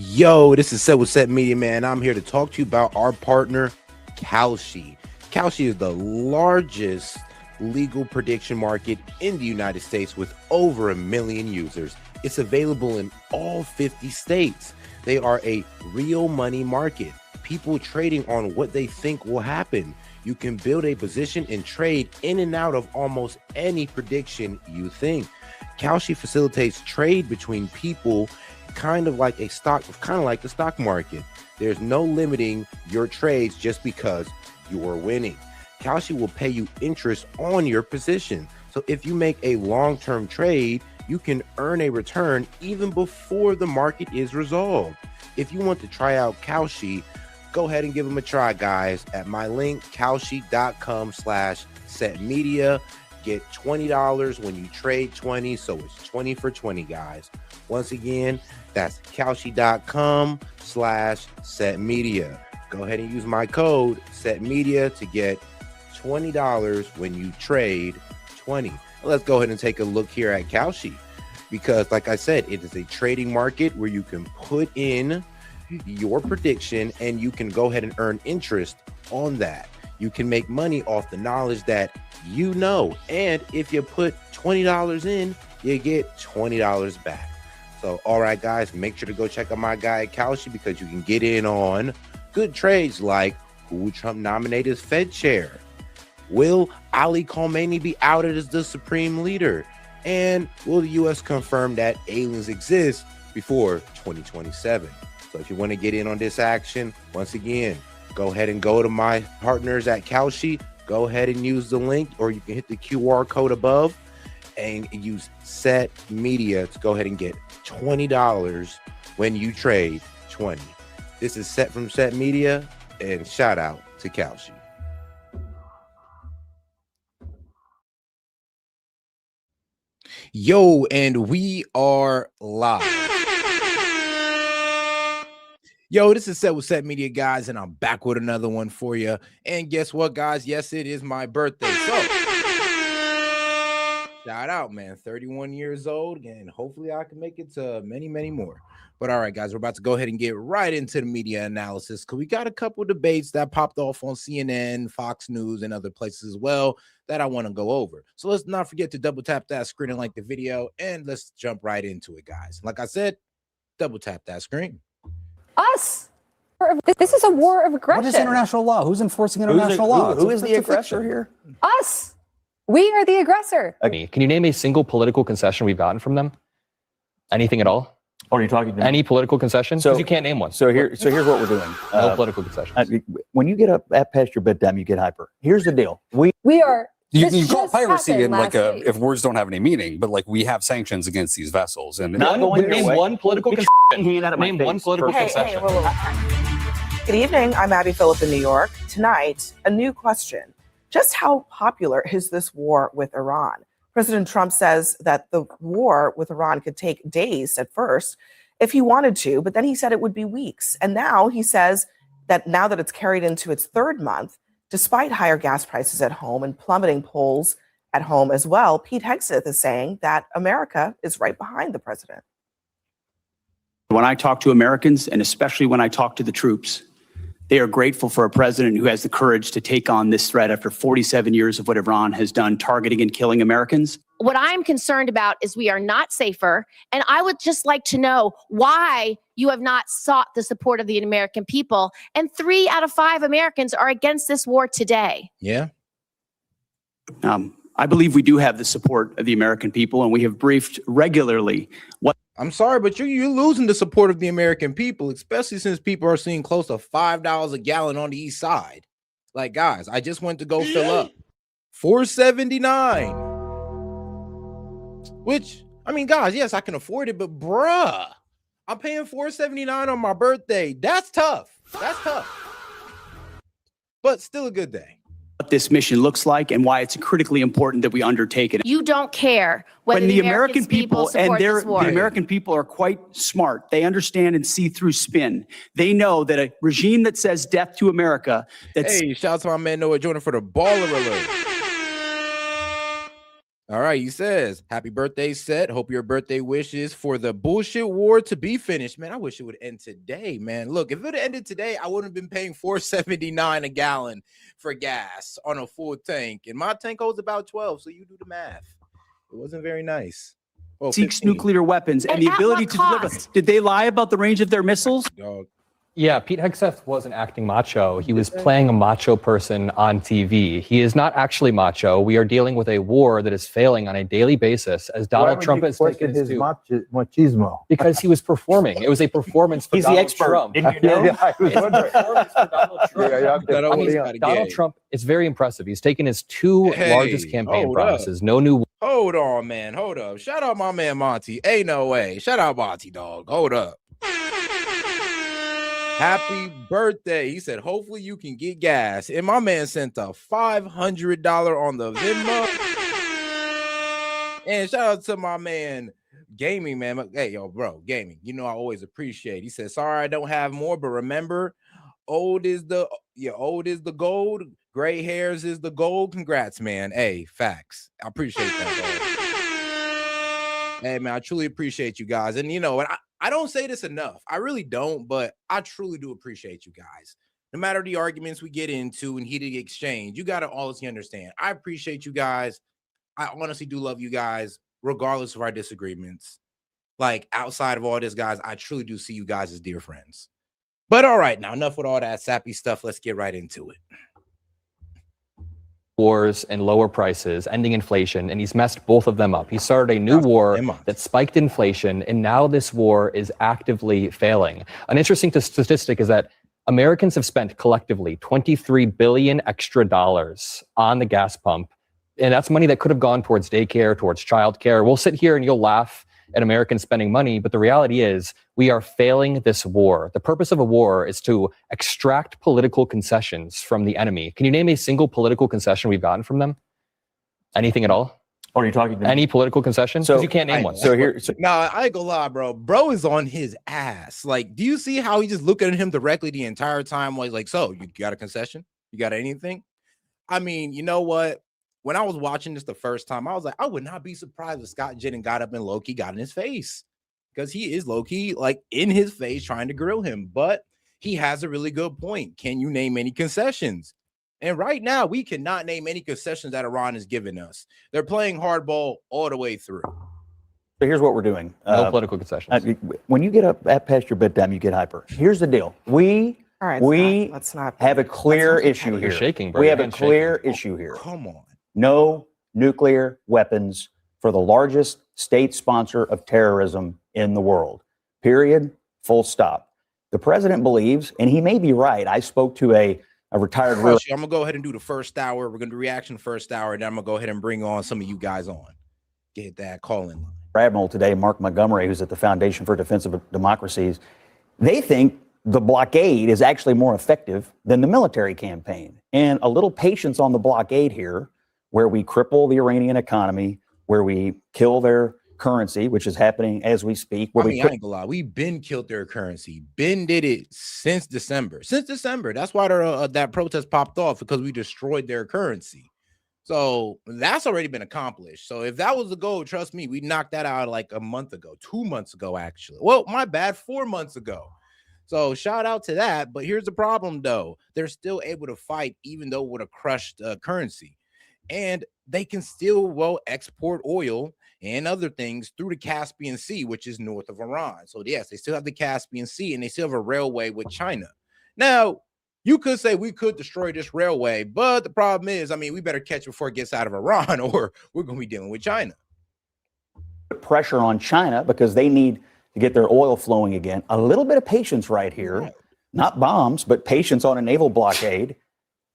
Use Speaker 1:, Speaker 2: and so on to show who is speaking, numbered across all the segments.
Speaker 1: Yo, this is Set with Set Media, man. I'm here to talk to you about our partner, Kalshi. Kalshi is the largest legal prediction market in the United States with over 1 million users. It's available in all 50 states. They are a real money market. People trading on what they think will happen. You can build a position and trade in and out of almost any prediction you think. Kalshi facilitates trade between people kind of like the stock market. There's no limiting your trades just because you're winning. Kalshi will pay you interest on your position. So if you make a long-term trade, you can earn a return even before the market is resolved. If you want to try out Kalshi, go ahead and give them a try, guys, at my link, kalshi.com/setmedia. Get $20 when you trade 20, so it's 20 for 20, guys. Once again, that's kalshi.com/setmedia. Go ahead and use my code setmedia to get $20 when you trade 20. Let's go ahead and take a look here at Kalshi, because like I said, it is a trading market where you can put in your prediction and you can go ahead and earn interest on that. You can make money off the knowledge that you know, and if you put $20 in, you get $20 back. So all right, guys, make sure to go check out my guy at Kalshi, because you can get in on good trades like who will Trump nominate as Fed chair, will Ali Khamenei be outed as the supreme leader, and will the US confirm that aliens exist before 2027. So if you want to get in on this action, once again, go ahead and go to my partners at Kalshi. Go ahead and use the link, or you can hit the QR code above and use Set Media to go ahead and get $20 when you trade 20. This is Set from Set Media, and shout out to Kalshi. Yo, and we are live. Yo, this is Set with Set Media, guys, and I'm back with another one for you. And guess what, guys? Yes, it is my birthday. So, shout out, man. 31 years old, and hopefully I can make it to many, many more. But all right, guys, we're about to go ahead and get right into the media analysis, because we got a couple debates that popped off on CNN, Fox News, and other places as well that I want to go over. So let's not forget to double tap that screen and like the video, and let's jump right into it, guys. Like I said, double tap that screen.
Speaker 2: Us. This is a war of aggression.
Speaker 3: What is international law? Who's enforcing international law?
Speaker 4: Who is the aggressor here?
Speaker 2: Us. We are the aggressor.
Speaker 4: Can you name a single political concession we've gotten from them? Anything at all?
Speaker 3: What are you talking about?
Speaker 4: Any political concession?
Speaker 3: So
Speaker 4: you can't name one.
Speaker 3: So here's what we're doing.
Speaker 4: No political concessions.
Speaker 3: When you get up past your bedtime, you get hyper. Here's the deal.
Speaker 2: We are.
Speaker 5: You call piracy in like
Speaker 2: week.
Speaker 5: if words don't have any meaning, but like we have sanctions against these vessels, and
Speaker 4: Name one political concession. Name one political concession.
Speaker 6: Good evening. I'm Abby Phillip in New York. Tonight, a new question. Just how popular is this war with Iran? President Trump says that the war with Iran could take days at first if he wanted to, but then he said it would be weeks. And now he says that now that it's carried into its third month, despite higher gas prices at home and plummeting polls at home as well, Pete Hegseth is saying that America is right behind the president.
Speaker 7: When I talk to Americans, and especially when I talk to the troops, they are grateful for a president who has the courage to take on this threat after 47 years of what Iran has done, targeting and killing Americans.
Speaker 8: What I'm concerned about is we are not safer. And I would just like to know why you have not sought the support of the American people. And 3 out of 5 Americans are against this war today.
Speaker 1: Yeah.
Speaker 7: I believe we do have the support of the American people, and we have briefed regularly what.
Speaker 1: I'm sorry, but you're losing the support of the American people, especially since people are seeing close to $5 a gallon on the east side. Like, guys, I just went to go fill up $4.79, which, I mean, guys, yes, I can afford it, but bruh, I'm paying $4.79 on my birthday. That's tough. That's tough, but still a good day.
Speaker 7: What this mission looks like and why it's critically important that we undertake it.
Speaker 8: You don't care whether
Speaker 7: When the American people
Speaker 8: support this war.
Speaker 7: the American people are quite smart. They understand and see through spin. They know that a regime that says death to America. That's
Speaker 1: Hey, shout out to my man Noah Jordan for the baller alert. All right, he says, happy birthday, Set. Hope your birthday wishes for the bullshit war to be finished. Man, I wish it would end today, man. Look, if it had ended today, I wouldn't have been paying $4.79 a gallon for gas on a full tank. And my tank holds about 12, so you do the math. It wasn't very nice. Well,
Speaker 7: Seeks
Speaker 1: 15.
Speaker 7: nuclear weapons and
Speaker 8: And
Speaker 7: the
Speaker 8: at
Speaker 7: ability
Speaker 8: what
Speaker 7: to deliver.
Speaker 8: cost?
Speaker 7: Did they lie about the range of their missiles?
Speaker 1: Dog.
Speaker 4: Yeah, Pete Hegseth wasn't acting macho. He was playing a macho person on TV. He is not actually macho. We are dealing with a war that is failing on a daily basis as Donald Trump has taken his
Speaker 3: machismo.
Speaker 4: because he was performing. It was a performance for
Speaker 7: He's the
Speaker 4: Donald
Speaker 7: expert.
Speaker 4: Trump.
Speaker 7: Didn't you know?
Speaker 3: I was
Speaker 4: It's a
Speaker 3: wondering.
Speaker 4: performance for Donald Trump.
Speaker 1: That
Speaker 4: I
Speaker 1: always
Speaker 4: mean,
Speaker 1: gotta
Speaker 4: Donald
Speaker 1: get.
Speaker 4: Trump is very impressive. He's taken his two largest campaign
Speaker 1: hold up.
Speaker 4: promises. No new
Speaker 1: Hold on, man. Hold up. Shout out my man Monty. Ain't no way. Shout out Monty, dog. Hold up. Happy birthday. He said, hopefully you can get gas. And my man sent a $500 on the Venmo. And shout out to my man Gaming, man. Hey, yo, bro, Gaming. You know I always appreciate. He said, sorry I don't have more, but remember, old is the gold. Gray hairs is the gold. Congrats, man. Hey, facts. I appreciate that, dog. Hey, man, I truly appreciate you guys. And you know, and I don't say this enough. I really don't, but I truly do appreciate you guys. No matter the arguments we get into and heated exchange, you got to honestly understand. I appreciate you guys. I honestly do love you guys, regardless of our disagreements. Like, outside of all this, guys, I truly do see you guys as dear friends. But all right, now enough with all that sappy stuff. Let's get right into it.
Speaker 4: wars and lower prices, ending inflation, and he's messed both of them up. He started a new war that spiked inflation, and now this war is actively failing. An interesting statistic is that Americans have spent collectively $23 billion extra dollars on the gas pump, and that's money that could have gone towards daycare, towards childcare. We'll sit here and you'll laugh at Americans spending money, but the reality is we are failing this war. The purpose of a war is to extract political concessions from the enemy. Can you name a single political concession we've gotten from them? Anything at all?
Speaker 3: Or are you talking to
Speaker 4: Any political concession?
Speaker 3: So
Speaker 4: Because you can't name one.
Speaker 3: So here,
Speaker 1: Nah, I ain't gonna lie, bro. Bro is on his ass. Like, do you see how he just looking at him directly the entire time? Like, so you got a concession? You got anything? I mean, you know what? When I was watching this the first time, I was like, I would not be surprised if Scott Jitten got up and Loki got in his face, because he is Loki, like in his face, trying to grill him. But he has a really good point. Can you name any concessions? And right now, we cannot name any concessions that Iran is giving us. They're playing hardball all the way through.
Speaker 3: So here's what we're doing.
Speaker 4: No political concessions.
Speaker 3: When you get up at past your bedtime, you get hyper. Here's the deal. We
Speaker 6: Let's not
Speaker 3: have a clear issue
Speaker 4: You're
Speaker 3: here.
Speaker 4: shaking, bro.
Speaker 3: We
Speaker 4: Your
Speaker 3: have a
Speaker 4: hand's
Speaker 3: clear
Speaker 4: shaking.
Speaker 3: issue here.
Speaker 1: Come on.
Speaker 3: No nuclear weapons for the largest state sponsor of terrorism in the world. Period. Full stop. The president believes, and he may be right. I spoke to a retired.
Speaker 1: I'm gonna go ahead and do the first hour. We're gonna do reaction first hour, and then I'm gonna go ahead and bring on some of you guys on. Get that call-in line.
Speaker 3: Admiral today, Mark Montgomery, who's at the Foundation for Defense of Democracies. They think the blockade is actually more effective than the military campaign. And a little patience on the blockade here, where we cripple the Iranian economy, where we kill their currency, which is happening as we speak.
Speaker 1: I mean, I ain't gonna lie. We've been killed their currency. Ben did it since December. Since December. That's why that protest popped off, because we destroyed their currency. So that's already been accomplished. So if that was the goal, trust me, we knocked that out like a month ago, 2 months ago, actually. Well, my bad, 4 months ago. So shout out to that. But here's the problem, though. They're still able to fight, even though with a crushed currency. And they can still, export oil and other things through the Caspian Sea, which is north of Iran. So yes, they still have the Caspian Sea, and they still have a railway with China. Now, you could say we could destroy this railway, but the problem is, I mean, we better catch it before it gets out of Iran, or we're going to be dealing with China.
Speaker 3: Put pressure on China because they need to get their oil flowing again. A little bit of patience right here, not bombs, but patience on a naval blockade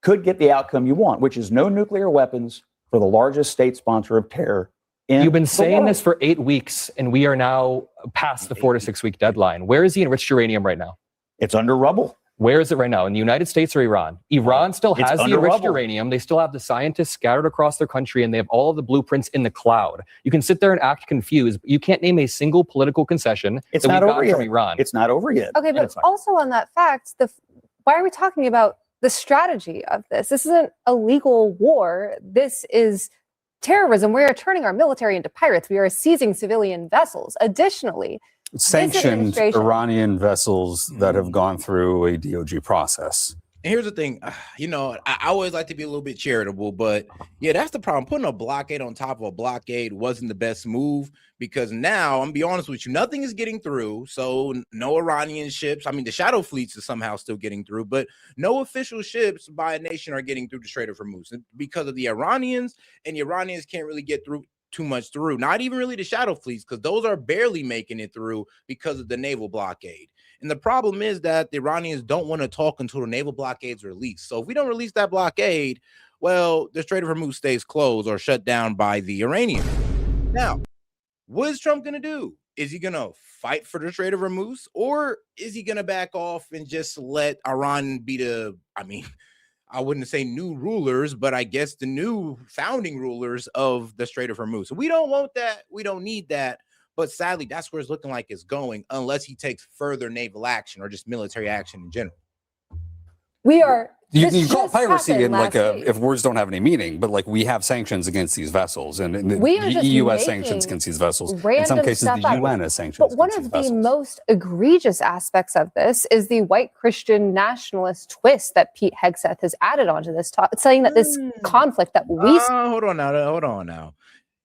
Speaker 3: could get the outcome you want, which is no nuclear weapons for the largest state sponsor of terror.
Speaker 4: You've been saying this for 8 weeks, and we are now past the 4 to 6 week deadline. Where is the enriched uranium right now?
Speaker 3: It's under rubble.
Speaker 4: Where is it right now? In the United States or Iran? Iran still has the enriched uranium. They still have the scientists scattered across their country, and they have all of the blueprints in the cloud. You can sit there and act confused, but you can't name a single political concession
Speaker 3: it's
Speaker 4: that
Speaker 3: not
Speaker 4: we've
Speaker 3: over
Speaker 4: gotten
Speaker 3: yet.
Speaker 4: from Iran.
Speaker 3: It's not over yet.
Speaker 2: Okay, but also on that fact, why are we talking about the strategy of this? This isn't a legal war. This is terrorism. We are turning our military into pirates. We are seizing civilian vessels. Additionally,
Speaker 5: Sanctioned Iranian vessels that have gone through a DOJ process.
Speaker 1: And here's the thing, I always like to be a little bit charitable, but yeah, that's the problem. Putting a blockade on top of a blockade wasn't the best move, because now, I'm gonna be honest with you, nothing is getting through. So no Iranian ships. I mean, the shadow fleets is somehow still getting through, but no official ships by a nation are getting through the Strait of Hormuz because of the Iranians, and the Iranians can't really get through too much through. Not even really the shadow fleets, because those are barely making it through because of the naval blockade. And the problem is that the Iranians don't want to talk until the naval blockade is released. So if we don't release that blockade, well, the Strait of Hormuz stays closed or shut down by the Iranians. Now, what is Trump going to do? Is he going to fight for the Strait of Hormuz, or is he going to back off and just let Iran be I wouldn't say new rulers, but I guess the new founding rulers of the Strait of Hormuz? So we don't want that. We don't need that. But sadly, that's where it's looking like it's going, unless he takes further naval action or just military action in general.
Speaker 2: We are.
Speaker 5: You can call piracy in if words don't have any meaning, but we have sanctions against these vessels, and the EU has sanctions against these vessels. In some cases, the UN has sanctions.
Speaker 2: But one of the most egregious aspects of this is the white Christian nationalist twist that Pete Hegseth has added onto this talk, saying that this conflict that we
Speaker 1: hold on now.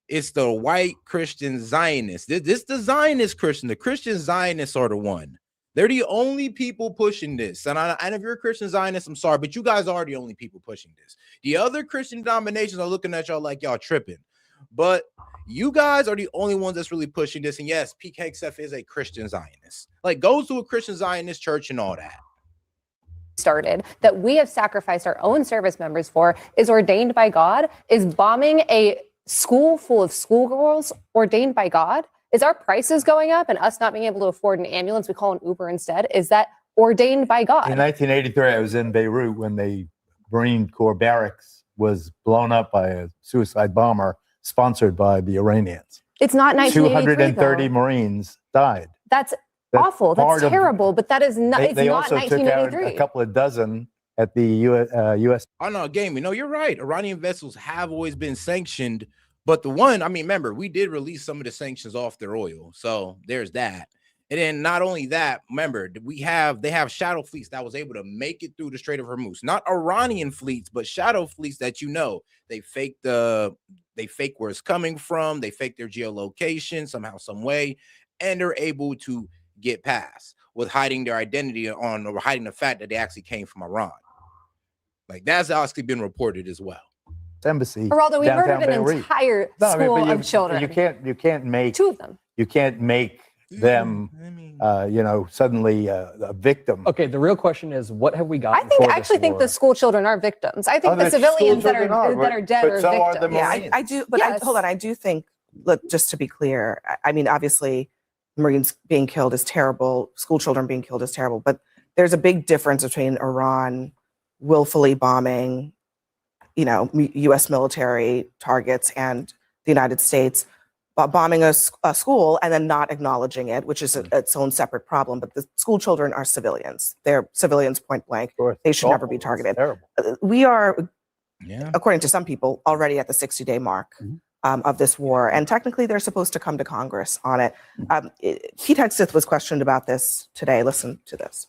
Speaker 1: It's the white Christian Zionists. This the Zionist Christian. The Christian Zionists are the one. They're the only people pushing this. And if you're a Christian Zionist, I'm sorry, but you guys are the only people pushing this. The other Christian denominations are looking at y'all like y'all tripping. But you guys are the only ones that's really pushing this. And yes, Pete Hegseth is a Christian Zionist. Goes to a Christian Zionist church and all that.
Speaker 2: Started, that we have sacrificed our own service members for, is ordained by God, is bombing a school full of schoolgirls ordained by God? Is our prices going up and us not being able to afford an ambulance, we call an Uber instead? Is that ordained by God?
Speaker 9: In 1983, I was in Beirut when the Marine Corps barracks was blown up by a suicide bomber sponsored by the Iranians.
Speaker 2: It's not 1983,
Speaker 9: 230 Marines died.
Speaker 2: That's awful. That's terrible. But that is not. It's
Speaker 9: they
Speaker 2: not
Speaker 9: also
Speaker 2: 1983.
Speaker 9: Took out a couple of dozen at the U.S.
Speaker 1: Oh no, Gaming. No, you're right. Iranian vessels have always been sanctioned. But remember, we did release some of the sanctions off their oil. So there's that. And then not only that, remember, they have shadow fleets that was able to make it through the Strait of Hormuz. Not Iranian fleets, but shadow fleets that they fake where it's coming from. They fake their geolocation somehow, some way, and they're able to get past with hiding their identity or hiding the fact that they actually came from Iran. That's actually been reported as well.
Speaker 9: Embassy.
Speaker 2: Geraldo, we murdered an entire school of children.
Speaker 9: You can't make
Speaker 2: two of them.
Speaker 9: You can't make them, suddenly a victim.
Speaker 4: Okay, the real question is, what have we got?
Speaker 2: I actually think the school children are victims. I think the civilians that are dead are victims.
Speaker 6: Yeah, I do. But hold on, I do think. Look, just to be clear, obviously, Marines being killed is terrible. School children being killed is terrible. But there's a big difference between Iran willfully bombing U.S. military targets and the United States bombing a school and then not acknowledging it, which is its own separate problem. But the school children are civilians. They're civilians point blank. They should never be targeted. We are, according to some people, already at the 60-day mark of this war. And technically, they're supposed to come to Congress on it. Pete Hegseth was questioned about this today. Listen to this.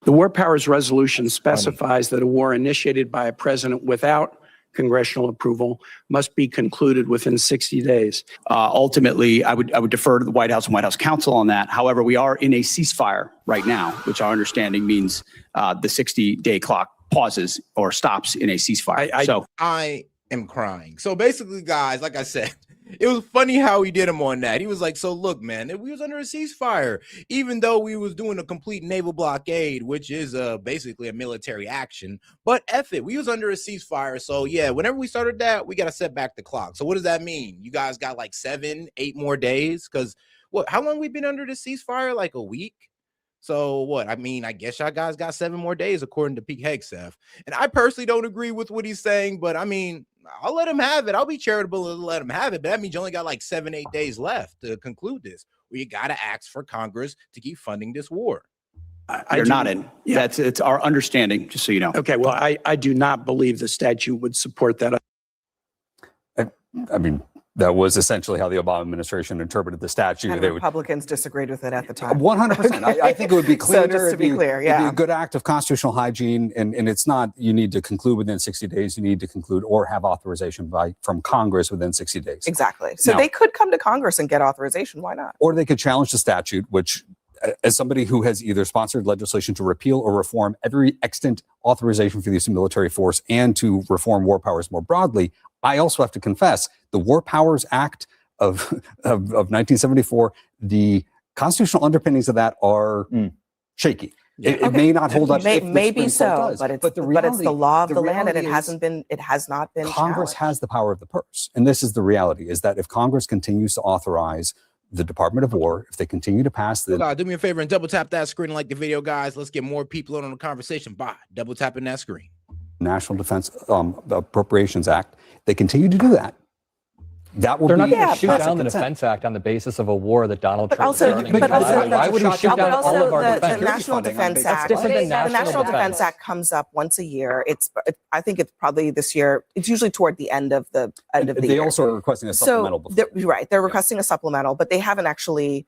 Speaker 10: The War Powers Resolution specifies that a war initiated by a president without congressional approval must be concluded within 60 days.
Speaker 7: Ultimately, I would defer to the White House and White House counsel on that. However, we are in a ceasefire right now, which our understanding means the 60-day clock pauses or stops in a ceasefire.
Speaker 1: I am crying. So basically, guys, like I said, it was funny how he did him on that. He was like, so look, man, we was under a ceasefire, even though we was doing a complete naval blockade, which is basically a military action. But F it, we was under a ceasefire. So yeah, whenever we started that, we got to set back the clock. So what does that mean? You guys got 7, 8 more days? Because how long we been under the ceasefire? Like a week? So what? I guess y'all guys got 7 more days, according to Pete Hegseth. And I personally don't agree with what he's saying, but I'll let him have it. I'll be charitable and let him have it. But that means you only got 7, 8 days left to conclude this, where you got to ask for Congress to keep funding this war.
Speaker 7: You're not in. Yeah. It's our understanding, just so you know.
Speaker 10: Okay, well, I do not believe the statute would support that.
Speaker 5: I mean, that was essentially how the Obama administration interpreted the statute.
Speaker 6: And Republicans disagreed with it at the time.
Speaker 5: 100%. I think it would be cleaner.
Speaker 6: So just to be clear,
Speaker 5: it'd be a good act of constitutional hygiene. And it's not, you need to conclude within 60 days. You need to conclude or have authorization from Congress within 60 days.
Speaker 6: Exactly. So they could come to Congress and get authorization. Why not?
Speaker 5: Or they could challenge the statute, which, as somebody who has either sponsored legislation to repeal or reform every extant authorization for the use of military force and to reform war powers more broadly, I also have to confess the War Powers Act of 1974, the constitutional underpinnings of that are shaky. It may not hold up.
Speaker 6: Maybe so, but it's the law of the land, and it has not been.
Speaker 5: Congress has the power of the purse, and this is the reality: is that if Congress continues to authorize the Department of War, if they continue to pass the,
Speaker 1: do me a favor and double tap that screen and like the video, guys. Let's get more people in on the conversation by double tapping that screen.
Speaker 5: National Defense Appropriations Act, they continue to do that. That will
Speaker 4: They're
Speaker 5: be
Speaker 4: not going to shoot down the Defense Act on the basis of a war that Donald Trump is starting.
Speaker 6: Why
Speaker 4: would he shoot down all of our
Speaker 6: the National Defense Act? The National Defense Act comes up once a year. I think it's probably this year. It's usually toward the end of the year.
Speaker 5: They also are requesting a supplemental.
Speaker 6: They're requesting a supplemental, but they haven't actually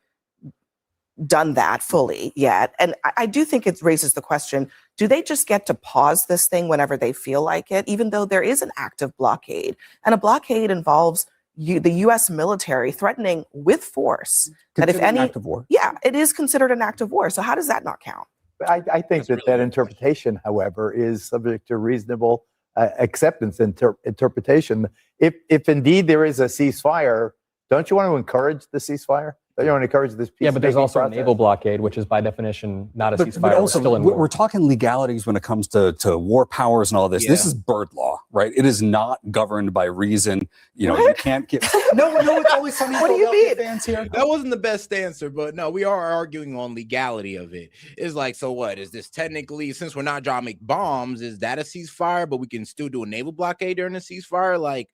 Speaker 6: done that fully yet. And I do think it raises the question, do they just get to pause this thing whenever they feel like it, even though there is an active blockade? And a blockade involves the U.S. military threatening with force that if any
Speaker 5: act of war.
Speaker 6: Yeah, it is considered an act of war. So how does that not count?
Speaker 9: I think that interpretation, however, is subject to reasonable acceptance interpretation. If indeed there is a ceasefire, don't you want to encourage the ceasefire? Don't you want to encourage this peace?
Speaker 4: Yeah, but there's also a naval blockade, which is by definition not a ceasefire.
Speaker 5: But also,
Speaker 4: still in war.
Speaker 5: We're talking legalities when it comes to war powers and all this. This is bird law, right? It is not governed by reason. You can't get. No, it's always funny.
Speaker 6: What do you mean?
Speaker 5: Fans here.
Speaker 1: That wasn't the best answer, but no, we are arguing on legality of it. It's like, so what? Is this technically, since we're not dropping bombs, is that a ceasefire? But we can still do a naval blockade during a ceasefire, like.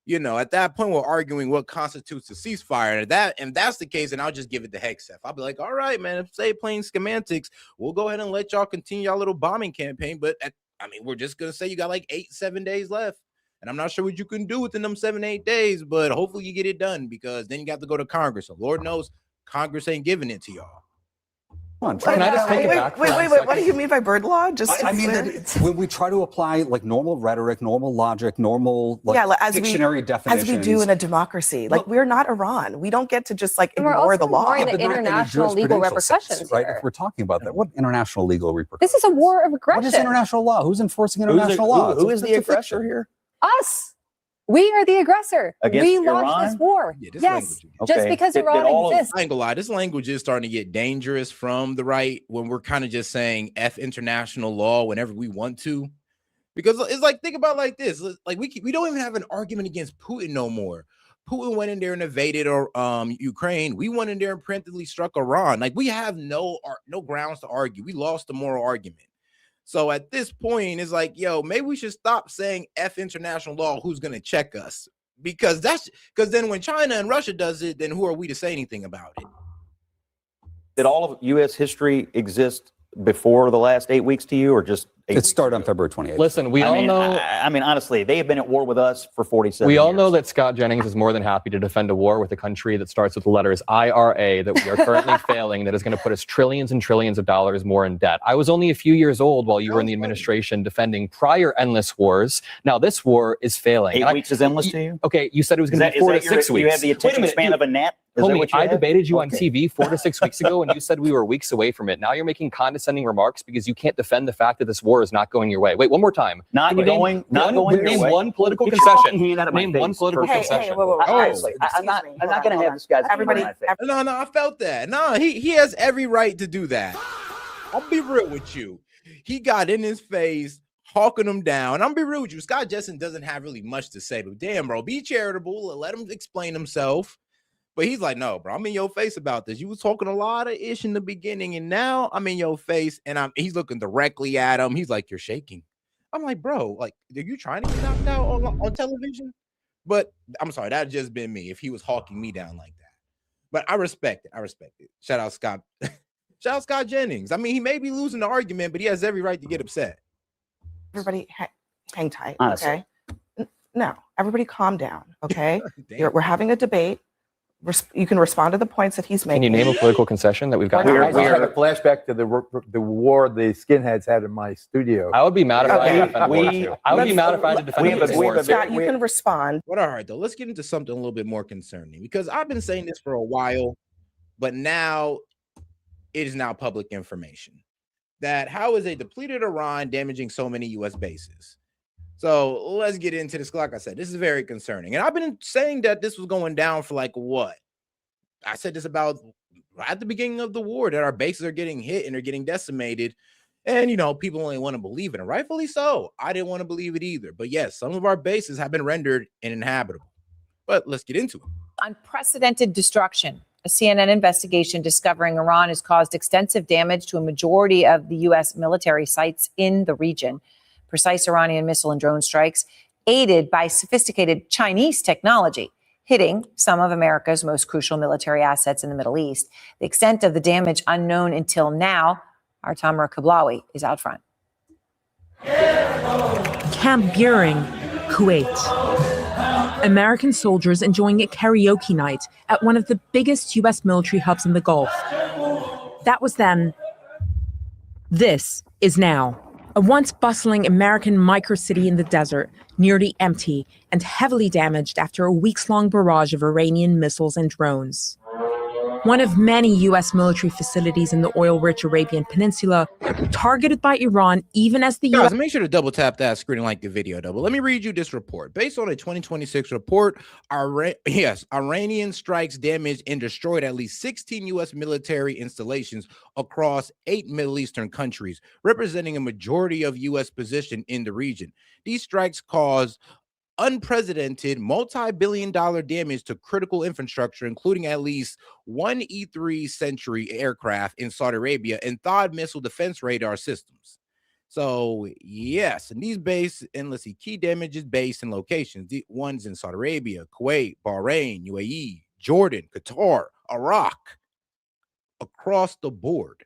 Speaker 1: At that point, we're arguing what constitutes a ceasefire. And if that's the case, then I'll just give it to Hegseth. I'll be like, all right, man, if say plain semantics, we'll go ahead and let y'all continue y'all little bombing campaign. But we're just going to say you got like 7 days left. And I'm not sure what you can do within them 7-8 days, but hopefully you get it done because then you got to go to Congress. So Lord knows Congress ain't giving it to y'all.
Speaker 4: Can I just take it back?
Speaker 6: Wait. What do you mean by bird law?
Speaker 5: I mean that when we try to apply like normal rhetoric, normal logic, normal dictionary definitions,
Speaker 6: as we do in a democracy. Like we're not Iran. We don't get to just ignore the law.
Speaker 2: The international legal repercussions,
Speaker 5: right? If we're talking about that, what international legal repercussions?
Speaker 2: This is a war of aggression.
Speaker 5: What is international law? Who's enforcing international law?
Speaker 9: Who is the aggressor here?
Speaker 2: Us. We are the aggressor. We
Speaker 9: Iran?
Speaker 2: launched this war. Yes, just because Iran exists.
Speaker 1: I ain't gonna lie, this language is starting to get dangerous from the right when we're kind of just saying F international law whenever we want to. Because it's like, think about it like this. Like we don't even have an argument against Putin no more. Putin went in there and invaded Ukraine. We went in there and preemptively struck Iran. Like we have no grounds to argue. We lost the moral argument. So at this point, it's like, maybe we should stop saying F international law. Who's going to check us? Because then when China and Russia does it, then who are we to say anything about it?
Speaker 3: Did all of U.S. history exist before the last 8 weeks to you, or just?
Speaker 5: It started on February 28th.
Speaker 4: Listen, we all know.
Speaker 3: I mean, honestly, they have been at war with us for 47 years.
Speaker 4: We all know that Scott Jennings is more than happy to defend a war with a country that starts with the letters IRA that we are currently failing, that is going to put us trillions and trillions of dollars more in debt. I was only a few years old while you were in the administration defending prior endless wars. Now this war is failing.
Speaker 3: 8 weeks is endless to you?
Speaker 4: Okay, you said it was going to be 4 to 6 weeks.
Speaker 3: You have the attention span of a gnat?
Speaker 4: Homie, I debated you on TV 4 to 6 weeks ago, and you said we were weeks away from it. Now you're making condescending remarks because you can't defend the fact that this war is not going your way. Wait, one more time.
Speaker 3: Not going
Speaker 4: Name one political concession. Name one political concession.
Speaker 6: Hey,
Speaker 3: I'm not going to have this guy's
Speaker 6: everybody.
Speaker 1: No, I felt that. No, he has every right to do that. I'll be real with you. He got in his face, hawking him down. I'm be real with you. Scott Jesson doesn't have really much to say, but damn, bro, be charitable. Let him explain himself. But he's like, no, bro, I'm in your face about this. You was talking a lot of ish in the beginning, and now I'm in your face, and he's looking directly at him. He's like, you're shaking. I'm like, bro, like, are you trying to get knocked out on television? But I'm sorry, that'd just been me if he was hawking me down like that. But I respect it. Shout out Scott. Shout out Scott Jennings. I mean, he may be losing the argument, but he has every right to get upset.
Speaker 6: Everybody hang tight.
Speaker 3: Honestly.
Speaker 6: Okay. No, everybody calm down, okay?
Speaker 1: Damn.
Speaker 6: We're having a debate. You can respond to the points that he's making.
Speaker 4: Can you name a political concession that we've got?
Speaker 9: I just had a flashback to the war the skinheads had in my studio.
Speaker 4: I would be mad if I had to defend war
Speaker 3: we-
Speaker 4: too. I would be mad if I had to defend war.
Speaker 6: Scott, you can respond.
Speaker 1: But all right, though, let's get into something a little bit more concerning, because I've been saying this for a while, but now it is now public information that how is a depleted Iran damaging so many U.S. bases? So let's get into this. Like I said, this is very concerning. And I've been saying that this was going down for like what? I said this about at the beginning of the war, that our bases are getting hit and they're getting decimated. And, you know, people only want to believe it. And rightfully so. I didn't want to believe it either. But yes, some of our bases have been rendered uninhabitable. But let's get into it.
Speaker 11: Unprecedented destruction. A CNN investigation discovering Iran has caused extensive damage to a majority of the U.S. military sites in the region. Precise Iranian missile and drone strikes, aided by sophisticated Chinese technology, hitting some of America's most crucial military assets in the Middle East. The extent of the damage unknown until now. Our Tamara Kablawi is out front.
Speaker 12: Camp Buehring, Kuwait. American soldiers enjoying a karaoke night at one of the biggest U.S. military hubs in the Gulf. That was then. This is now. A once bustling American microcity in the desert, nearly empty and heavily damaged after a weeks-long barrage of Iranian missiles and drones. One of many U.S. military facilities in the oil-rich Arabian Peninsula, targeted by Iran even as the U.S.
Speaker 1: Guys, make sure to double tap that screen and like the video, though. But let me read you this report. Based on a 2026 report, Iranian strikes damaged and destroyed at least 16 U.S. military installations across 8 Middle Eastern countries, representing a majority of U.S. position in the region. These strikes caused unprecedented multi-billion-dollar damage to critical infrastructure, including at least one E-3 Century aircraft in Saudi Arabia and THAAD missile defense radar systems. So yes, and these base and let's see, key damages based in locations. The ones in Saudi Arabia, Kuwait, Bahrain, UAE, Jordan, Qatar, Iraq, across the board.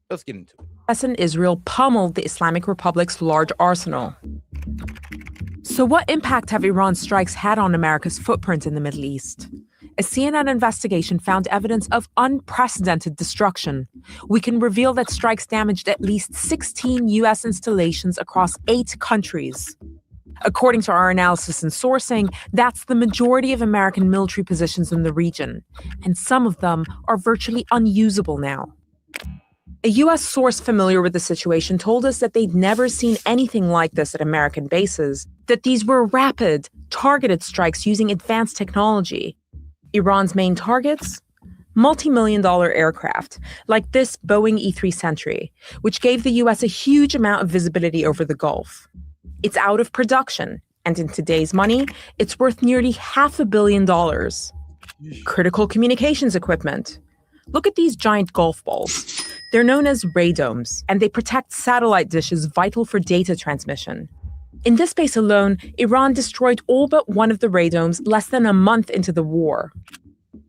Speaker 1: Let's get into it.
Speaker 12: US and Israel pummeled the Islamic Republic's large arsenal. So what impact have Iran's strikes had on America's footprint in the Middle East? A CNN investigation found evidence of unprecedented destruction. We can reveal that strikes damaged at least 16 U.S. installations across 8 countries. According to our analysis and sourcing, that's the majority of American military positions in the region, and some of them are virtually unusable now. A U.S. source familiar with the situation told us that they'd never seen anything like this at American bases, that these were rapid, targeted strikes using advanced technology. Iran's main targets? Multi-million-dollar aircraft, like this Boeing E-3 Century, which gave the U.S. a huge amount of visibility over the Gulf. It's out of production, and in today's money, it's worth nearly $500 million. Critical communications equipment. Look at these giant golf balls. They're known as radomes, and they protect satellite dishes vital for data transmission. In this base alone, Iran destroyed all but one of the radomes less than a month into the war.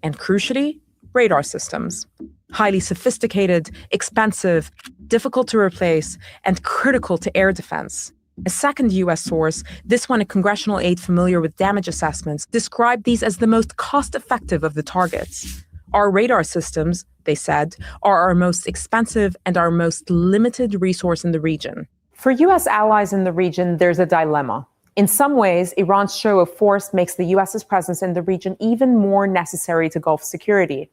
Speaker 12: And crucially, radar systems. Highly sophisticated, expensive, difficult to replace, and critical to air defense. A second U.S. source, this one a congressional aide familiar with damage assessments, described these as the most cost-effective of the targets. Our radar systems, they said, are our most expensive and our most limited resource in the region. For U.S. allies in the region, there's a dilemma. In some ways, Iran's show of force makes the U.S.'s presence in the region even more necessary to Gulf security.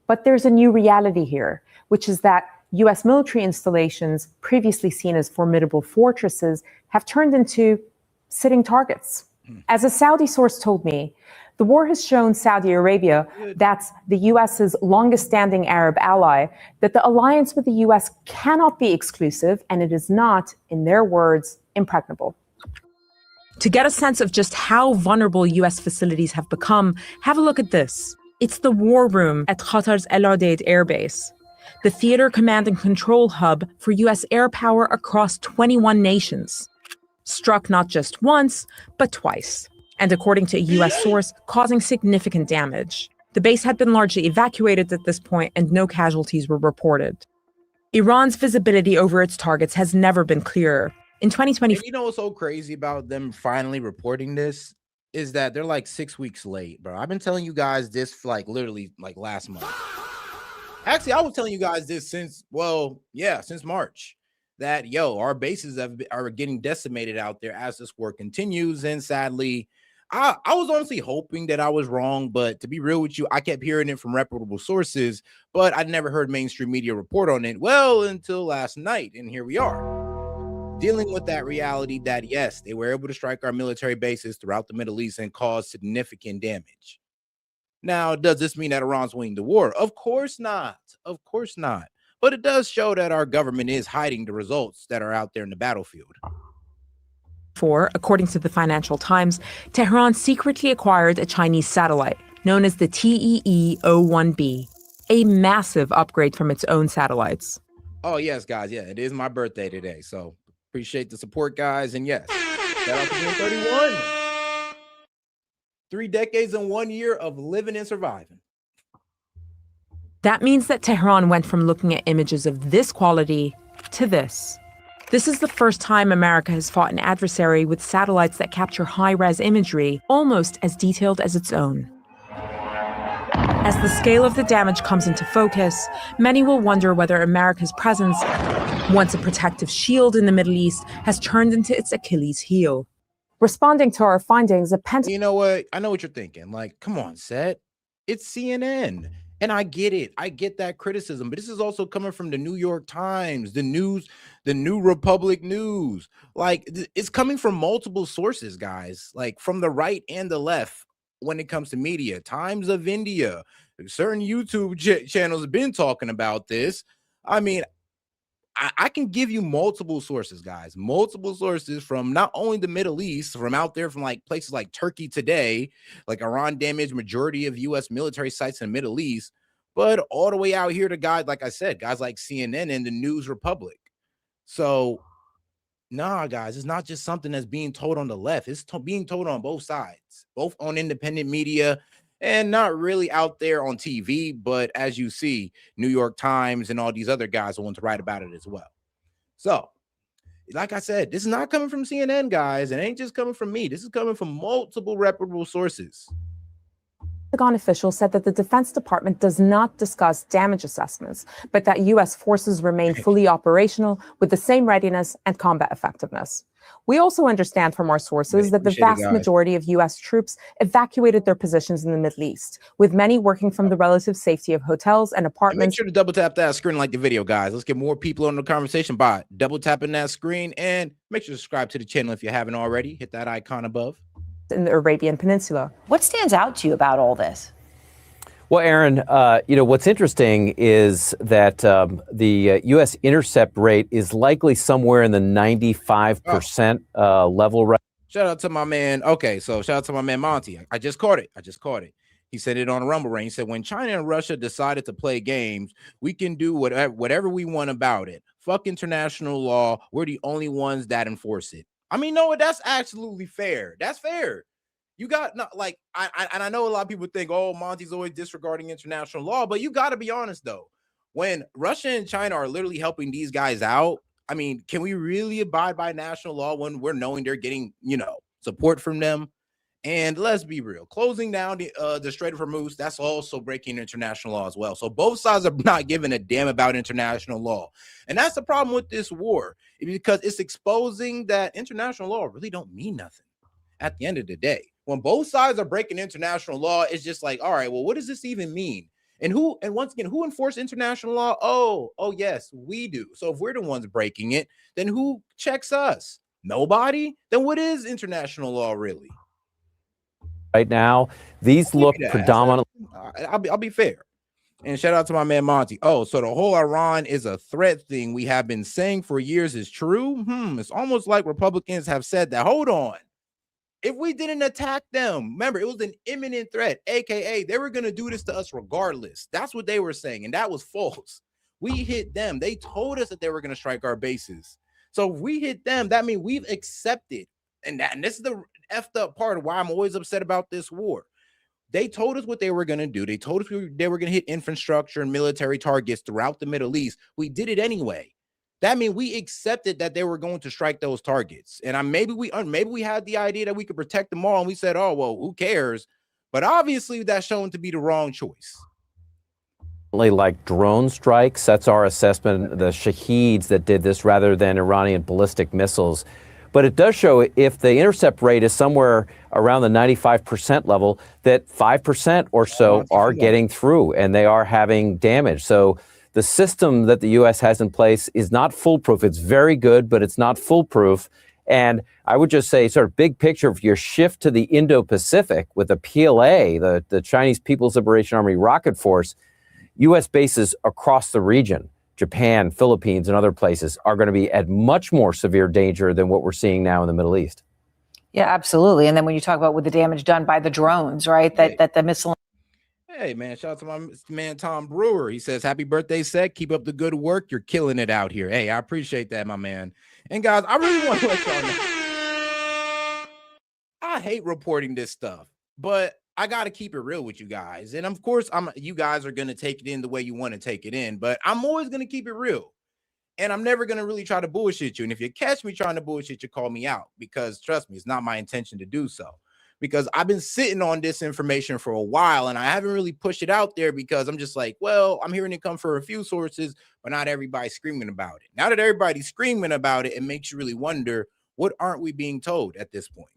Speaker 12: But there's a new reality here, which is that U.S. military installations, previously seen as formidable fortresses, have turned into sitting targets. As a Saudi source told me, the war has shown Saudi Arabia, that's the U.S.'s longest-standing Arab ally, that the alliance with the U.S. cannot be exclusive, and it is not, in their words, impregnable. To get a sense of just how vulnerable U.S. facilities have become, have a look at this. It's the war room at Qatar's El Udeid Air Base, the theater command and control hub for U.S. air power across 21 nations. Struck not just once, but twice. And according to a U.S. source, causing significant damage. The base had been largely evacuated at this point, and no casualties were reported. Iran's visibility over its targets has never been clearer. In 2024,
Speaker 1: you know what's so crazy about them finally reporting this is that they're like 6 weeks late, bro. I've been telling you guys this for like literally like last month. Actually, I was telling you guys this since March, that our bases are getting decimated out there as this war continues. And sadly, I was honestly hoping that I was wrong, but to be real with you, I kept hearing it from reputable sources, but I never heard mainstream media report on it. Well, until last night, and here we are, dealing with that reality that yes, they were able to strike our military bases throughout the Middle East and cause significant damage. Now, does this mean that Iran's winning the war? Of course not. Of course not. But it does show that our government is hiding the results that are out there in the battlefield.
Speaker 12: According to the Financial Times, Tehran secretly acquired a Chinese satellite known as the TEE-01B, a massive upgrade from its own satellites.
Speaker 1: Oh, yes, guys. Yeah, it is my birthday today. So appreciate the support, guys. And yes, shout out to being 31. 3 decades and 1 year of living and surviving.
Speaker 12: That means that Tehran went from looking at images of this quality to this. This is the first time America has fought an adversary with satellites that capture high-res imagery almost as detailed as its own. As the scale of the damage comes into focus, many will wonder whether America's presence, once a protective shield in the Middle East, has turned into its Achilles heel.
Speaker 2: Responding to our findings, the Pentagon.
Speaker 1: You know what? I know what you're thinking. Like, come on, S.E.T. It's CNN. And I get it. I get that criticism. But this is also coming from the New York Times, the New Republic News. Like, it's coming from multiple sources, guys, like from the right and the left when it comes to media. Times of India, certain YouTube channels have been talking about this. I mean, I can give you multiple sources, guys, multiple sources from not only the Middle East, from out there, from like places like Turkey Today, like Iran damaged majority of U.S. military sites in the Middle East, but all the way out here to guys, like I said, guys like CNN and the News Republic. So, nah, guys, it's not just something that's being told on the left. It's being told on both sides, both on independent media and not really out there on TV, but as you see, New York Times and all these other guys want to write about it as well. So, like I said, this is not coming from CNN, guys. It ain't just coming from me. This is coming from multiple reputable sources.
Speaker 2: Pentagon officials said that the Defense Department does not discuss damage assessments, but that U.S. forces remain fully operational with the same readiness and combat effectiveness. We also understand from our sources that the vast majority of U.S. troops evacuated their positions in the Middle East, with many working from the relative safety of hotels and apartments.
Speaker 1: Make sure to double tap that screen, like the video, guys. Let's get more people on the conversation by double tapping that screen, and make sure to subscribe to the channel if you haven't already. Hit that icon above.
Speaker 2: In the Arabian Peninsula.
Speaker 11: What stands out to you about all this?
Speaker 13: Well, Aaron, what's interesting is that the U.S. intercept rate is likely somewhere in the 95% level. Right.
Speaker 1: Shout out to my man. Okay, so shout out to my man Monty. I just caught it. He said it on a Rumble Range. He said, when China and Russia decided to play games, we can do whatever we want about it. Fuck international law. We're the only ones that enforce it. I mean, no, that's absolutely fair. That's fair. You got not like I know a lot of people think, oh, Monty's always disregarding international law, but you got to be honest though. When Russia and China are literally helping these guys out, I mean, can we really abide by national law when we're knowing they're getting, support from them? And let's be real, closing down the Strait of Hormuz, that's also breaking international law as well. So both sides are not giving a damn about international law. And that's the problem with this war, because it's exposing that international law really don't mean nothing at the end of the day. When both sides are breaking international law, it's just like, all right, well, what does this even mean? And once again, who enforces international law? Oh, yes, we do. So if we're the ones breaking it, then who checks us? Nobody? Then what is international law really?
Speaker 13: Right now, these look predominantly.
Speaker 1: I'll be fair. And shout out to my man Monty. Oh, so the whole Iran is a threat thing we have been saying for years is true? It's almost like Republicans have said that. Hold on. If we didn't attack them, remember, it was an imminent threat, aka they were going to do this to us regardless. That's what they were saying, and that was false. We hit them. They told us that they were going to strike our bases. So if we hit them, that means we've accepted. And this is the effed up part of why I'm always upset about this war. They told us what they were going to do. They told us they were going to hit infrastructure and military targets throughout the Middle East. We did it anyway. that means we accepted that they were going to strike those targets. And maybe we had the idea that we could protect them all, and we said, oh, well, who cares? But obviously that's shown to be the wrong choice.
Speaker 13: Like drone strikes, that's our assessment, the Shaheeds that did this rather than Iranian ballistic missiles. But it does show if the intercept rate is somewhere around the 95% level, that 5% or so are getting through and they are having damage. So the system that the U.S. has in place is not foolproof. It's very good, but it's not foolproof. And I would just say, sort of big picture, of your shift to the Indo-Pacific with the PLA, the Chinese People's Liberation Army Rocket Force, U.S. bases across the region, Japan, Philippines, and other places, are going to be at much more severe danger than what we're seeing now in the Middle East.
Speaker 11: Yeah, absolutely. And then when you talk about with the damage done by the drones, right, that the missile.
Speaker 1: Hey, man, shout out to my man, Tom Brewer. He says, happy birthday, Set. Keep up the good work. You're killing it out here. Hey, I appreciate that, my man. And guys, I really want to let y'all know, I hate reporting this stuff, but I got to keep it real with you guys. And of course, you guys are going to take it in the way you want to take it in, but I'm always going to keep it real. And I'm never going to really try to bullshit you. And if you catch me trying to bullshit you, call me out, because trust me, it's not my intention to do so. Because I've been sitting on this information for a while and I haven't really pushed it out there because I'm just like, well, I'm hearing it come from a few sources, but not everybody's screaming about it. Now that everybody's screaming about it, it makes you really wonder, what aren't we being told at this point?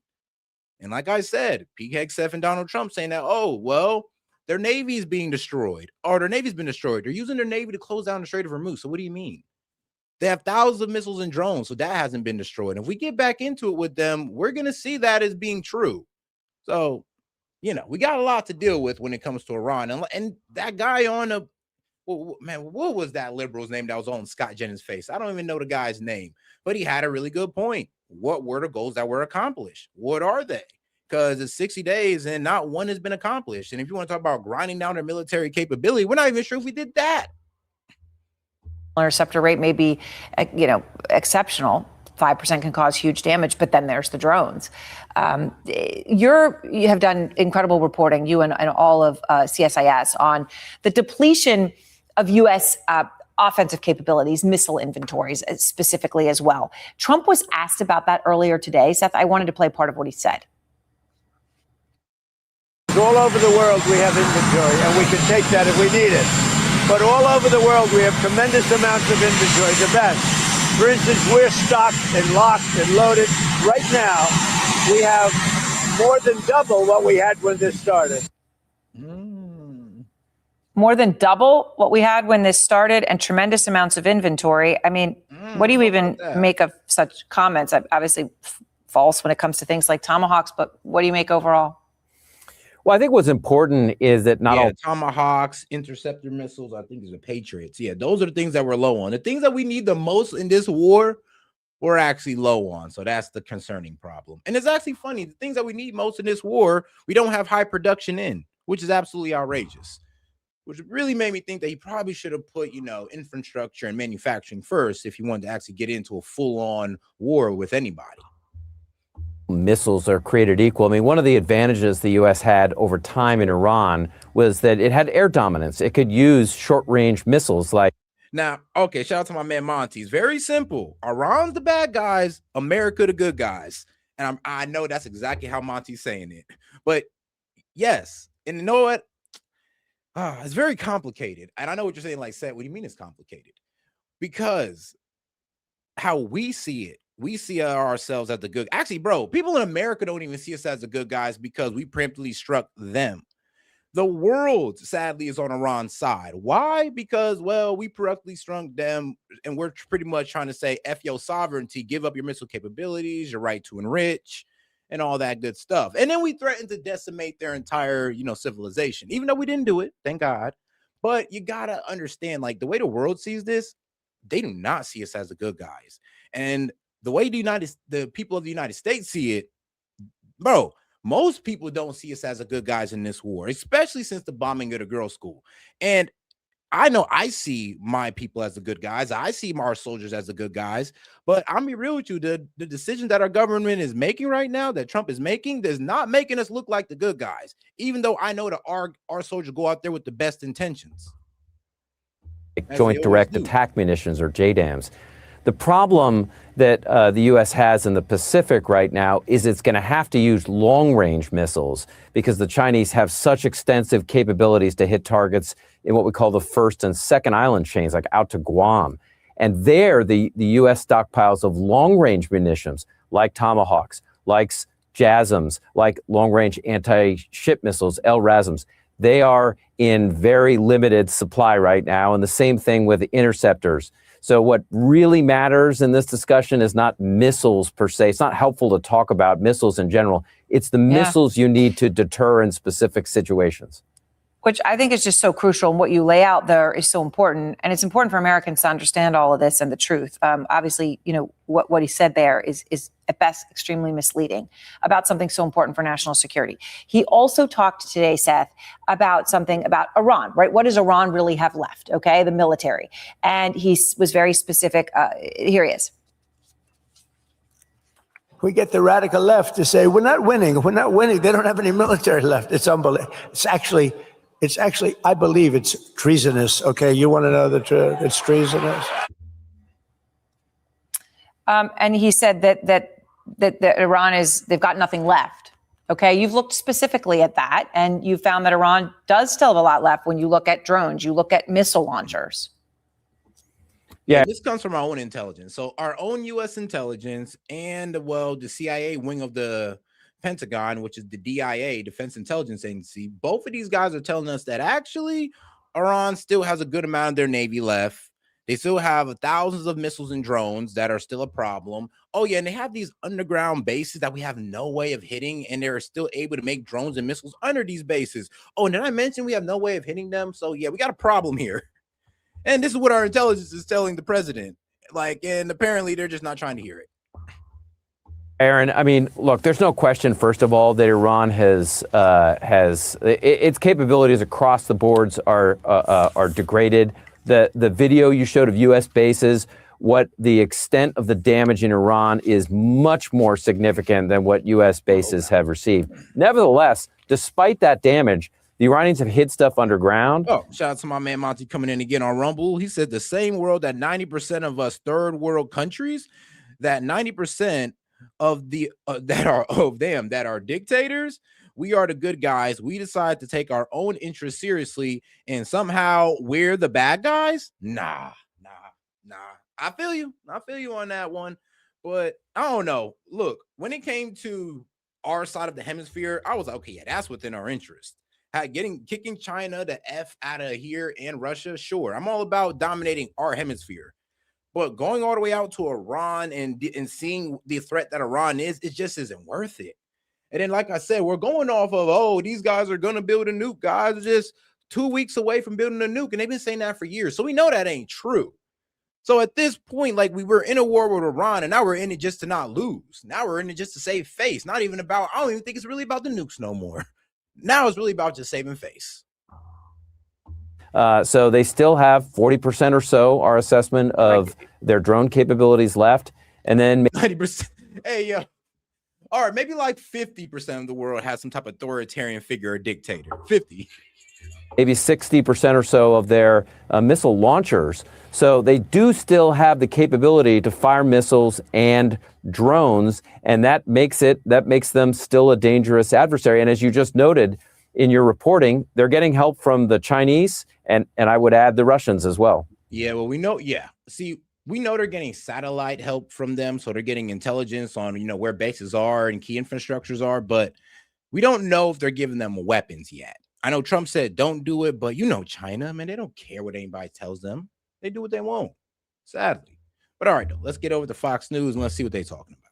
Speaker 1: And like I said, Pete Hegseth and Donald Trump saying that, oh, well, their Navy is being destroyed, or their Navy's been destroyed. They're using their Navy to close down the Strait of Hormuz. So what do you mean? They have thousands of missiles and drones, so that hasn't been destroyed. And if we get back into it with them, we're going to see that as being true. So, you know, we got a lot to deal with when it comes to Iran. And that guy on man, what was that liberal's name that was on Scott Jennings' face? I don't even know the guy's name, but he had a really good point. What were the goals that were accomplished? What are they? Because it's 60 days and not one has been accomplished. And if you want to talk about grinding down their military capability, we're not even sure if we did that.
Speaker 11: Interceptor rate may be, exceptional. 5% can cause huge damage, but then there's the drones. You have done incredible reporting, you and all of CSIS, on the depletion of U.S. Offensive capabilities, missile inventories specifically as well. Trump was asked about that earlier today. Seth, I wanted to play part of what he said.
Speaker 14: All over the world we have inventory, and we can take that if we need it. But all over the world we have tremendous amounts of inventory, the best. For instance, we're stocked and locked and loaded. Right now, we have more than double what we had when this started.
Speaker 11: More than double what we had when this started, and tremendous amounts of inventory. I mean, what do you even make of such comments? Obviously false when it comes to things like Tomahawks, but what do you make overall?
Speaker 13: Well, I think what's important is that not all
Speaker 1: Tomahawks, interceptor missiles, I think is the Patriots. Yeah, those are the things that we're low on. The things that we need the most in this war, we're actually low on. So that's the concerning problem. And it's actually funny. The things that we need most in this war, we don't have high production in, which is absolutely outrageous. Which really made me think that he probably should have put, infrastructure and manufacturing first if you wanted to actually get into a full-on war with anybody.
Speaker 13: Missiles are created equal. I mean, one of the advantages the U.S. had over time in Iran was that it had air dominance. It could use short-range missiles like.
Speaker 1: Now, okay, shout out to my man Monty. It's very simple. Iran's the bad guys, America the good guys. And I know that's exactly how Monty's saying it. But yes, and you know what? It's very complicated. And I know what you're saying, like, Seth, what do you mean it's complicated? Because how we see it, we see ourselves as the good. Actually, bro, people in America don't even see us as the good guys because we preemptively struck them. The world, sadly, is on Iran's side. Why? Because, well, we preemptively struck them, and we're pretty much trying to say, F your sovereignty, give up your missile capabilities, your right to enrich, and all that good stuff. And then we threatened to decimate their entire, civilization, even though we didn't do it, thank God. But you got to understand, like, the way the world sees this, they do not see us as the good guys. And the way the people of the United States see it, bro, most people don't see us as the good guys in this war, especially since the bombing of the girls' school. And I know I see my people as the good guys. I see our soldiers as the good guys. But I'm be real with you, the decision that our government is making right now, that Trump is making, is not making us look like the good guys, even though I know that our soldiers go out there with the best intentions.
Speaker 13: Joint direct attack munitions, or JDAMs. The problem that the U.S. has in the Pacific right now is it's going to have to use long-range missiles because the Chinese have such extensive capabilities to hit targets in what we call the first and second island chains, like out to Guam. And there, the U.S. stockpiles of long-range munitions, like Tomahawks, like JASSMs, like long-range anti-ship missiles, LRASMs, they are in very limited supply right now. And the same thing with the interceptors. So what really matters in this discussion is not missiles per se. It's not helpful to talk about missiles in general. It's the missiles you need to deter in specific situations.
Speaker 11: Which I think is just so crucial. And what you lay out there is so important. And it's important for Americans to understand all of this and the truth. Obviously, you know, what he said there is at best extremely misleading about something so important for national security. He also talked today, Seth, about something about Iran, right? What does Iran really have left? Okay, the military. And he was very specific. Here he is.
Speaker 14: We get the radical left to say, we're not winning. We're not winning. They don't have any military left. It's unbelievable. It's actually, I believe it's treasonous. Okay, you want to know the truth? It's treasonous.
Speaker 11: And he said that Iran they've got nothing left. Okay, you've looked specifically at that, and you found that Iran does still have a lot left when you look at drones, you look at missile launchers.
Speaker 1: Yeah, this comes from our own intelligence. So our own U.S. intelligence and, well, the CIA wing of the Pentagon, which is the DIA, Defense Intelligence Agency, both of these guys are telling us that actually Iran still has a good amount of their Navy left. They still have thousands of missiles and drones that are still a problem. Oh, yeah, and they have these underground bases that we have no way of hitting, and they're still able to make drones and missiles under these bases. Oh, and did I mention we have no way of hitting them? So, yeah, we got a problem here. And this is what our intelligence is telling the president. Like, and apparently they're just not trying to hear it.
Speaker 13: Aaron, I mean, look, there's no question, first of all, that Iran has its capabilities across the boards are degraded. The video you showed of U.S. bases, what the extent of the damage in Iran is much more significant than what U.S. bases have received. Nevertheless, despite that damage, the Iranians have hid stuff underground.
Speaker 1: Oh, shout out to my man Monty coming in again on Rumble. He said the same world that 90% of us third world countries, that 90% of the that are dictators, we are the good guys. We decide to take our own interests seriously, and somehow we're the bad guys. Nah. I feel you on that one, but I don't know. Look, when it came to our side of the hemisphere, I was like, okay, yeah, that's within our interest. Kicking China the F out of here and Russia, sure. I'm all about dominating our hemisphere. But going all the way out to Iran and seeing the threat that Iran is, it just isn't worth it. And then, like I said, we're going off of, oh, these guys are going to build a nuke. Guys are just 2 weeks away from building a nuke. And they've been saying that for years. So we know that ain't true. So at this point, like, we were in a war with Iran, and now we're in it just to not lose. Now we're in it just to save face. Not even about, I don't even think it's really about the nukes no more. Now it's really about just saving face.
Speaker 13: So they still have 40% or so, our assessment of their drone capabilities left. And then
Speaker 1: 90%. Hey, all right, maybe like 50% of the world has some type of authoritarian figure or dictator. 50.
Speaker 13: Maybe 60% or so of their missile launchers. So they do still have the capability to fire missiles and drones, and that makes them still a dangerous adversary. And as you just noted in your reporting, they're getting help from the Chinese and I would add the Russians as well.
Speaker 1: Yeah, well, we know. Yeah, see, we know they're getting satellite help from them, so they're getting intelligence on where bases are and key infrastructures are, but we don't know if they're giving them weapons yet. I know Trump said don't do it, but China, man, they don't care what anybody tells them. They do what they want, sadly. But all right, though, let's get over to Fox News and let's see what they're talking about.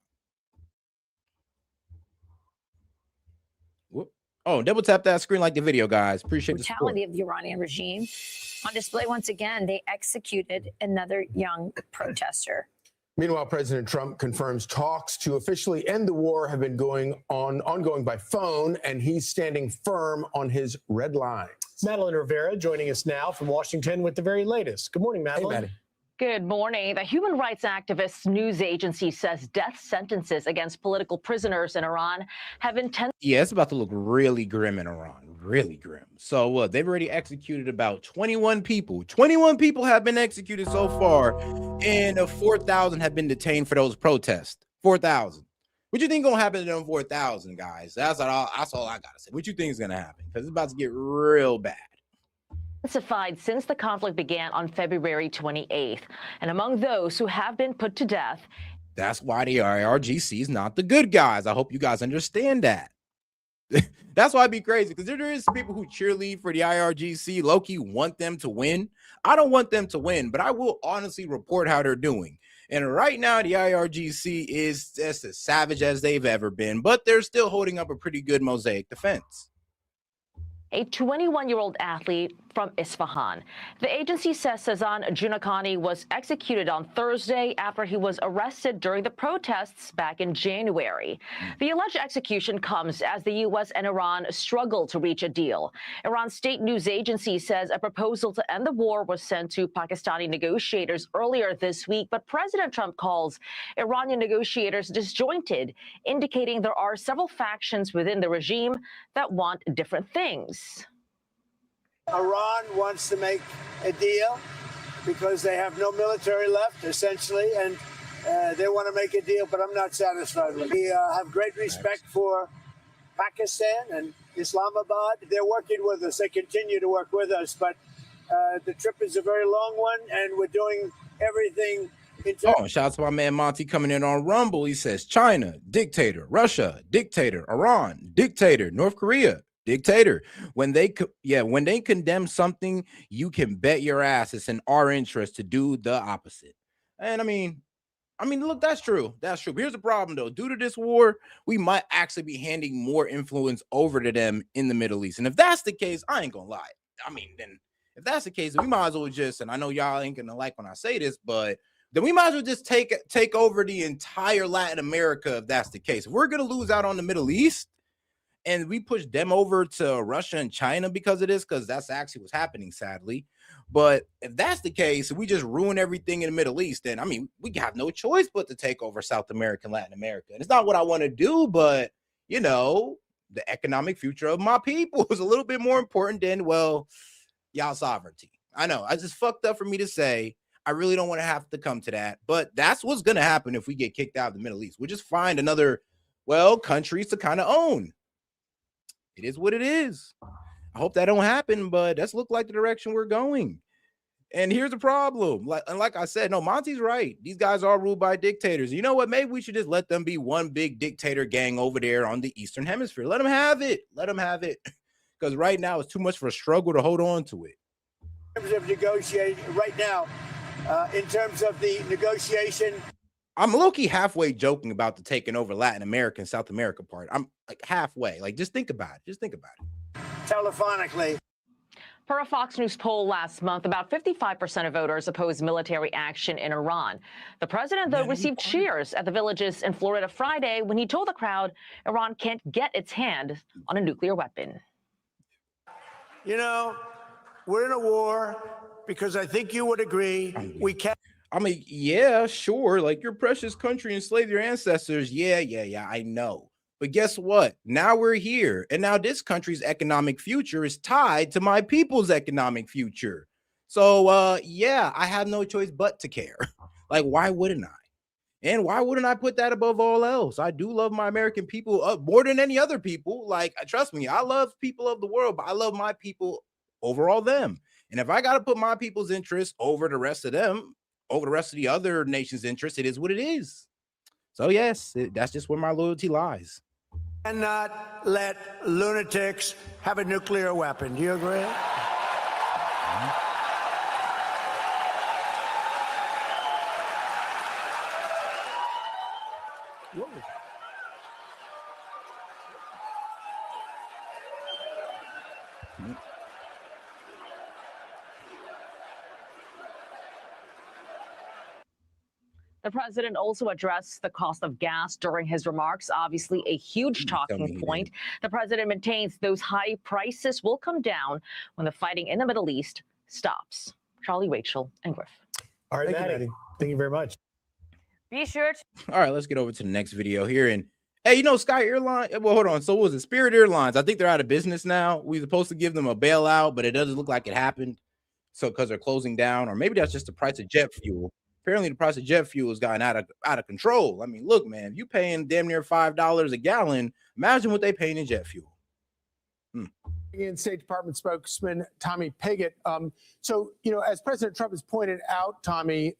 Speaker 1: Whoop. Oh, double tap that screen like the video, guys. Appreciate the support.
Speaker 15: Brutality of the Iranian regime. On display once again, they executed another young protester.
Speaker 16: Meanwhile, President Trump confirms talks to officially end the war have been ongoing by phone, and he's standing firm on his red line.
Speaker 17: Madeline Rivera joining us now from Washington with the very latest. Good morning, Madeline.
Speaker 16: Hey, Maddie.
Speaker 17: Good morning. The human rights activist news agency says death sentences against political prisoners in Iran have intensified.
Speaker 1: Yeah, it's about to look really grim in Iran, really grim. So they've already executed about 21 people. 21 people have been executed so far, and 4,000 have been detained for those protests. 4,000. What you think gonna happen to them 4,000 guys? That's all I gotta say. What you think is gonna happen? Because it's about to get real bad.
Speaker 17: Intensified since the conflict began on February 28th. And among those who have been put to death.
Speaker 1: That's why the IRGC is not the good guys. I hope you guys understand that. That's why I'd be crazy, because there is people who cheerlead for the IRGC. Low-key want them to win. I don't want them to win, but I will honestly report how they're doing. And right now, the IRGC is just as savage as they've ever been, but they're still holding up a pretty good mosaic defense.
Speaker 17: A 21-year-old athlete from Isfahan. The agency says Sazan Junakhani was executed on Thursday after he was arrested during the protests back in January. The alleged execution comes as the U.S. and Iran struggle to reach a deal. Iran's state news agency says a proposal to end the war was sent to Pakistani negotiators earlier this week, but President Trump calls Iranian negotiators disjointed, indicating there are several factions within the regime that want different things.
Speaker 14: Iran wants to make a deal because they have no military left, essentially, and they want to make a deal, but I'm not satisfied with it. We have great respect for Pakistan and Islamabad. They're working with us. They continue to work with us, but the trip is a very long one, and we're doing everything.
Speaker 1: Oh, shout out to my man Monty coming in on Rumble. He says China, dictator; Russia, dictator; Iran, dictator; North Korea, dictator. When they condemn something, you can bet your ass it's in our interest to do the opposite. And I mean, look, that's true. That's true. But here's the problem, though. Due to this war, we might actually be handing more influence over to them in the Middle East. And if that's the case, I ain't gonna lie. I mean, then if that's the case, we might as well just, and I know y'all ain't gonna like when I say this, but then we might as well just take over the entire Latin America if that's the case. If we're gonna lose out on the Middle East, and we push them over to Russia and China because of this, because that's actually what's happening, sadly. But if that's the case, we just ruin everything in the Middle East, then, I mean, we have no choice but to take over South America and Latin America. And it's not what I want to do, but, you know, the economic future of my people is a little bit more important than, well, y'all sovereignty. I know, it's just fucked up for me to say. I really don't want to have to come to that, but that's what's going to happen if we get kicked out of the Middle East. We'll just find another, well, countries to kind of own. It is what it is. I hope that don't happen, but that's look like the direction we're going. And here's the problem. Like I said, no, Monty's right. These guys are ruled by dictators. You know what? Maybe we should just let them be one big dictator gang over there on the Eastern Hemisphere. Let them have it. Let them have it. Because right now it's too much for a struggle to hold on to it.
Speaker 14: In terms of negotiating right now, in terms of the negotiation,
Speaker 1: I'm low-key halfway joking about the taking over Latin America and South America part. I'm like halfway. Like, just think about it. Just think about it.
Speaker 14: Telephonically.
Speaker 17: Per a Fox News poll last month, about 55% of voters oppose military action in Iran. The president, though, received cheers at the Villages in Florida Friday when he told the crowd Iran can't get its hand on a nuclear weapon.
Speaker 14: You know, we're in a war because I think you would agree we can't.
Speaker 1: I mean, yeah, sure. Like, your precious country enslaved your ancestors. Yeah, I know. But guess what? Now we're here. And now this country's economic future is tied to my people's economic future. So, yeah, I have no choice but to care. Like, why wouldn't I? And why wouldn't I put that above all else? I do love my American people more than any other people. Like, trust me, I love people of the world, but I love my people over all them. And if I got to put my people's interests over the rest of them, over the rest of the other nations' interests, it is what it is. So yes, that's just where my loyalty lies.
Speaker 14: Cannot let lunatics have a nuclear weapon. Do you agree?
Speaker 17: The president also addressed the cost of gas during his remarks, obviously a huge talking point. The president maintains those high prices will come down when the fighting in the Middle East stops. Charlie, Rachel, and Griff.
Speaker 16: All right, Maddie. Thank you very much.
Speaker 15: Be sure to.
Speaker 1: All right, let's get over to the next video here. And hey, you know, Sky Airline. Well, hold on. So what was it? Spirit Airlines. I think they're out of business now. We were supposed to give them a bailout, but it doesn't look like it happened. So because they're closing down, or maybe that's just the price of jet fuel. Apparently, the price of jet fuel has gotten out of control. I mean, look, man, if you paying damn near $5 a gallon, imagine what they paying in jet fuel.
Speaker 16: And State Department spokesman Tommy Pigott. So, you know, as President Trump has pointed out, Tommy,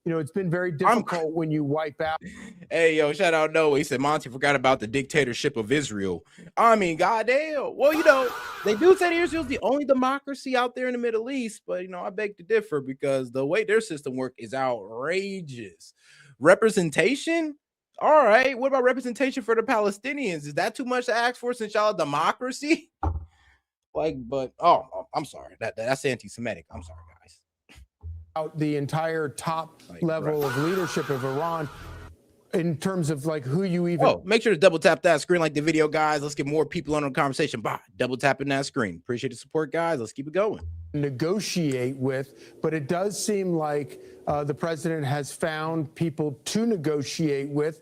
Speaker 16: you know, it's been very difficult when you wipe out.
Speaker 1: Hey, yo, shout out Noah. He said Monty forgot about the dictatorship of Israel. I mean, goddamn. Well, you know, they do say Israel's the only democracy out there in the Middle East, but, you know, I beg to differ because the way their system works is outrageous. Representation? All right. What about representation for the Palestinians? Is that too much to ask for since y'all a democracy? Like, but, oh, I'm sorry. That's anti-Semitic. I'm sorry, guys.
Speaker 16: Out the entire top level of leadership of Iran in terms of like who you even.
Speaker 1: Oh, make sure to double tap that screen like the video, guys. Let's get more people on the conversation by double tapping that screen. Appreciate the support, guys. Let's keep it going.
Speaker 16: Negotiate with, but it does seem like the president has found people to negotiate with.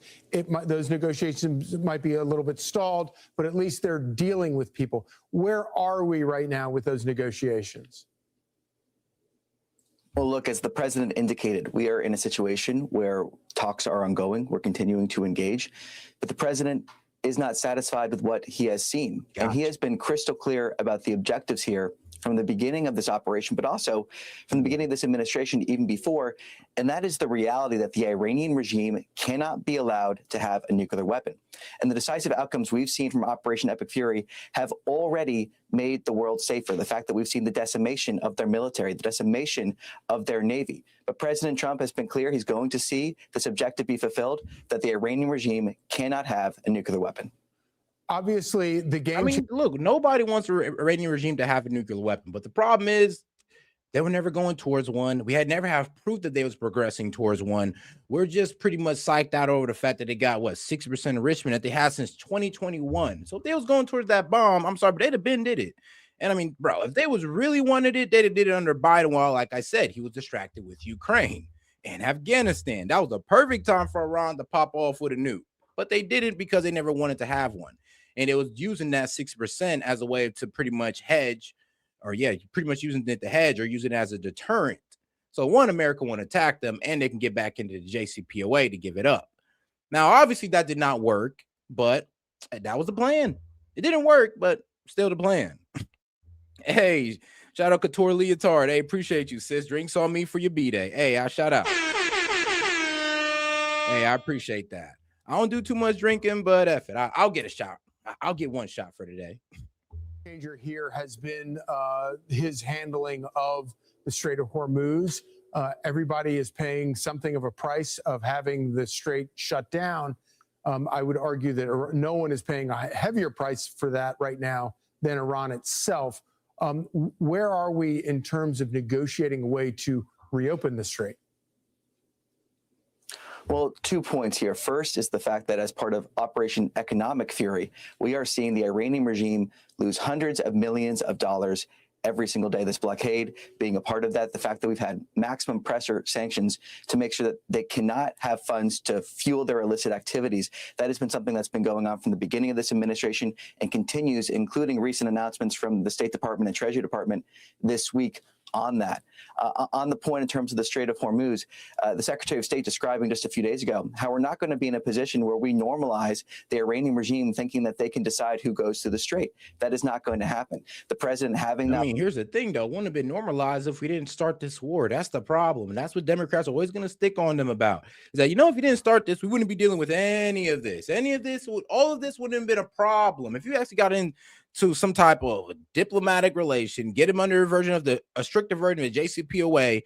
Speaker 16: Those negotiations might be a little bit stalled, but at least they're dealing with people. Where are we right now with those negotiations?
Speaker 18: Well, look, as the president indicated, we are in a situation where talks are ongoing. We're continuing to engage, but the president is not satisfied with what he has seen. Gotcha. And he has been crystal clear about the objectives here from the beginning of this operation, but also from the beginning of this administration, even before. And that is the reality that the Iranian regime cannot be allowed to have a nuclear weapon. And the decisive outcomes we've seen from Operation Epic Fury have already made the world safer. The fact that we've seen the decimation of their military, the decimation of their navy. But President Trump has been clear he's going to see this objective be fulfilled, that the Iranian regime cannot have a nuclear weapon.
Speaker 16: Obviously, the game.
Speaker 1: I mean, look, nobody wants the Iranian regime to have a nuclear weapon, but the problem is they were never going towards one. We had never have proof that they was progressing towards one. We're just pretty much psyched out over the fact that they got, what, 6% enrichment that they had since 2021. So if they was going towards that bomb, I'm sorry, but they'd have been did it. And I mean, bro, if they was really wanted it, they'd have did it under Biden while, like I said, he was distracted with Ukraine and Afghanistan. That was the perfect time for Iran to pop off with a nuke. But they didn't because they never wanted to have one. And it was using that 6% as a way to pretty much hedge, or pretty much using it to hedge or using it as a deterrent. So one, America won't attack them and they can get back into the JCPOA to give it up. Now, obviously that did not work, but that was the plan. It didn't work, but still the plan. Hey, shout out Couture Leotard. Hey, appreciate you, sis. Drinks on me for your B-Day. Hey, I shout out. Hey, I appreciate that. I don't do too much drinking, but F it. I'll get a shot. I'll get one shot for today.
Speaker 16: Danger here has been his handling of the Strait of Hormuz. Everybody is paying something of a price of having the strait shut down. I would argue that no one is paying a heavier price for that right now than Iran itself. Where are we in terms of negotiating a way to reopen the strait?
Speaker 18: Well, 2 points here. First is the fact that as part of Operation Economic Fury, we are seeing the Iranian regime lose hundreds of millions of dollars every single day. This blockade being a part of that, the fact that we've had maximum pressure sanctions to make sure that they cannot have funds to fuel their illicit activities. That has been something that's been going on from the beginning of this administration and continues, including recent announcements from the State Department and Treasury Department this week on that. On the point in terms of the Strait of Hormuz, the Secretary of State describing just a few days ago how we're not going to be in a position where we normalize the Iranian regime thinking that they can decide who goes through the strait. That is not going to happen. The president having that.
Speaker 1: I mean, here's the thing, though. It wouldn't have been normalized if we didn't start this war. That's the problem. And that's what Democrats are always going to stick on them about. Is that, if you didn't start this, we wouldn't be dealing with any of this. All of this wouldn't have been a problem. If you actually got into some type of diplomatic relation, get him under a stricter version of the JCPOA,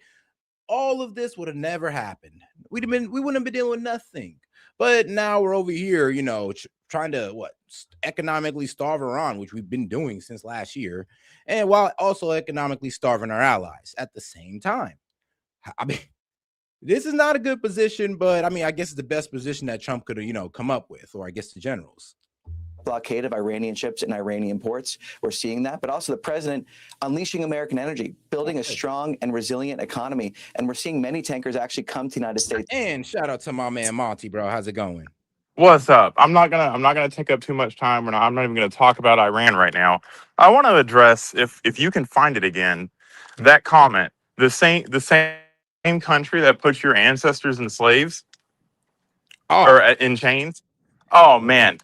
Speaker 1: all of this would have never happened. We wouldn't have been dealing with nothing. But now we're over here, trying to economically starve Iran, which we've been doing since last year, and while also economically starving our allies at the same time. I mean, this is not a good position, but I mean, I guess it's the best position that Trump could have, come up with, or I guess the generals.
Speaker 18: blockade of Iranian ships and Iranian ports. We're seeing that, but also the president unleashing American energy, building a strong and resilient economy. And we're seeing many tankers actually come to the United States.
Speaker 1: And shout out to my man Monty, bro. How's it going?
Speaker 19: What's up? I'm not gonna take up too much time, and I'm not even gonna talk about Iran right now. I want to address, if you can find it again, that comment. The same country that put your ancestors in slaves or in chains. Oh man,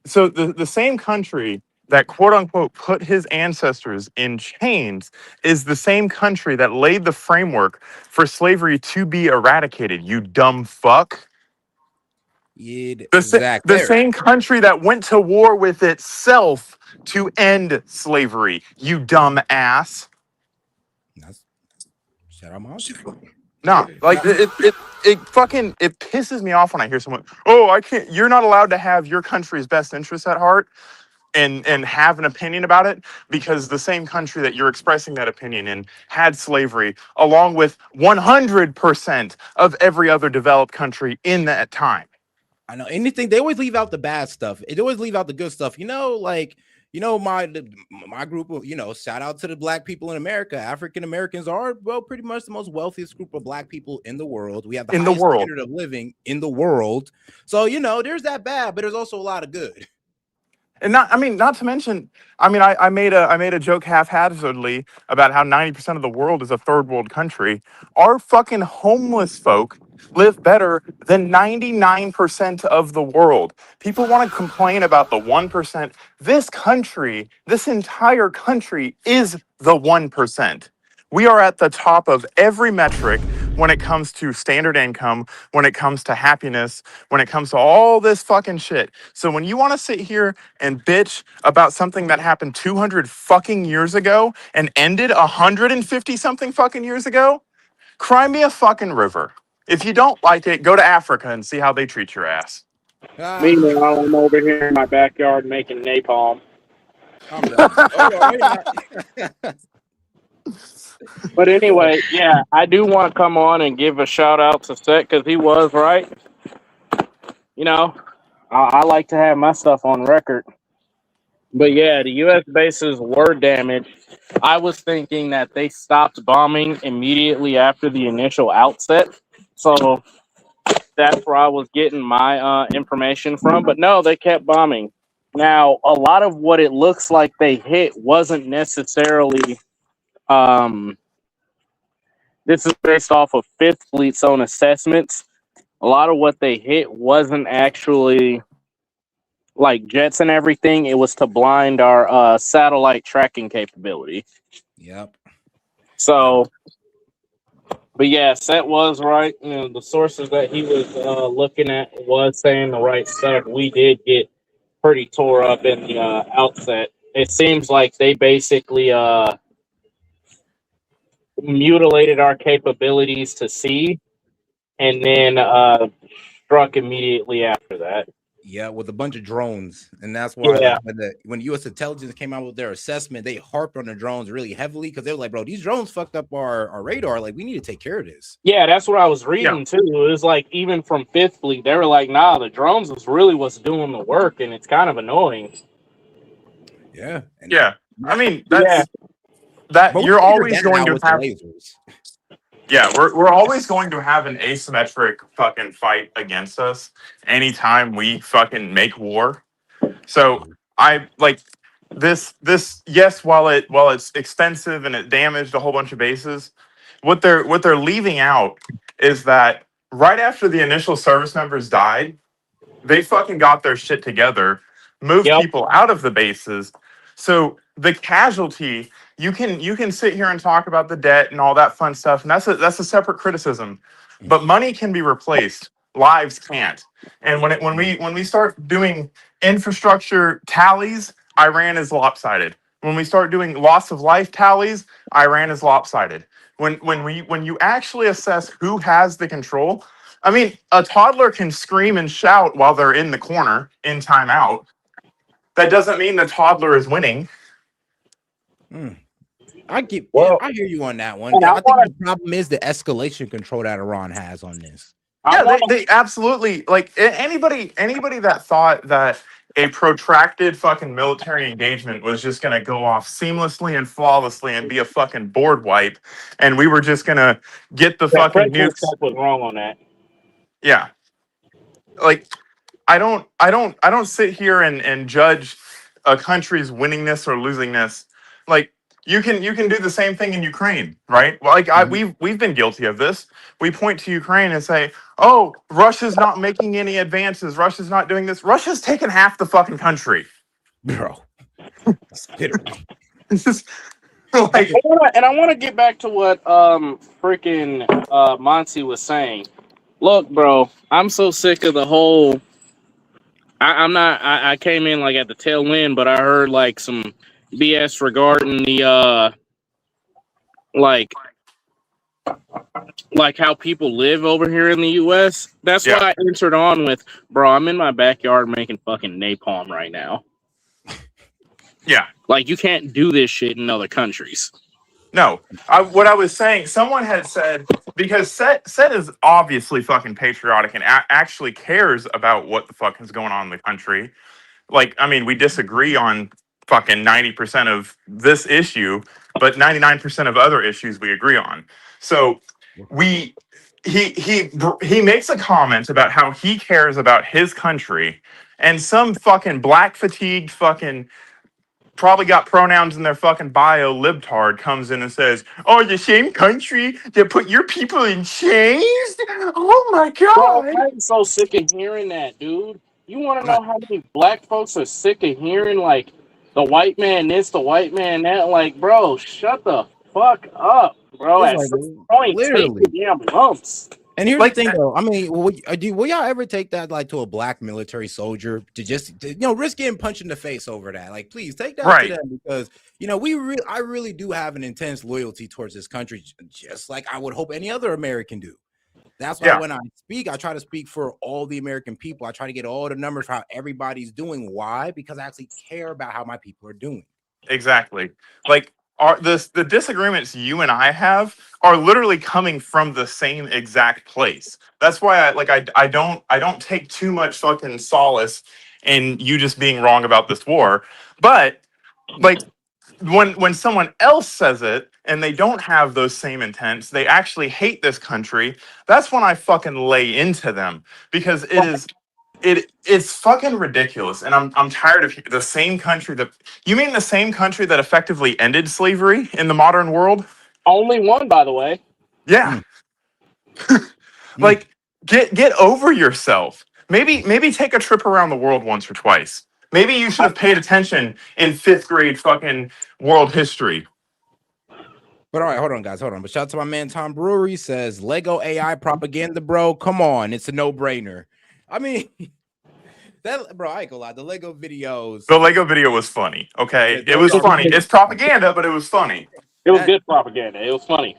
Speaker 19: so the same country that quote unquote put his ancestors in chains is the same country that laid the framework for slavery to be eradicated. You dumb fuck.
Speaker 1: Yeah,
Speaker 19: The same country that went to war with itself to end slavery. You dumb ass.
Speaker 1: Shout out Monty.
Speaker 19: No, like it pisses me off when I hear someone, oh, I can't, you're not allowed to have your country's best interests at heart and have an opinion about it, because the same country that you're expressing that opinion in had slavery along with 100% of every other developed country in that time.
Speaker 1: I know anything. They always leave out the bad stuff. They always leave out the good stuff. My group of, shout out to the black people in America. African Americans are, well, pretty much the most wealthiest group of black people in the world. We have the highest standard of living in the world. So, there's that bad, but there's also a lot of good.
Speaker 19: And not to mention, I made a joke haphazardly about how 90% of the world is a third world country. Our fucking homeless folk live better than 99% of the world. People want to complain about the 1%. This entire country is the 1%. We are at the top of every metric when it comes to standard income, when it comes to happiness, when it comes to all this fucking shit. So when you want to sit here and bitch about something that happened 200 fucking years ago and ended 150 something fucking years ago, cry me a fucking river. If you don't like it, go to Africa and see how they treat your ass.
Speaker 20: Meanwhile, I'm over here in my backyard making napalm.
Speaker 1: I'm done.
Speaker 20: But anyway, yeah, I do want to come on and give a shout out to S.E.T because he was right. I like to have my stuff on record. But yeah, the U.S. bases were damaged. I was thinking that they stopped bombing immediately after the initial outset. So that's where I was getting my information from. But no, they kept bombing. Now, a lot of what it looks like they hit wasn't necessarily... this is based off of Fifth Fleet's own assessments. A lot of what they hit wasn't actually like jets and everything. It was to blind our satellite tracking capability.
Speaker 1: Yep.
Speaker 20: So, but yeah, S.E.T was right. The sources that he was looking at was saying the right stuff. We did get pretty tore up in the outset. It seems like they basically mutilated our capabilities to see, and then struck immediately after that.
Speaker 1: Yeah, with a bunch of drones. And that's why when U.S. intelligence came out with their assessment, they harped on the drones really heavily because they were like, bro, these drones fucked up our radar. Like, we need to take care of this.
Speaker 20: Yeah, that's what I was reading too. It was like, even from Fifth Fleet, they were like, nah, the drones was really what's doing the work, and it's kind of annoying.
Speaker 1: Yeah.
Speaker 19: Yeah. You're always going to have
Speaker 1: lasers.
Speaker 19: Yeah, we're always going to have an asymmetric fucking fight against us anytime we fucking make war. So I like this yes, while it's expensive and it damaged a whole bunch of bases, what they're leaving out is that right after the initial service members died, they fucking got their shit together, moved people out of the bases. So the casualty, you can sit here and talk about the debt and all that fun stuff, and that's a separate criticism. But money can be replaced, lives can't. And when we start doing infrastructure tallies, Iran is lopsided. When we start doing loss of life tallies, Iran is lopsided. When you actually assess who has the control, a toddler can scream and shout while they're in the corner in timeout. That doesn't mean the toddler is winning.
Speaker 1: I hear you on that one. I think the problem is the escalation control that Iran has on this.
Speaker 19: Yeah, they absolutely, like, anybody that thought that a protracted fucking military engagement was just going to go off seamlessly and flawlessly and be a fucking board wipe, and we were just going to get the
Speaker 20: That
Speaker 19: fucking
Speaker 20: president
Speaker 19: nukes.
Speaker 20: was wrong on that.
Speaker 19: Yeah, like I don't sit here and judge a country's winningness or losingness. Like you can do the same thing in Ukraine, right? Well, like we've been guilty of this. We point to Ukraine and say, "Oh, Russia's not making any advances. Russia's not doing this. Russia's taken half the fucking country."
Speaker 1: Bro.
Speaker 19: It's just
Speaker 20: like, and I want to get back to what freaking Monty was saying. Look, bro, I'm so sick of the whole. I came in like at the tail end, but I heard like some BS regarding the like how people live over here in the U.S. That's why I answered on with, bro, I'm in my backyard making fucking napalm right now.
Speaker 19: Yeah.
Speaker 20: Like, you can't do this shit in other countries.
Speaker 19: No, what I was saying, someone had said, because S.E.T is obviously fucking patriotic and actually cares about what the fuck is going on in the country. Like, I mean, we disagree on fucking 90% of this issue, but 99% of other issues we agree on. So he makes a comment about how he cares about his country, and some fucking black fatigued fucking probably got pronouns in their fucking bio libtard comes in and says, "Oh, the same country that put your people in chains? Oh my god!"
Speaker 20: Bro, I'm so sick of hearing that, dude. You want to know how many black folks are sick of hearing like the white man this, the white man that? Like, bro, shut the fuck up, bro.
Speaker 1: It's
Speaker 20: At
Speaker 1: like,
Speaker 20: some point, take
Speaker 1: literally.
Speaker 20: your damn lumps.
Speaker 1: And here's the thing, though. I mean, will y'all ever take that like to a black military soldier to just risk getting punched in the face over that? Like, please take that to them, because I really do have an intense loyalty towards this country, just like I would hope any other American do. That's why when I speak, I try to speak for all the American people. I try to get all the numbers for how everybody's doing. Why? Because I actually care about how my people are doing.
Speaker 19: Exactly. Like the disagreements you and I have are literally coming from the same exact place. That's why I don't take too much fucking solace in you just being wrong about this war. But like when someone else says it and they don't have those same intents, they actually hate this country, that's when I fucking lay into them, because it's fucking ridiculous, and I'm tired of the same country that you mean the same country that effectively ended slavery in the modern world.
Speaker 20: Only one, by the way.
Speaker 19: Yeah. Like get over yourself. Maybe take a trip around the world once or twice. Maybe you should have paid attention in 5th grade fucking world history.
Speaker 1: But all right, hold on, guys. Hold on. But shout out to my man Tom Brewery, says Lego AI propaganda, bro. Come on, it's a no-brainer. I mean, that, bro, I ain't gonna lie. The Lego videos.
Speaker 19: The Lego video was funny. Okay, it was funny. It's propaganda, but it was funny.
Speaker 20: It was good propaganda. It was funny.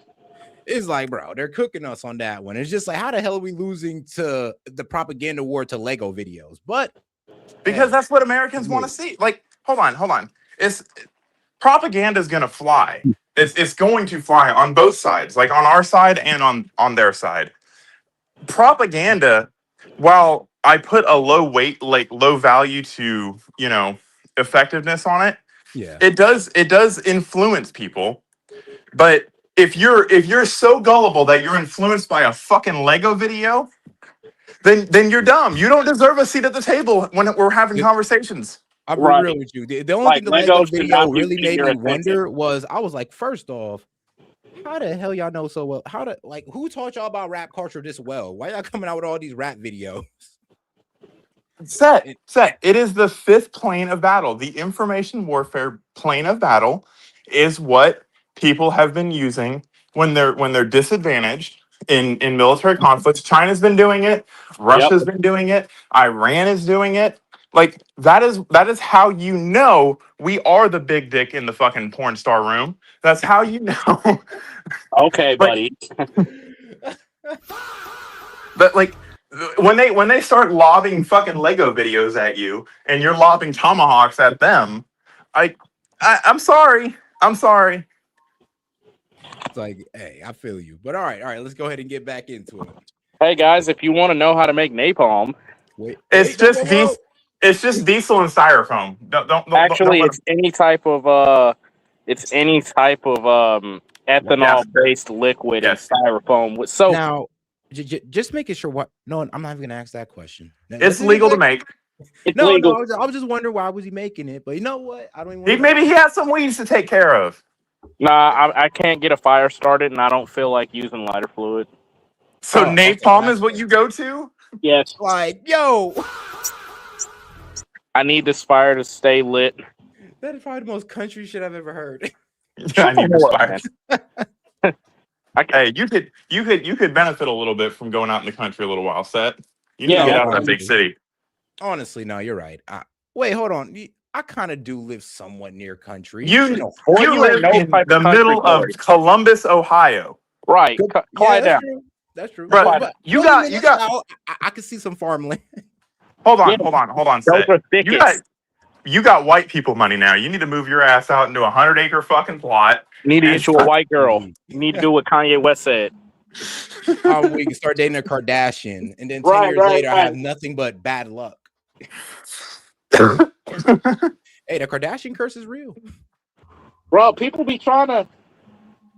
Speaker 1: It's like, bro, they're cooking us on that one. It's just like, how the hell are we losing to the propaganda war to Lego videos? But
Speaker 19: because that's what Americans want to see. Like, hold on. Propaganda is gonna fly. It's going to fly on both sides, like on our side and on their side. Propaganda, while I put a low value to, effectiveness on it, it does influence people. But if you're so gullible that you're influenced by a fucking Lego video, then you're dumb. You don't deserve a seat at the table when we're having conversations.
Speaker 1: I'll be real with you. The only thing the Lego video really made me wonder was, I was like, first off, how the hell y'all know so well? Who taught y'all about rap culture this well? Why y'all coming out with all these rap videos?
Speaker 19: S.E.T. It is the 5th plane of battle. The information warfare plane of battle is what people have been using when they're disadvantaged in military conflicts. China's been doing it. Russia's been doing it. Iran is doing it. Like, that is how you know we are the big dick in the fucking porn star room. That's how you know.
Speaker 20: Okay, buddy.
Speaker 19: But like, when they start lobbing fucking Lego videos at you and you're lobbing tomahawks at them, I'm sorry.
Speaker 1: It's like, hey, I feel you. But all right, let's go ahead and get back into it.
Speaker 20: Hey guys, if you want to know how to make napalm,
Speaker 19: it's just It's just diesel and styrofoam. Don't
Speaker 20: Actually,
Speaker 19: let
Speaker 20: it's any type of ethanol-based liquid and styrofoam with soap.
Speaker 1: Now, just making sure what. No, I'm not even gonna ask that question.
Speaker 19: It's legal to make.
Speaker 20: It's
Speaker 1: No,
Speaker 20: legal.
Speaker 1: I was just wondering why was he making it, but you know what? I don't even.
Speaker 19: He maybe he has some weeds to take care of.
Speaker 20: Nah, I can't get a fire started, and I don't feel like using lighter fluid.
Speaker 19: So napalm is what you go to?
Speaker 20: Yes.
Speaker 1: Like, yo,
Speaker 20: I need this fire to stay lit.
Speaker 1: that is probably the most country shit I've ever heard.
Speaker 19: I need this fire. Hey, you could benefit a little bit from going out in the country a little while. Set. You need to get out of that big city.
Speaker 1: Honestly, no, you're right. Wait, hold on. I kind of do live somewhat near country.
Speaker 19: You live in the middle of Columbus, Ohio.
Speaker 20: Right.
Speaker 1: Yeah, that's true.
Speaker 19: Bro,
Speaker 1: But
Speaker 19: you
Speaker 1: 20
Speaker 19: got
Speaker 1: minutes out, I can see some farmland.
Speaker 19: Hold on, Seth. You got white people money now. You need to move your ass out into a 100-acre fucking plot.
Speaker 20: You need to get you a white girl. You need to do what Kanye West said.
Speaker 1: We can start dating a Kardashian, and then 10 years later, I have nothing but bad luck. Hey, the Kardashian curse is real.
Speaker 20: Bro, people be trying to.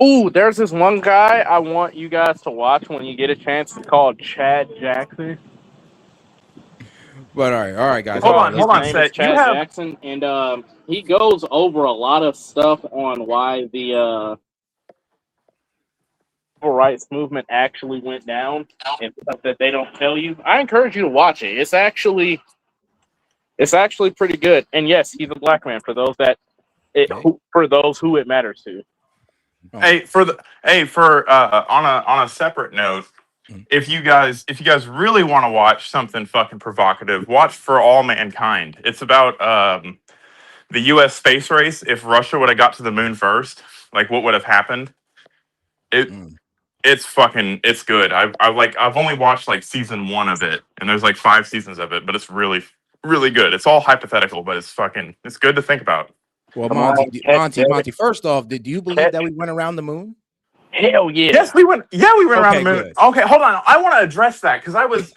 Speaker 20: Ooh, there's this one guy I want you guys to watch when you get a chance. It's called Chad Jackson.
Speaker 1: But all right, guys.
Speaker 19: Hold on,
Speaker 20: His name is Chad Jackson, and he goes over a lot of stuff on why the civil rights movement actually went down and stuff that they don't tell you. I encourage you to watch it. It's actually pretty good. And yes, he's a black man for those who it matters to.
Speaker 19: Hey, on a separate note, if you guys really want to watch something fucking provocative, watch For All Mankind. It's about the U.S. space race. If Russia would have got to the moon first, like what would have happened? It's good. I've only watched like season 1 of it, and there's like 5 seasons of it, but it's really good. It's all hypothetical, but it's good to think about.
Speaker 1: Well, Monty. First off, do you believe that we went around the moon?
Speaker 20: Hell yeah.
Speaker 19: Yes, we went. Yeah, we went around the moon.
Speaker 1: Good.
Speaker 19: Okay, hold on. I want to address that because I was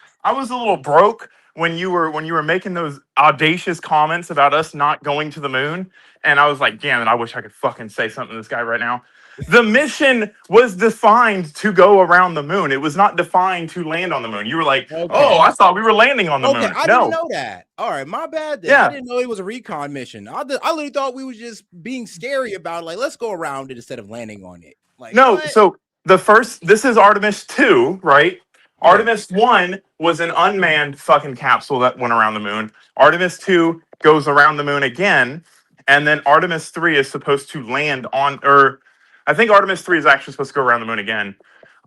Speaker 19: a little broke when you were making those audacious comments about us not going to the moon, and I was like, damn it, I wish I could fucking say something to this guy right now. The mission was defined to go around the moon. It was not defined to land on the moon. You were like, oh, I thought we were landing on the moon.
Speaker 1: I didn't know that. All right, my bad then.
Speaker 19: Yeah.
Speaker 1: I didn't know it was a recon mission. I literally thought we were just being scary about like, let's go around it instead of landing on it. Like,
Speaker 19: no,
Speaker 1: what?
Speaker 19: so this is Artemis 2, right? Yeah. Artemis 1 was an unmanned fucking capsule that went around the moon. Artemis 2 goes around the moon again, and then Artemis 3 is supposed to land on, or I think Artemis 3 is actually supposed to go around the moon again.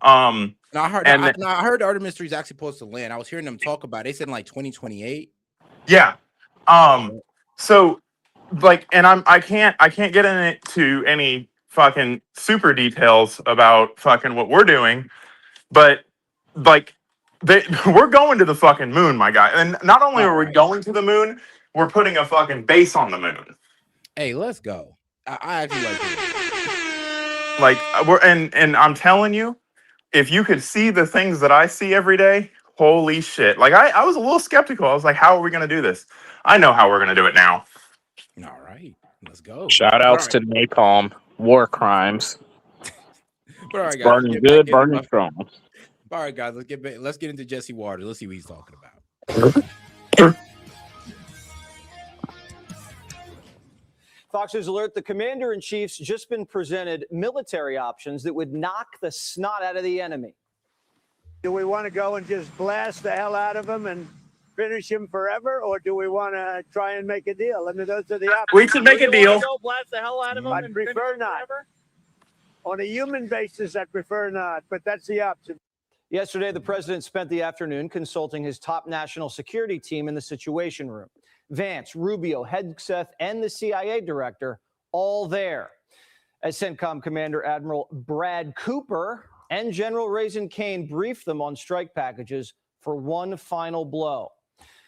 Speaker 1: I heard Artemis 3 is actually supposed to land. I was hearing them talk about it. They said in like 2028.
Speaker 19: Yeah. So like, and I can't get into any fucking super details about fucking what we're doing, but like we're going to the fucking moon, my guy. And not only are we going to the moon, we're putting a fucking base on the moon.
Speaker 1: Hey, let's go. I actually like it.
Speaker 19: Like and I'm telling you, if you could see the things that I see every day, holy shit. Like I was a little skeptical. I was like, how are we gonna do this? I know how we're gonna do it now.
Speaker 1: All right, let's go.
Speaker 20: Shout outs to napalm, war crimes.
Speaker 1: But all right, guys,
Speaker 20: burning good, burning strong.
Speaker 1: All right, guys, let's get into Jesse Waters. Let's see what he's talking about.
Speaker 21: Fox News alert, the commander-in-chief's just been presented military options that would knock the snot out of the enemy.
Speaker 14: Do we want to go and just blast the hell out of them and finish him forever, or do we want to try and make a deal? I mean, those are the options.
Speaker 19: We should make a deal.
Speaker 14: Go blast the hell out of them. I prefer not. Forever? On a human basis, I prefer not, but that's the option.
Speaker 21: Yesterday, the president spent the afternoon consulting his top national security team in the Situation Room. Vance, Rubio, Hegseth, and the CIA director all there. As CENTCOM Commander Admiral Brad Cooper and General Raisin Kane briefed them on strike packages for one final blow.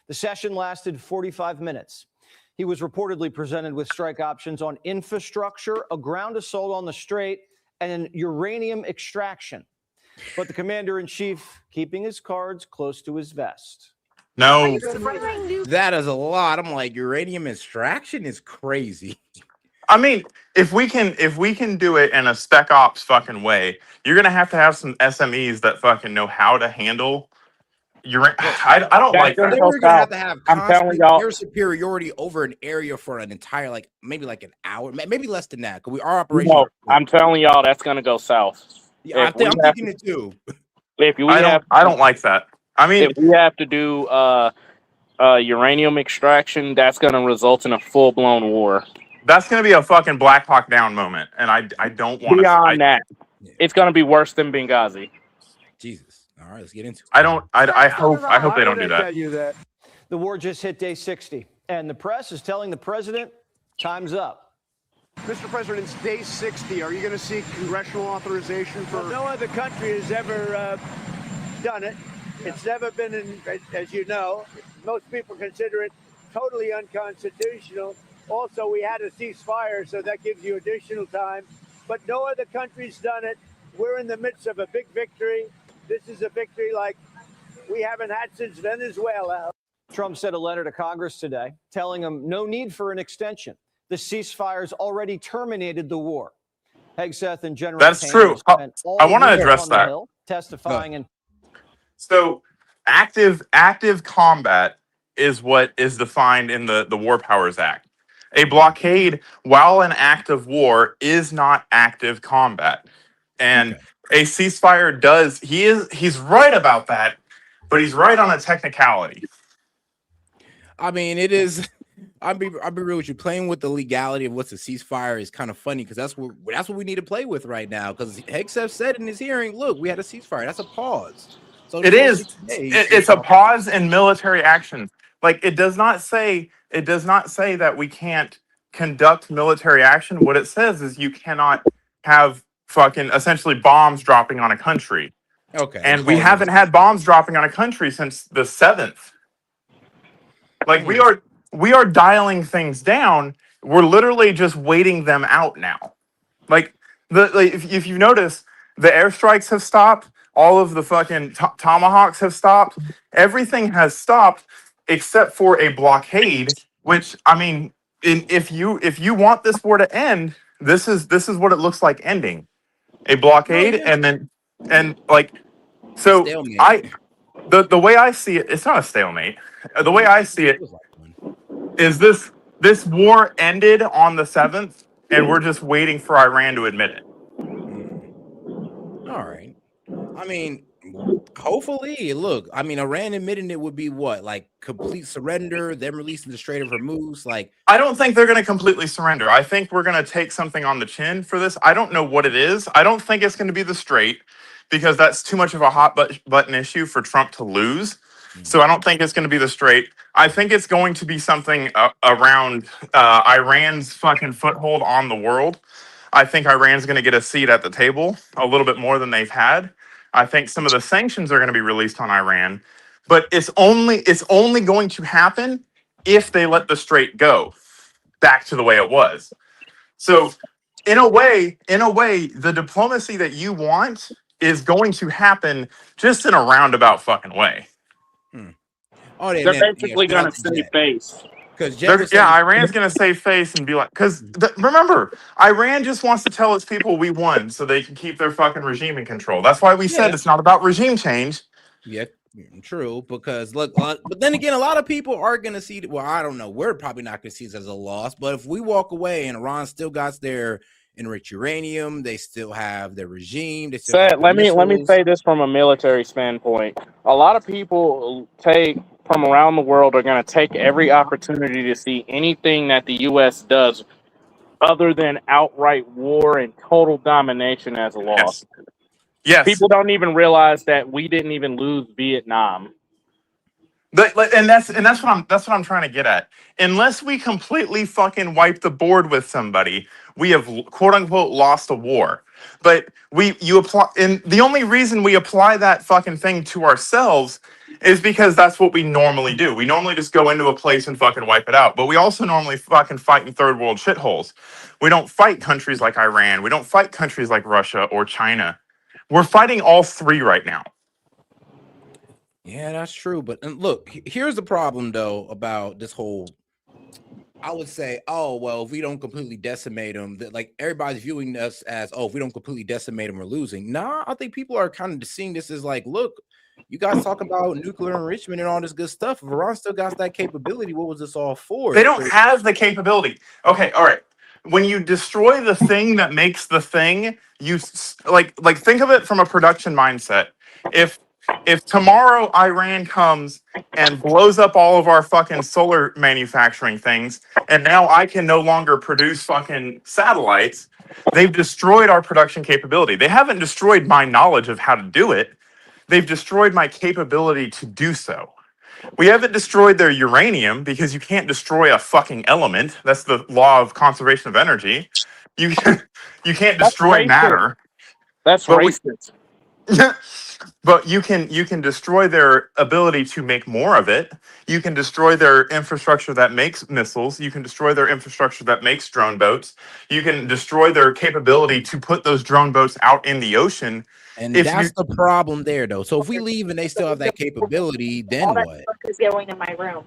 Speaker 21: The session lasted 45 minutes. He was reportedly presented with strike options on infrastructure, a ground assault on the Strait, and an uranium extraction. But the commander-in-chief keeping his cards close to his vest.
Speaker 19: No.
Speaker 1: That is a lot. I'm like, uranium extraction is crazy.
Speaker 19: I mean, if we can do it in a spec ops fucking way, you're gonna have some SMEs that fucking know how to handle I don't like that.
Speaker 1: We're gonna have to have
Speaker 20: I'm telling
Speaker 1: constant
Speaker 20: y'all.
Speaker 1: air superiority over an area for an entire, like maybe like an hour, maybe less than that. Because our operation.
Speaker 20: No, I'm telling y'all that's gonna go south.
Speaker 1: Yeah, I'm thinking it too.
Speaker 20: If we
Speaker 19: I don't like that. I mean,
Speaker 20: if we have to do uranium extraction, that's gonna result in a full blown war.
Speaker 19: That's gonna be a fucking Black Hawk Down moment, and I don't want to.
Speaker 20: Beyond that, it's gonna be worse than Benghazi.
Speaker 1: Jesus. All right, let's get into it.
Speaker 19: I hope they don't do that.
Speaker 21: Tell you that the war just hit day 60, and the press is telling the president, "Time's up."
Speaker 8: Mr. President, it's day 60. Are you going to seek congressional authorization for?
Speaker 14: Well, no other country has ever done it. It's never been, as you know, most people consider it totally unconstitutional. Also, we had a ceasefire, so that gives you additional time. But no other country's done it. We're in the midst of a big victory. This is a victory like we haven't had since Venezuela.
Speaker 21: Trump sent a letter to Congress today telling them no need for an extension. The ceasefire's already terminated the war. Hegseth and General
Speaker 19: That's
Speaker 21: Payne
Speaker 19: true.
Speaker 21: spent all
Speaker 19: I want to
Speaker 21: week
Speaker 19: address
Speaker 21: on the
Speaker 19: that.
Speaker 21: Hill testifying and
Speaker 19: So active combat is what is defined in the War Powers Act. A blockade, while an act of war, is not active combat. And a ceasefire does, he's right about that, but he's right on a technicality.
Speaker 1: I mean, it is. I'll be real with you. Playing with the legality of what's a ceasefire is kind of funny because that's what we need to play with right now. Because Hegseth said in his hearing, "Look, we had a ceasefire. That's a pause." So
Speaker 19: It is. It's a pause in military action. Like it does not say that we can't conduct military action. What it says is you cannot have fucking essentially bombs dropping on a country.
Speaker 1: Okay.
Speaker 19: And we haven't had bombs dropping on a country since the 7th. Like we are dialing things down. We're literally just waiting them out now. Like if you notice, the airstrikes have stopped. All of the fucking tomahawks have stopped. Everything has stopped except for a blockade. Which I mean, if you want this war to end, this is what it looks like ending. A blockade, and like so. The way I see it, it's not a stalemate. The way I see it is this war ended on the 7th, and we're just waiting for Iran to admit it.
Speaker 1: All right. I mean, hopefully, look. I mean, Iran admitting it would be what, like complete surrender, them releasing the Strait of Hormuz. Like,
Speaker 19: I don't think they're going to completely surrender. I think we're going to take something on the chin for this. I don't know what it is. I don't think it's going to be the Strait because that's too much of a hot button issue for Trump to lose. So I don't think it's going to be the Strait. I think it's going to be something around Iran's fucking foothold on the world. I think Iran's going to get a seat at the table a little bit more than they've had. I think some of the sanctions are going to be released on Iran, but it's only going to happen if they let the Strait go back to the way it was. So in a way, the diplomacy that you want is going to happen just in a roundabout fucking way.
Speaker 1: Oh,
Speaker 20: They're basically going to save face.
Speaker 19: Iran's going to save face and be like, because remember, Iran just wants to tell its people we won so they can keep their fucking regime in control. That's why we said it's not about regime change.
Speaker 1: Yeah, true. Because look, but then again, a lot of people are going to see it. Well, I don't know. We're probably not going to see it as a loss. But if we walk away and Iran still got their enriched uranium, they still have their regime. They still have
Speaker 20: Let me say this from a military standpoint. A lot of people from around the world are going to take every opportunity to see anything that the U.S. does other than outright war and total domination as a loss.
Speaker 19: Yes.
Speaker 20: People don't even realize that we didn't even lose Vietnam.
Speaker 19: And that's what I'm trying to get at. Unless we completely fucking wipe the board with somebody, we have quote unquote lost a war. But the only reason we apply that fucking thing to ourselves is because that's what we normally do. We normally just go into a place and fucking wipe it out. But we also normally fucking fight in third world shitholes. We don't fight countries like Iran. We don't fight countries like Russia or China. We're fighting all three right now.
Speaker 1: Yeah, that's true. But and look, here's the problem though about this whole. I would say, oh well, if we don't completely decimate them, that like everybody's viewing us as, oh, if we don't completely decimate them, we're losing. Nah, I think people are kind of seeing this as like, look, you guys talk about nuclear enrichment and all this good stuff. If Iran still got that capability, what was this all for?
Speaker 19: They don't have the capability. Okay, all right. When you destroy the thing that makes the thing, like think of it from a production mindset. If tomorrow Iran comes and blows up all of our fucking solar manufacturing things, and now I can no longer produce fucking satellites, they've destroyed our production capability. They haven't destroyed my knowledge of how to do it. They've destroyed my capability to do so. We haven't destroyed their uranium because you can't destroy a fucking element. That's the law of conservation of energy. You you can't destroy matter.
Speaker 20: That's racist.
Speaker 19: But you can destroy their ability to make more of it. You can destroy their infrastructure that makes missiles. You can destroy their infrastructure that makes drone boats. You can destroy their capability to put those drone boats out in the ocean.
Speaker 1: And that's the problem there, though. So if we leave and they still have that capability, then what?
Speaker 7: Is going in my room.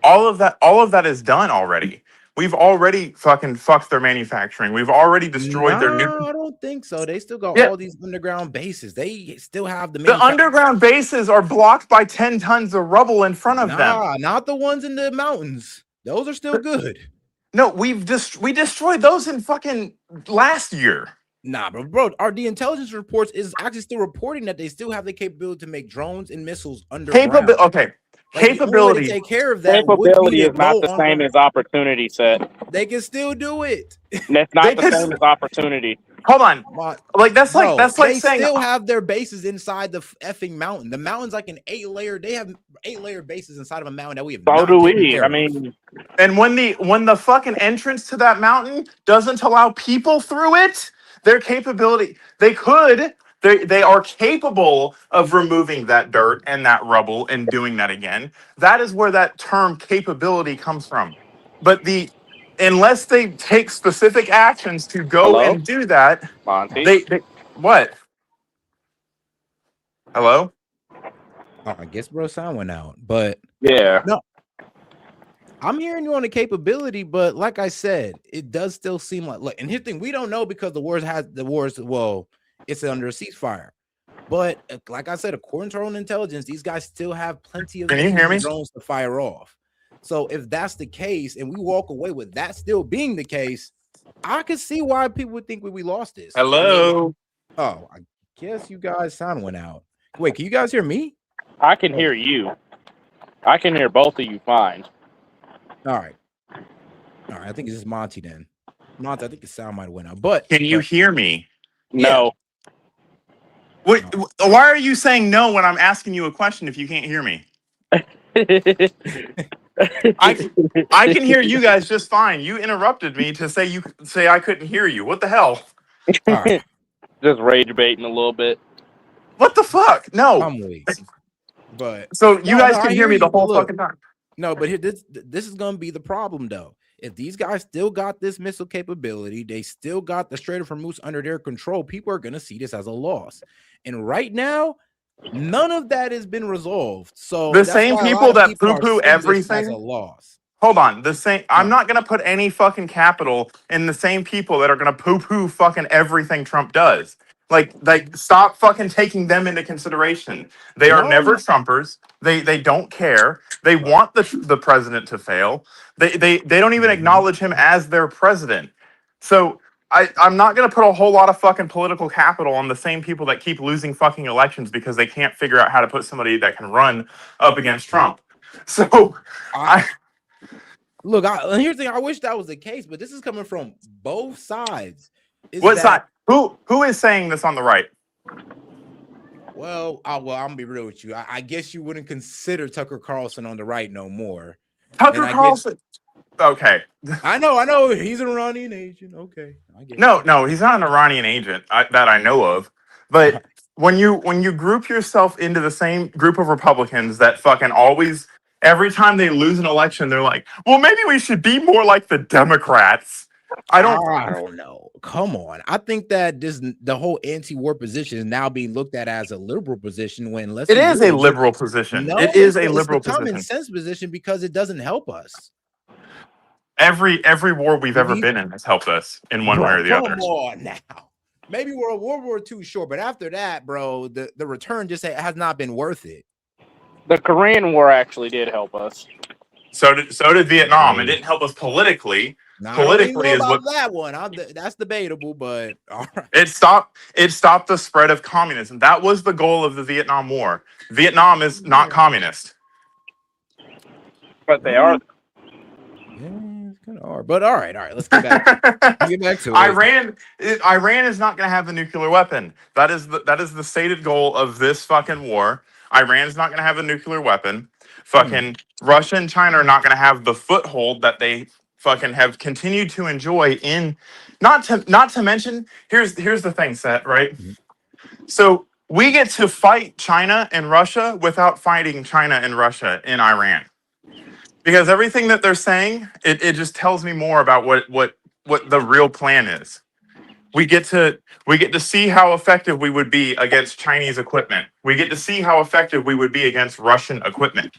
Speaker 19: All of that is done already. We've already fucking fucked their manufacturing. We've already destroyed their
Speaker 1: No, I don't think so. They still got all these underground bases. They still have
Speaker 19: the underground bases are blocked by 10 tons of rubble in front of them.
Speaker 1: Nah, not the ones in the mountains. Those are still good.
Speaker 19: No, we destroyed those in fucking last year.
Speaker 1: Nah, bro, the intelligence reports is actually still reporting that they still have the capability to make drones and missiles underground.
Speaker 19: Okay. Capability.
Speaker 1: To take care of that.
Speaker 20: Capability is not the same as opportunity set.
Speaker 1: They can still do it.
Speaker 20: That's not the same as opportunity.
Speaker 19: Hold on. Like that's like
Speaker 1: they
Speaker 19: saying
Speaker 1: still have their bases inside the effing mountain. The mountain's like an 8-layer. They have 8-layer bases inside of a mountain that we have.
Speaker 20: So do we. I mean,
Speaker 19: and when the fucking entrance to that mountain doesn't allow people through it, their capability, they are capable of removing that dirt and that rubble and doing that again. That is where that term capability comes from. But unless they take specific actions to go and do that,
Speaker 20: Monty?
Speaker 19: they what? Hello?
Speaker 1: Oh, I guess bro sound went out. But
Speaker 20: yeah.
Speaker 1: No. I'm hearing you on the capability, but like I said, it does still seem like look, and here's the thing, we don't know because the wars it's under a ceasefire. But like I said, according to our own intelligence, these guys still have plenty of drones to fire off. So if that's the case, and we walk away with that still being the case, I could see why people would think we lost this.
Speaker 19: Hello.
Speaker 1: I guess you guys sound went out. Wait, can you guys hear me?
Speaker 20: I can hear you. I can hear both of you fine.
Speaker 1: All right. I think it's just Monty then. Monty, I think the sound might have went out. But
Speaker 19: can you hear me?
Speaker 20: No.
Speaker 19: Why are you saying no when I'm asking you a question if you can't hear me? I can hear you guys just fine. You interrupted me to say I couldn't hear you. What the hell?
Speaker 1: All right.
Speaker 20: Just rage baiting a little bit.
Speaker 19: What the fuck? No.
Speaker 1: I'm weak. But
Speaker 19: so you guys can hear me the whole fucking time.
Speaker 1: No, but here, this is gonna be the problem though. If these guys still got this missile capability, they still got the Strait of Hormuz under their control, people are gonna see this as a loss. And right now, none of that has been resolved. So
Speaker 19: the same people that poo-poo everything
Speaker 1: as a loss.
Speaker 19: Hold on, I'm not gonna put any fucking capital in the same people that are gonna poo-poo fucking everything Trump does. Like stop fucking taking them into consideration. They are never Trumpers. They don't care. They want the president to fail. They don't even acknowledge him as their president. So I'm not gonna put a whole lot of fucking political capital on the same people that keep losing fucking elections because they can't figure out how to put somebody that can run up against Trump. So
Speaker 1: look, and here's the thing, I wish that was the case, but this is coming from both sides.
Speaker 19: What side? Who is saying this on the right?
Speaker 1: Well, I'm gonna be real with you. I guess you wouldn't consider Tucker Carlson on the right no more.
Speaker 19: Tucker Carlson. Okay.
Speaker 1: I know. He's an Iranian agent. Okay.
Speaker 19: No, he's not an Iranian agent that I know of. But when you group yourself into the same group of Republicans that fucking always, every time they lose an election, they're like, well, maybe we should be more like the Democrats. I don't
Speaker 1: know. Come on. I think that the whole anti-war position is now being looked at as a liberal position when
Speaker 19: It is a liberal position.
Speaker 1: No,
Speaker 19: It is a
Speaker 1: it's the
Speaker 19: liberal
Speaker 1: common
Speaker 19: position.
Speaker 1: sense position because it doesn't help us.
Speaker 19: Every war we've ever been in has helped us in one way or the
Speaker 1: Come
Speaker 19: other.
Speaker 1: on now. Maybe World War II, sure, but after that, bro, the return just has not been worth it.
Speaker 20: The Korean War actually did help us.
Speaker 19: So did Vietnam. It didn't help us politically.
Speaker 1: Now,
Speaker 19: Politically
Speaker 1: I don't
Speaker 19: is
Speaker 1: know
Speaker 19: what
Speaker 1: about that one. That's debatable, but all right.
Speaker 19: it stopped the spread of communism. That was the goal of the Vietnam War. Vietnam is not communist.
Speaker 20: But they are.
Speaker 1: Yeah, it's kind of hard. But all right. Let's get back. Get back to it.
Speaker 19: Iran is not going to have the nuclear weapon. That is the stated goal of this fucking war. Iran is not going to have a nuclear weapon. Fucking Russia and China are not going to have the foothold that they fucking have continued to enjoy in. Not to mention, here's the thing, Seth, right? So we get to fight China and Russia without fighting China and Russia in Iran. Because everything that they're saying, it just tells me more about what the real plan is. We get to see how effective we would be against Chinese equipment. We get to see how effective we would be against Russian equipment.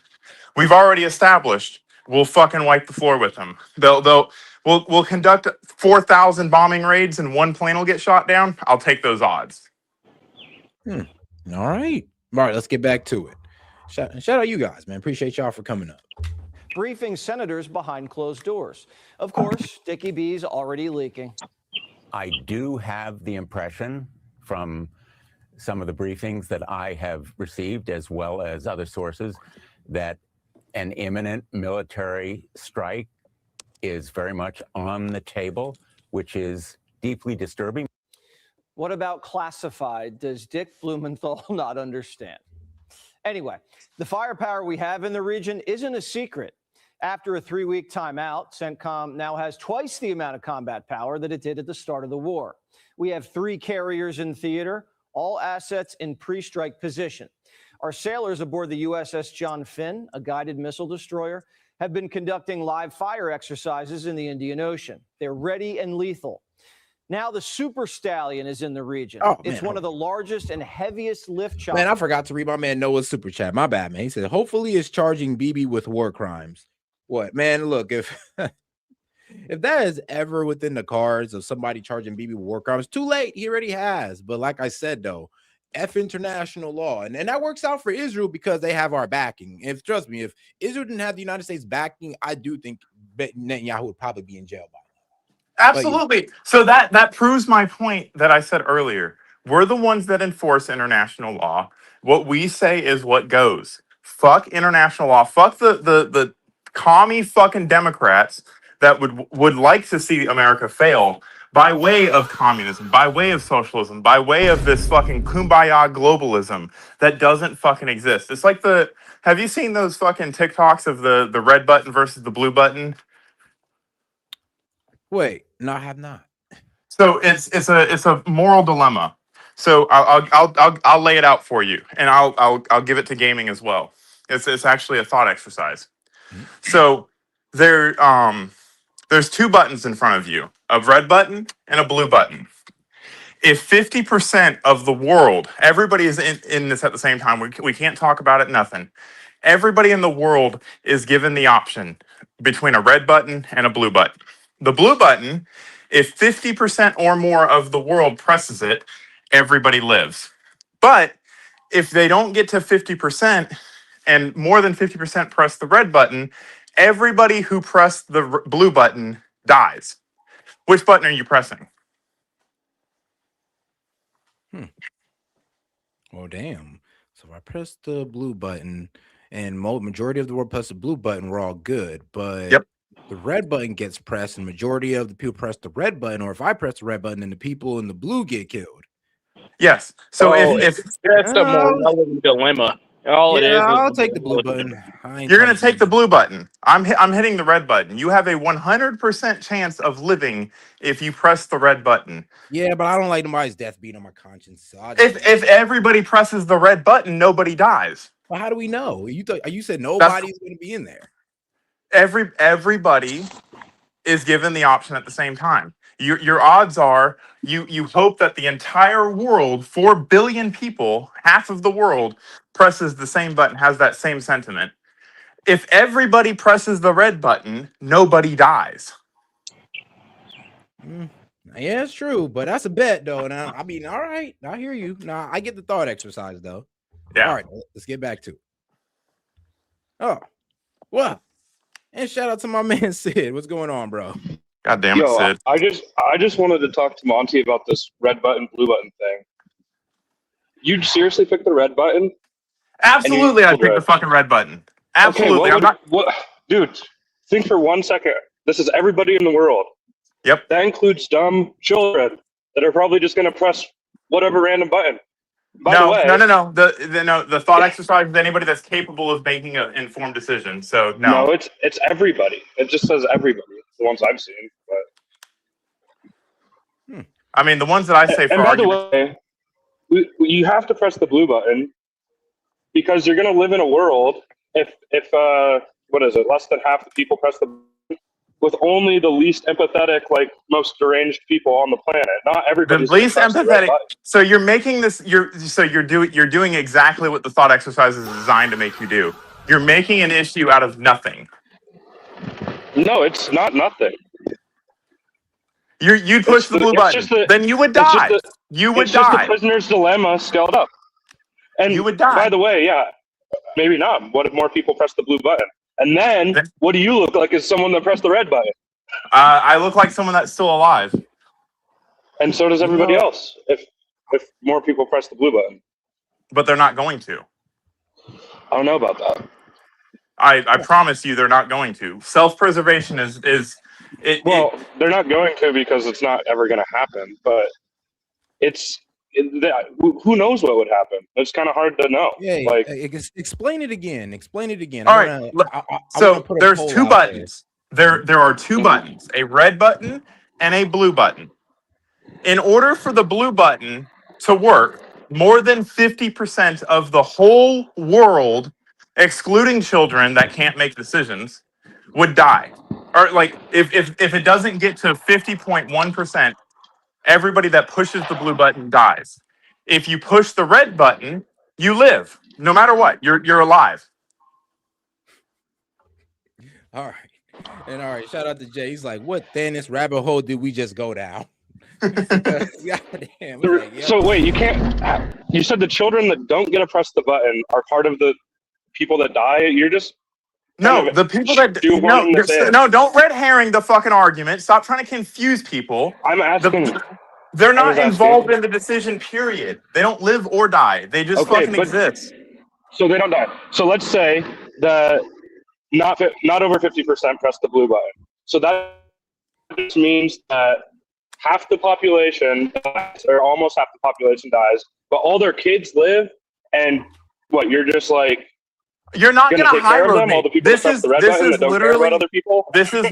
Speaker 19: We've already established we'll fucking wipe the floor with them. We'll conduct 4,000 bombing raids and one plane will get shot down. I'll take those odds.
Speaker 1: All right, let's get back to it. Shout out you guys, man. Appreciate y'all for coming up.
Speaker 21: Briefing senators behind closed doors. Of course, Dickie B's already leaking.
Speaker 7: I do have the impression from some of the briefings that I have received, as well as other sources, that an imminent military strike is very much on the table, which is deeply disturbing.
Speaker 21: What about classified? Does Dick Blumenthal not understand? Anyway, the firepower we have in the region isn't a secret. After a 3-week timeout, CENTCOM now has twice the amount of combat power that it did at the start of the war. We have 3 carriers in theater, all assets in pre-strike position. Our sailors aboard the USS John Finn, a guided missile destroyer, have been conducting live fire exercises in the Indian Ocean. They're ready and lethal. Now the Super Stallion is in the region. It's one of the largest and heaviest lift choppers.
Speaker 1: Man, I forgot to read my man Noah's super chat. My bad, man. He said, hopefully it's charging BB with war crimes. What, man, look, if that is ever within the cards of somebody charging BB with war crimes, too late. He already has. But like I said, though, F international law. And that works out for Israel because they have our backing. Trust me, if Israel didn't have the United States backing, I do think Netanyahu would probably be in jail by now.
Speaker 19: Absolutely. So that proves my point that I said earlier. We're the ones that enforce international law. What we say is what goes. Fuck international law. Fuck the commie fucking Democrats that would like to see America fail by way of communism, by way of socialism, by way of this fucking kumbaya globalism that doesn't fucking exist. It's like have you seen those fucking TikToks of the red button versus the blue button?
Speaker 1: Wait, no, I have not.
Speaker 19: So it's a moral dilemma. So I'll lay it out for you, and I'll give it to gaming as well. It's actually a thought exercise. So there's 2 buttons in front of you, a red button and a blue button. If 50% of the world, everybody is in this at the same time, we can't talk about it, nothing. Everybody in the world is given the option between a red button and a blue button. The blue button, if 50% or more of the world presses it, everybody lives. But if they don't get to 50% and more than 50% press the red button, everybody who pressed the blue button dies. Which button are you pressing?
Speaker 1: Well, damn. So if I press the blue button and majority of the world press the blue button, we're all good. But the red button gets pressed and majority of the people press the red button, or if I press the red button and the people in the blue get killed.
Speaker 19: Yes. So if
Speaker 20: that's a more relevant dilemma.
Speaker 1: I'll take the blue button.
Speaker 19: You're going to take the blue button. I'm hitting the red button. You have a 100% chance of living if you press the red button.
Speaker 1: Yeah, but I don't like nobody's death being on my conscience. So
Speaker 19: if everybody presses the red button, nobody dies.
Speaker 1: Well, how do we know? You said nobody's going to be in there.
Speaker 19: Everybody is given the option at the same time. Your odds are you hope that the entire world, 4 billion people, half of the world, presses the same button, has that same sentiment. If everybody presses the red button, nobody dies.
Speaker 1: Yeah, it's true, but that's a bet though. Now, I mean, all right, I hear you. Now, I get the thought exercise though.
Speaker 19: Yeah.
Speaker 1: All right, let's get back to it. Oh, what? And shout out to my man Sid. What's going on, bro?
Speaker 19: God damn it,
Speaker 10: Yo,
Speaker 19: Sid.
Speaker 10: I just wanted to talk to Monty about this red button, blue button thing. You'd seriously pick the red button?
Speaker 19: Absolutely, I'd pick the fucking red button. Absolutely.
Speaker 10: Okay, dude, think for 1 second. This is everybody in the world.
Speaker 19: Yep.
Speaker 10: That includes dumb children that are probably just going to press whatever random button. By the way,
Speaker 19: no. The thought exercise is anybody that's capable of making an informed decision. So no.
Speaker 10: No, it's everybody. It just says everybody. It's the ones I've seen. But
Speaker 19: I mean, the ones that I say for
Speaker 10: and by the
Speaker 19: argument.
Speaker 10: way, you have to press the blue button because you're going to live in a world if what is it? Less than half the people press the button, with only the least empathetic, like most deranged people on the planet. Not everybody.
Speaker 19: The least empathetic. So you're making this. You're doing exactly what the thought exercise is designed to make you do. You're making an issue out of nothing.
Speaker 10: No, it's not nothing.
Speaker 19: You'd push the blue button. Then you would die. You would
Speaker 10: die. It's just the prisoner's dilemma scaled up. And
Speaker 19: you would die.
Speaker 10: By the way, yeah, maybe not. What if more people press the blue button? And then, what do you look like as someone that pressed the red button?
Speaker 19: I look like someone that's still alive.
Speaker 10: And so does everybody else, if more people press the blue button.
Speaker 19: But they're not going to.
Speaker 10: I don't know about that.
Speaker 19: I promise you they're not going to. Self-preservation is
Speaker 10: well, they're not going to because it's not ever going to happen. But who knows what would happen? It's kind of hard to know.
Speaker 1: Yeah,
Speaker 10: like,
Speaker 1: explain it again. Explain it again.
Speaker 19: All right. So there's two buttons. There are two buttons: a red button and a blue button. In order for the blue button to work, more than 50% of the whole world, excluding children that can't make decisions, would die. Or like if it doesn't get to 50.1%, everybody that pushes the blue button dies. If you push the red button, you live. No matter what, you're alive.
Speaker 1: All right. And all right, shout out to Jay. He's like, what Thanos rabbit hole did we just go down? Goddamn.
Speaker 10: So wait, you can't. You said the children that don't get to press the button are part of the people that die. You're just
Speaker 19: the people that don't red herring the fucking argument. Stop trying to confuse people.
Speaker 10: I'm asking.
Speaker 19: They're not involved in the decision. Period. They don't live or die. They just fucking exist.
Speaker 10: So they don't die. So let's say that not over 50% press the blue button. So that just means that half the population dies, or almost half the population dies, but all their kids live. And what, you're just like,
Speaker 19: you're not going to hire them.
Speaker 10: All the people that press the red button that don't care about other people.
Speaker 19: This is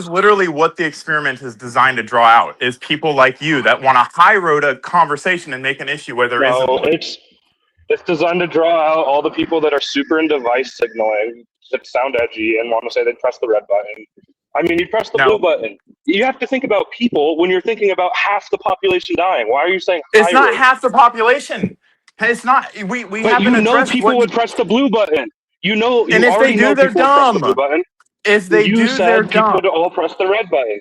Speaker 19: literally what the experiment is designed to draw out. Is people like you that want to high road a conversation and make an issue where there isn't one.
Speaker 10: It's designed to draw out all the people that are super into device signaling, that sound edgy, and want to say they press the red button. I mean, you press the blue button. You have to think about people when you're thinking about half the population dying. Why are you saying
Speaker 19: it's not half the population? It's not. We
Speaker 10: but
Speaker 19: haven't
Speaker 10: addressed people would press the blue button. You know,
Speaker 19: and if they do, they're dumb. If they do, they're dumb.
Speaker 10: People would all press the red button.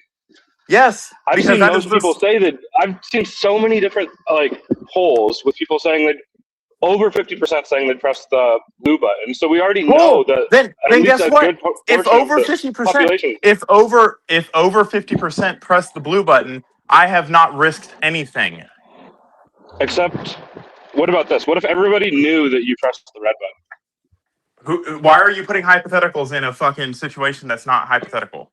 Speaker 19: Yes,
Speaker 10: I've seen most people say that. I've seen so many different polls with people saying that over 50% saying they press the blue button. So we already know that.
Speaker 19: Then guess what? If over 50%, if over 50% press the blue button, I have not risked anything.
Speaker 10: Except, what about this? What if everybody knew that you pressed the red button?
Speaker 19: Why are you putting hypotheticals in a fucking situation that's not hypothetical?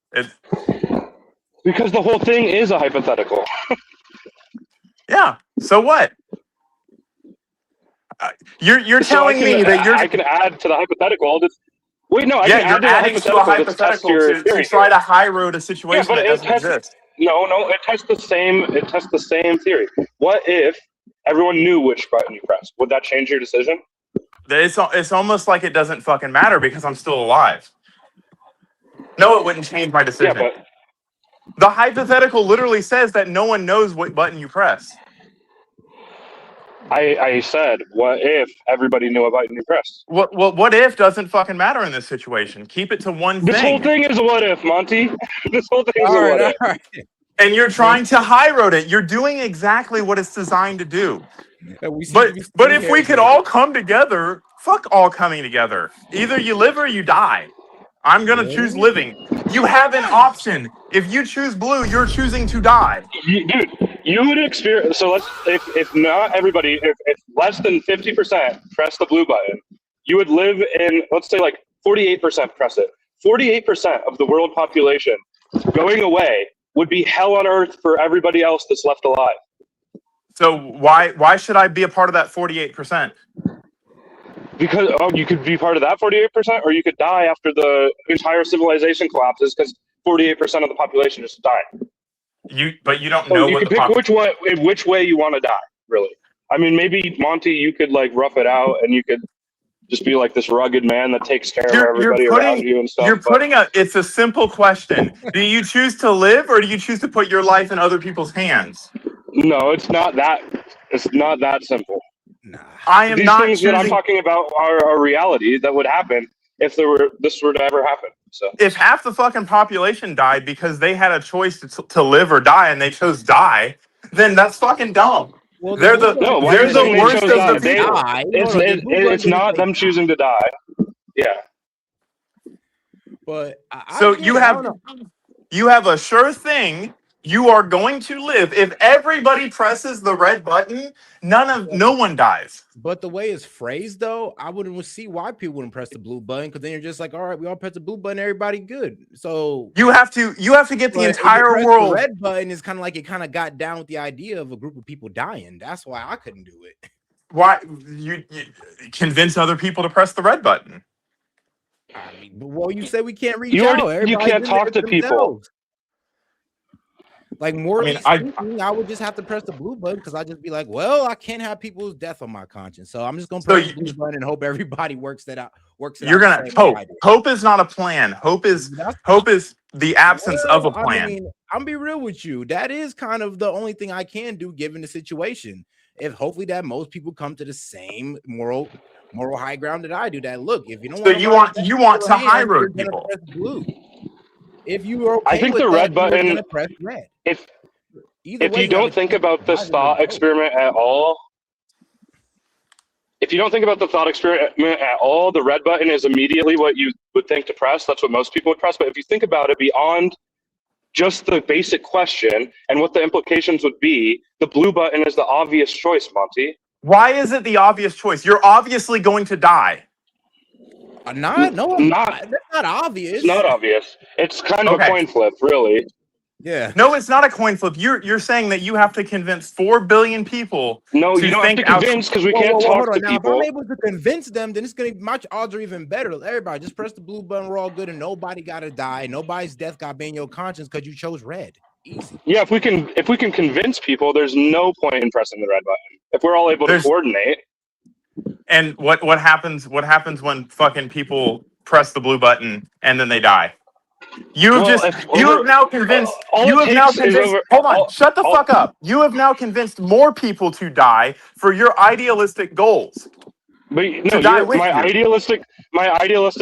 Speaker 10: Because the whole thing is a hypothetical.
Speaker 19: Yeah. So what? You're telling me that
Speaker 10: I can add to the hypothetical. I can add
Speaker 19: to a hypothetical to try to high road a situation that doesn't exist.
Speaker 10: No, it tests the same. It tests the same theory. What if everyone knew which button you pressed? Would that change your decision?
Speaker 19: It's almost like it doesn't fucking matter because I'm still alive. No, it wouldn't change my decision.
Speaker 10: Yeah, but
Speaker 19: the hypothetical literally says that no one knows what button you press.
Speaker 10: I said, what if everybody knew what button you pressed?
Speaker 19: What if doesn't fucking matter in this situation. Keep it to one
Speaker 10: This
Speaker 19: thing.
Speaker 10: whole thing is a what if, Monty. This whole thing is a what if.
Speaker 1: Right.
Speaker 19: And you're trying to high road it. You're doing exactly what it's designed to do. But if we could all come together, fuck all coming together. Either you live or you die. I'm gonna choose living. You have an option. If you choose blue, you're choosing to die.
Speaker 10: Dude, you would experience. So let's, if not everybody, if less than 50% press the blue button, you would live in, let's say like 48% press it. 48% of the world population going away would be hell on earth for everybody else that's left alive.
Speaker 19: So why should I be a part of that 48%?
Speaker 10: Because you could be part of that 48%, or you could die after the entire civilization collapses because 48% of the population just died.
Speaker 19: But you don't
Speaker 10: So
Speaker 19: know
Speaker 10: you
Speaker 19: what
Speaker 10: could pick which way you want to die, really. I mean, maybe Monty, you could like rough it out, and you could just be like this rugged man that takes care of everybody around you and stuff.
Speaker 19: It's a simple question. Do you choose to live, or do you choose to put your life in other people's hands?
Speaker 10: No, it's not that. It's not that simple.
Speaker 19: I am
Speaker 10: These
Speaker 19: not
Speaker 10: things that I'm
Speaker 19: choosing-
Speaker 10: talking about are a reality that would happen if this were to ever happen. So
Speaker 19: if half the fucking population died because they had a choice to live or die and they chose die, then that's fucking dumb.
Speaker 10: Well,
Speaker 19: they're the worst of the people.
Speaker 10: It's not them choosing to die. Yeah.
Speaker 1: But
Speaker 19: you have a sure thing. You are going to live. If everybody presses the red button, no one dies.
Speaker 1: But the way it's phrased, though, I wouldn't see why people wouldn't press the blue button, because then you're just like, all right, we all press the blue button, everybody good. So
Speaker 19: you have to get the entire world.
Speaker 1: The red button is kind of like it kind of got down with the idea of a group of people dying. That's why I couldn't do it.
Speaker 19: Why you convince other people to press the red button?
Speaker 1: I mean, well, you said we can't reach out.
Speaker 10: You can't talk to people.
Speaker 1: Like morally speaking, I would just have to press the blue button because I'd just be like, well, I can't have people's death on my conscience, so I'm just gonna press the blue button and hope everybody works it out.
Speaker 19: You're gonna hope. Hope is not a plan. Hope is the absence of a plan.
Speaker 1: I mean, I'm be real with you. That is kind of the only thing I can do given the situation. If hopefully that most people come to the same moral high ground that I do. That look, if you don't,
Speaker 19: so you want to high road people.
Speaker 1: Blue. If you are, okay
Speaker 10: I think
Speaker 1: with
Speaker 10: the red
Speaker 1: that,
Speaker 10: button.
Speaker 1: Press red.
Speaker 10: If you don't think about this thought experiment at all, the red button is immediately what you would think to press. That's what most people would press. But if you think about it beyond just the basic question and what the implications would be, the blue button is the obvious choice, Monty.
Speaker 19: Why is it the obvious choice? You're obviously going to die.
Speaker 1: That's not obvious.
Speaker 10: It's not obvious. It's kind of a coin flip, really.
Speaker 1: Yeah.
Speaker 19: No, it's not a coin flip. You're saying that you have to convince 4 billion people.
Speaker 10: No, you don't have to convince because we can't talk to
Speaker 1: now,
Speaker 10: people.
Speaker 1: If I'm able to convince them, then it's gonna my odds are even better. Everybody just press the blue button. We're all good, and nobody gotta die. Nobody's death got to be in your conscience because you chose red. Easy.
Speaker 10: Yeah, if we can convince people, there's no point in pressing the red button. If we're all able to coordinate.
Speaker 19: And what happens when fucking people press the blue button and then they die? You have now convinced. Hold on, shut the fuck up. You have now convinced more people to die for your idealistic goals.
Speaker 10: But no, my idealistic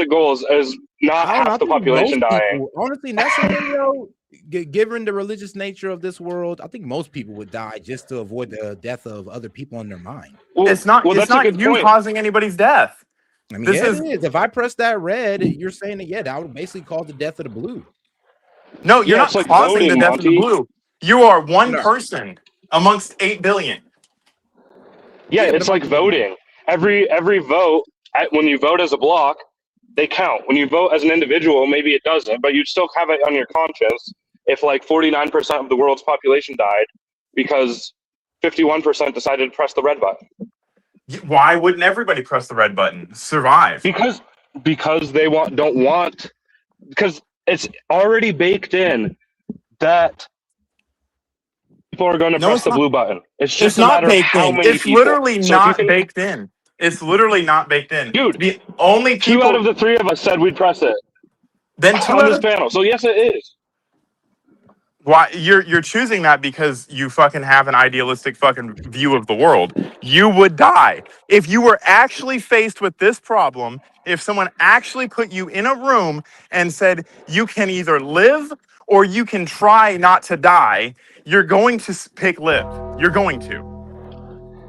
Speaker 10: goals is not half the population dying.
Speaker 1: Honestly, in that scenario, given the religious nature of this world, I think most people would die just to avoid the death of other people in their mind.
Speaker 19: Well, it's not you causing anybody's death.
Speaker 1: I mean, it is. If I press that red, you're saying that would basically cause the death of the blue.
Speaker 19: No, you're not causing the death of the blue. You are one person amongst 8 billion.
Speaker 10: Yeah, it's like voting. Every vote, when you vote as a block, they count. When you vote as an individual, maybe it doesn't, but you'd still have it on your conscience if like 49% of the world's population died because 51% decided to press the red button.
Speaker 19: Why wouldn't everybody press the red button? Survive.
Speaker 10: Because they because it's already baked in that people are going to press the blue button. It's just a matter of how many people.
Speaker 19: It's literally not baked in. It's literally not baked in.
Speaker 10: Dude,
Speaker 19: the only
Speaker 10: 2 out of the 3 of us said we'd press it.
Speaker 19: Then two
Speaker 10: on
Speaker 19: out
Speaker 10: this
Speaker 19: of
Speaker 10: panel. So yes, it is.
Speaker 19: why you're choosing that because you fucking have an idealistic fucking view of the world. You would die if you were actually faced with this problem. If someone actually put you in a room and said you can either live or you can try not to die, you're going to pick live. You're going to.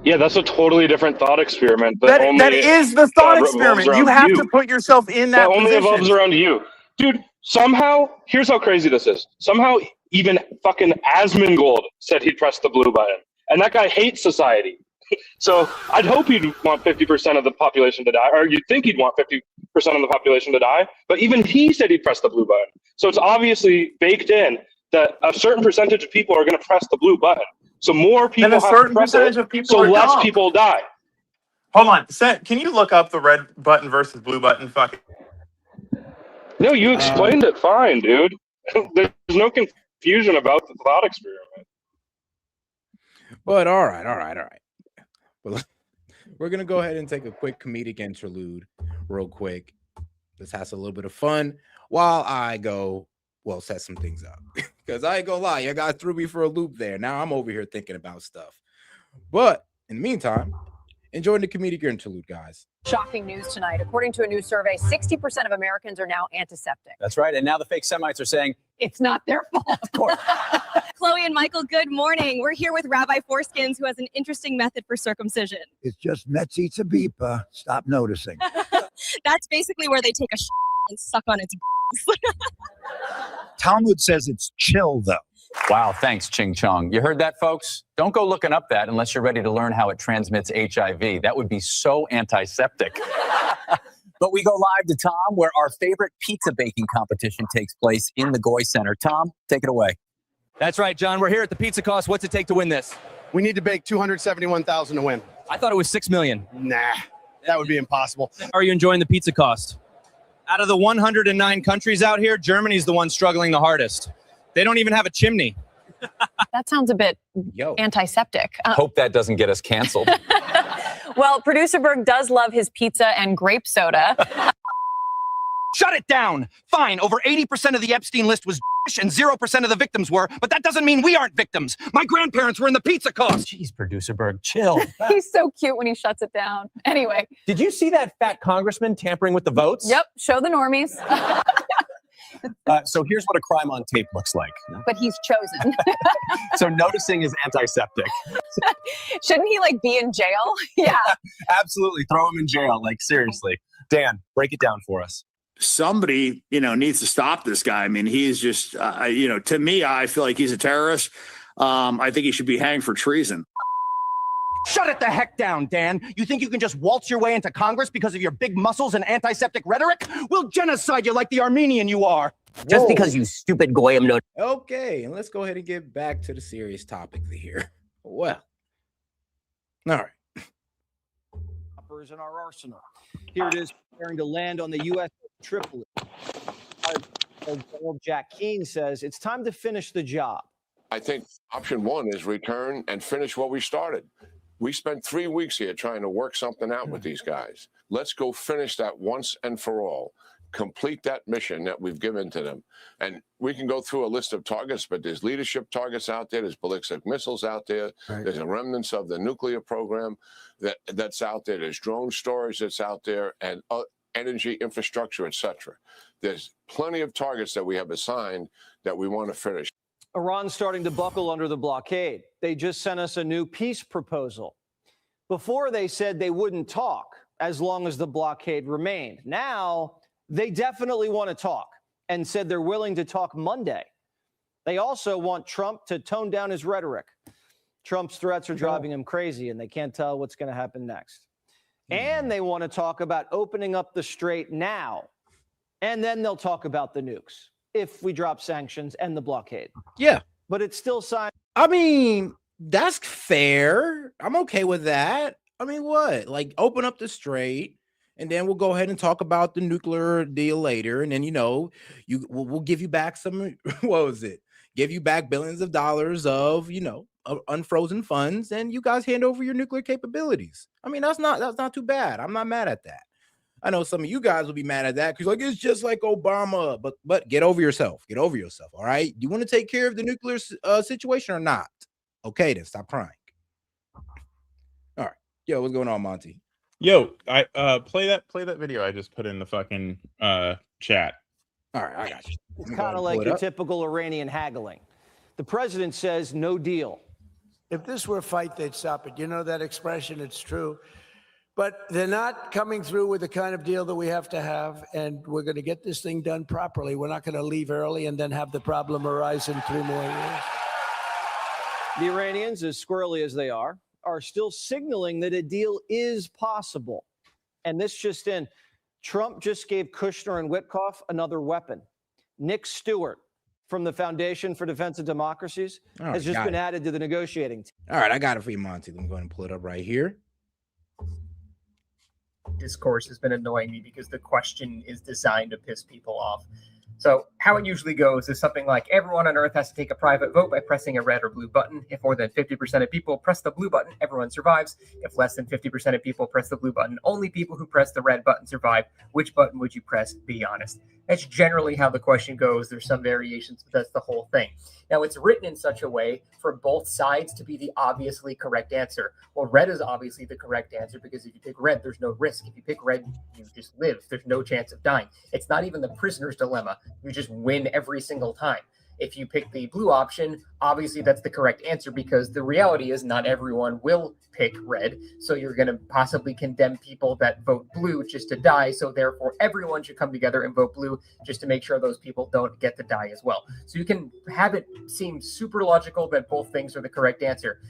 Speaker 10: Yeah, that's a totally different thought experiment
Speaker 19: That is the thought
Speaker 10: revolves
Speaker 19: experiment. You
Speaker 10: around
Speaker 19: have to
Speaker 10: you.
Speaker 19: put yourself in
Speaker 10: That
Speaker 19: that
Speaker 10: only evolves
Speaker 19: position.
Speaker 10: around you. Dude, somehow, here's how crazy this is. Somehow, even fucking Asmongold said he'd press the blue button. And that guy hates society. So I'd hope he'd want 50% of the population to die, or you'd think he'd want 50% of the population to die. But even he said he'd press the blue button. So it's obviously baked in that a certain percentage of people are going to press the blue button. So more people
Speaker 19: Then a
Speaker 10: have to
Speaker 19: certain
Speaker 10: press
Speaker 19: percentage
Speaker 10: it,
Speaker 19: of people
Speaker 10: so
Speaker 19: are
Speaker 10: less
Speaker 19: dumb.
Speaker 10: people die.
Speaker 19: Hold on, Seth, can you look up the red button versus blue button? Fucking.
Speaker 10: No, you explained it fine, dude. There's no confusion about the thought experiment.
Speaker 1: But all right. Well, we're gonna go ahead and take a quick comedic interlude, real quick. Let's have a little bit of fun while I go, set some things up. Because I ain't gonna lie, you guys threw me for a loop there. Now I'm over here thinking about stuff. But in the meantime, enjoying the comedic interlude, guys.
Speaker 5: Shocking news tonight. According to a new survey, 60% of Americans are now antiseptic.
Speaker 22: That's right. And now the fake Semites are saying,
Speaker 5: It's not their fault.
Speaker 22: of course.
Speaker 23: Chloe and Michael, good morning. We're here with Rabbi Foreskins, who has an interesting method for circumcision.
Speaker 24: It's just Mets eats a beeper. Stop noticing.
Speaker 23: That's basically where they take a and suck on its
Speaker 24: Talmud says it's chill, though.
Speaker 22: Wow, thanks, Ching Chong. You heard that, folks? Don't go looking up that unless you're ready to learn how it transmits HIV. That would be so antiseptic. But we go live to Tom, where our favorite pizza baking competition takes place in the Goy Center. Tom, take it away.
Speaker 25: That's right, John. We're here at the Pizza Cost. What's it take to win this?
Speaker 8: We need to bake 271,000 to win.
Speaker 25: I thought it was 6 million.
Speaker 8: Nah, that would be impossible.
Speaker 25: How are you enjoying the Pizza Cost? Out of the 109 countries out here, Germany's the one struggling the hardest. They don't even have a chimney.
Speaker 5: That sounds a bit antiseptic.
Speaker 22: Hope that doesn't get us canceled.
Speaker 5: Well, producer Berg does love his pizza and grape soda.
Speaker 25: Shut it down. Fine, over 80% of the Epstein list was and 0% of the victims were, but that doesn't mean we aren't victims. My grandparents were in the Pizza Cost.
Speaker 22: Jeez, producer Berg, chill.
Speaker 5: He's so cute when he shuts it down. Anyway.
Speaker 25: Did you see that fat congressman tampering with the votes?
Speaker 5: Yep, show the normies.
Speaker 22: So here's what a crime on tape looks like.
Speaker 5: But he's chosen.
Speaker 22: So noticing is antiseptic.
Speaker 5: Shouldn't he be in jail? Yeah.
Speaker 22: Absolutely. Throw him in jail. Seriously. Dan, break it down for us.
Speaker 26: Somebody, needs to stop this guy. I mean, he is just, to me, I feel like he's a terrorist. I think he should be hanged for treason.
Speaker 25: Shut it the heck down, Dan. You think you can just waltz your way into Congress because of your big muscles and antiseptic rhetoric? We'll genocide you like the Armenian you are.
Speaker 1: Just
Speaker 25: because
Speaker 1: you
Speaker 25: stupid goyim know.
Speaker 1: Okay, and let's go ahead and get back to the serious topic here. Well, all right.
Speaker 21: Choppers in our arsenal. Here it is, preparing to land on the U.S. Tripoli. General Jack Keane says it's time to finish the job.
Speaker 27: I think option one is return and finish what we started. We spent 3 weeks here trying to work something out with these guys. Let's go finish that once and for all. Complete that mission that we've given to them. And we can go through a list of targets, but there's leadership targets out there. There's ballistic missiles out there. Right. There's a remnants of the nuclear program that's out there. There's drone storage that's out there and energy infrastructure, etc. There's plenty of targets that we have assigned that we want to finish.
Speaker 21: Iran's starting to buckle under the blockade. They just sent us a new peace proposal. Before, they said they wouldn't talk as long as the blockade remained. Now, they definitely want to talk and said they're willing to talk Monday. They also want Trump to tone down his rhetoric. Trump's threats are driving him crazy, and they can't tell what's going to happen next. And they want to talk about opening up the strait now. And then they'll talk about the nukes if we drop sanctions and the blockade.
Speaker 1: Yeah.
Speaker 21: But it's still signed.
Speaker 1: I mean, that's fair. I'm okay with that. I mean, what? Open up the strait, and then we'll go ahead and talk about the nuclear deal later. And then, we'll give you back some, what was it? Give you back billions of dollars of, of unfrozen funds, and you guys hand over your nuclear capabilities. I mean, that's not too bad. I'm not mad at that. I know some of you guys will be mad at that because like it's just like Obama. But get over yourself. Get over yourself. All right. You want to take care of the nuclear situation or not? Okay, then stop crying. All right. Yo, what's going on, Monty?
Speaker 19: Yo, I play that video I just put in the fucking chat.
Speaker 1: All right, I got you.
Speaker 21: It's kind of like your typical Iranian haggling. The president says no deal.
Speaker 14: If this were a fight, they'd stop it. You know that expression, it's true. But they're not coming through with the kind of deal that we have to have, and we're going to get this thing done properly. We're not going to leave early and then have the problem arise in 3 more years.
Speaker 21: The Iranians, as squirrely as they are still signaling that a deal is possible. And this just in, Trump just gave Kushner and Witkoff another weapon. Nick Stewart from the Foundation for Defense of Democracies has just been added to the negotiating team.
Speaker 1: All right, I got it for you, Monty. Let me go ahead and pull it up right here.
Speaker 2: Discourse has been annoying me because the question is designed to piss people off. So how it usually goes is something like everyone on Earth has to take a private vote by pressing a red or blue button. If more than 50% of people press the blue button, everyone survives. If less than 50% of people press the blue button, only people who press the red button survive. Which button would you press? Be honest. That's generally how the question goes. There's some variations, but that's the whole thing. Now, it's written in such a way for both sides to be the obviously correct answer. Well, red is obviously the correct answer because if you pick red, there's no risk. If you pick red, you just live. There's no chance of dying. It's not even the prisoner's dilemma. You just win every single time. If you pick the blue option, obviously that's the correct answer because the reality is not everyone will pick red. So you're going to possibly condemn people that vote blue just to die. So therefore, everyone should come together and vote blue just to make sure those people don't get to die as well. So you can have it seem super logical that both things are the correct answer.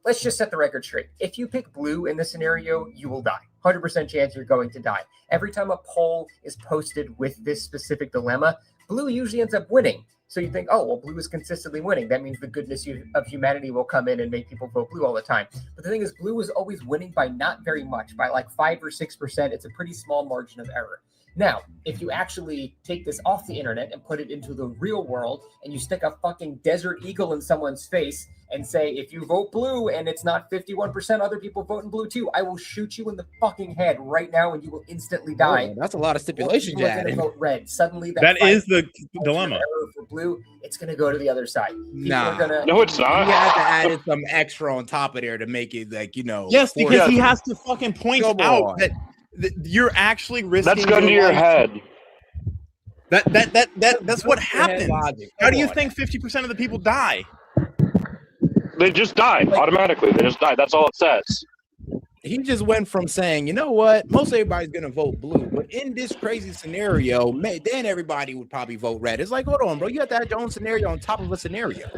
Speaker 2: Let's just set the record straight. If you pick blue in this scenario, you will die. 100% chance you're going to die. Every time a poll is posted with this specific dilemma, blue usually ends up winning. So you think, oh, well, blue is consistently winning. That means the goodness of humanity will come in and make people vote blue all the time. But the thing is, blue is always winning by not very much, by like 5 or 6%. It's a pretty small margin of error. Now, if you actually take this off the internet and put it into the real world and you stick a fucking desert eagle in someone's face and say, if you vote blue and it's not 51% other people voting blue too, I will shoot you in the fucking head right now and you will instantly die.
Speaker 1: Oh, that's a lot of stipulations.
Speaker 2: People are going to vote red. Suddenly,
Speaker 19: that is the dilemma.
Speaker 2: For blue, it's going to go to the other side.
Speaker 1: Nah.
Speaker 2: No, it's not.
Speaker 1: You have to add some extra on top of there to make it like, you know.
Speaker 19: Yes, because he has to fucking point out that you're actually risking.
Speaker 10: That's gun to your head.
Speaker 19: That's what happens. How do you think 50% of the people die?
Speaker 10: They just die automatically. They just die. That's all it says.
Speaker 1: He just went from saying, you know what, most everybody's gonna vote blue, but in this crazy scenario, then everybody would probably vote red. It's like, hold on, bro, you have to have your own scenario on top of a scenario.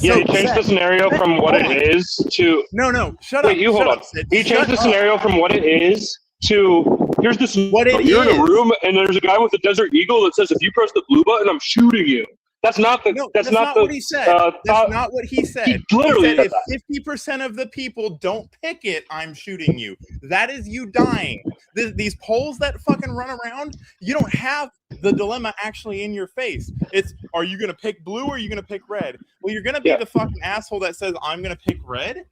Speaker 10: Yeah, he changed the scenario from what it is to.
Speaker 19: No, shut
Speaker 10: up.
Speaker 19: Wait,
Speaker 10: you hold on. He changed the scenario from what it is to here's this. What it you're in a room and there's a guy with a desert eagle that says if you press the blue button, I'm shooting you. That's not the. No, that's not
Speaker 19: what he said. That's not what he said.
Speaker 10: He literally
Speaker 19: said if 50% of the people don't pick it, I'm shooting you. That is you dying. These polls that fucking run around, you don't have the dilemma actually in your face. It's are you gonna pick blue or are you gonna pick red? Well, you're gonna be the fucking asshole that says I'm gonna pick red.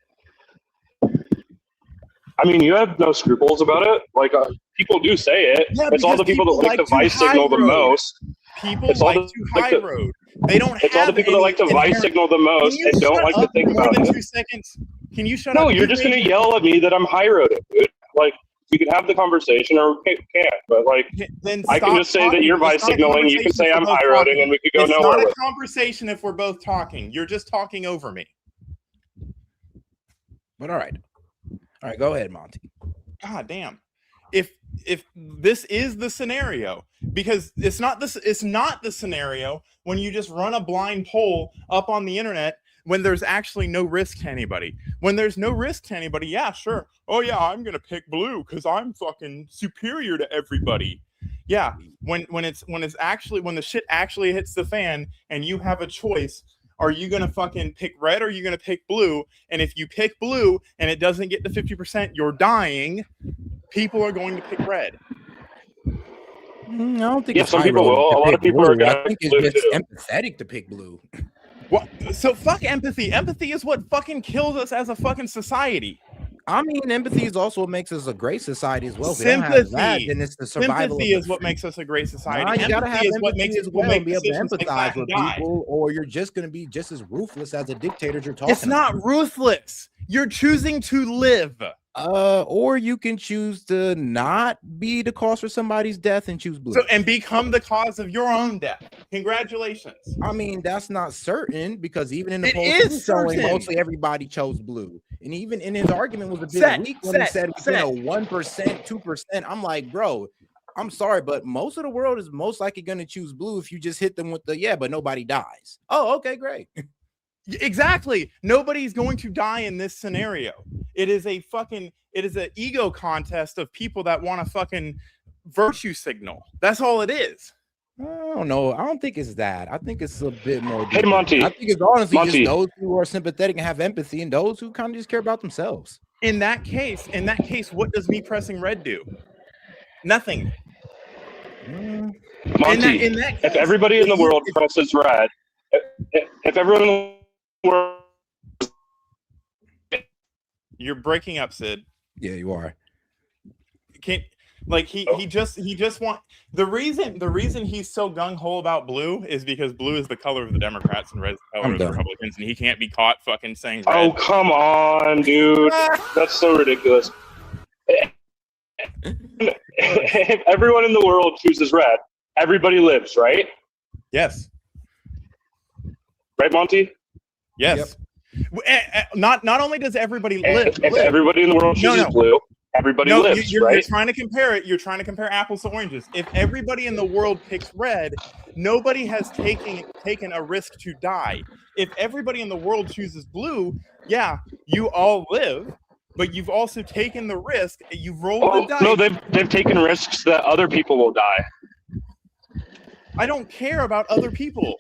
Speaker 10: I mean, you have no scruples about it. Like people do say it.
Speaker 19: Yeah,
Speaker 10: it's all the people that like to vice signal the most.
Speaker 19: People like to high road. They don't.
Speaker 10: It's all the people that like to vice signal the most and don't like to think about it.
Speaker 19: More than 2 seconds. Can you shut up?
Speaker 10: No, you're just gonna yell at me that I'm high roading, dude. Like we can have the conversation or we can't. But like, I can just say that you're vice signaling. You can say I'm high roading, and we could go nowhere.
Speaker 19: It's not a conversation if we're both talking. You're just talking over me.
Speaker 1: But all right, go ahead, Monty.
Speaker 19: God damn. If this is the scenario, because it's not the scenario when you just run a blind poll up on the internet when there's actually no risk to anybody. When there's no risk to anybody, yeah, sure. Oh yeah, I'm gonna pick blue because I'm fucking superior to everybody. Yeah, when the shit actually hits the fan and you have a choice. Are you going to fucking pick red or are you going to pick blue? And if you pick blue and it doesn't get to 50%, you're dying. People are going to pick red.
Speaker 1: I don't think
Speaker 10: some people will. A lot of people are going to
Speaker 1: pick blue. I think it's just empathetic to pick blue.
Speaker 19: What? So fuck empathy. Empathy is what fucking kills us as a fucking society.
Speaker 1: I mean, empathy is also what makes us a great society as well. If we don't have that, then it's the survival
Speaker 19: Sympathy
Speaker 1: of
Speaker 19: is what makes us a great society.
Speaker 1: Nah, you gotta have
Speaker 19: Empathy is what
Speaker 1: empathy
Speaker 19: makes
Speaker 1: as well
Speaker 19: make
Speaker 1: and be able to
Speaker 19: decisions like
Speaker 1: empathize
Speaker 19: that and
Speaker 1: with
Speaker 19: die.
Speaker 1: people, or you're just gonna be just as ruthless as the dictators you're talking
Speaker 19: It's not ruthless. You're choosing to live.
Speaker 1: Or you can choose to not be the cause for somebody's death and choose blue.
Speaker 19: So and become the cause of your own death. Congratulations.
Speaker 1: I mean, that's not certain because even in the
Speaker 19: It
Speaker 1: polls
Speaker 19: is
Speaker 1: he was showing,
Speaker 19: certain.
Speaker 1: mostly everybody chose blue. And even in his argument was a bit
Speaker 19: Set,
Speaker 1: weak when he
Speaker 19: set,
Speaker 1: said within
Speaker 19: set.
Speaker 1: a 1%, 2%. I'm like, bro, I'm sorry, but most of the world is most likely going to choose blue if you just hit them with the yeah, but nobody dies. Oh, okay, great.
Speaker 19: Exactly. Nobody's going to die in this scenario. It is an ego contest of people that want to fucking virtue signal. That's all it is.
Speaker 1: I don't know. I don't think it's that. I think it's a bit more.
Speaker 10: Hey, Monty.
Speaker 1: I think it's honestly
Speaker 10: Monty.
Speaker 1: just those who are sympathetic and have empathy, and those who kind of just care about themselves.
Speaker 19: In that case, what does me pressing red do? Nothing.
Speaker 10: Monty,
Speaker 19: in that
Speaker 10: if everybody in the world presses red, if everyone in the world,
Speaker 19: you're breaking up, Sid.
Speaker 1: Yeah, you are.
Speaker 19: Can't like he just want the reason he's so gung ho about blue is because blue is the color of the Democrats and red is the color of the Republicans, and he can't be caught fucking saying red.
Speaker 10: oh come on, dude, that's so ridiculous. If everyone in the world chooses red, everybody lives, right?
Speaker 19: Yes.
Speaker 10: Right, Monty?
Speaker 19: Yes. Not only does everybody live,
Speaker 10: If everybody in the world chooses blue, everybody lives,
Speaker 19: you're
Speaker 10: right?
Speaker 19: trying to compare it. You're trying to compare apples to oranges. If everybody in the world picks red, nobody has taken a risk to die. If everybody in the world chooses blue, yeah, you all live, but you've also taken the risk. You've rolled the dice.
Speaker 10: No, they've taken risks that other people will die.
Speaker 19: I don't care about other people.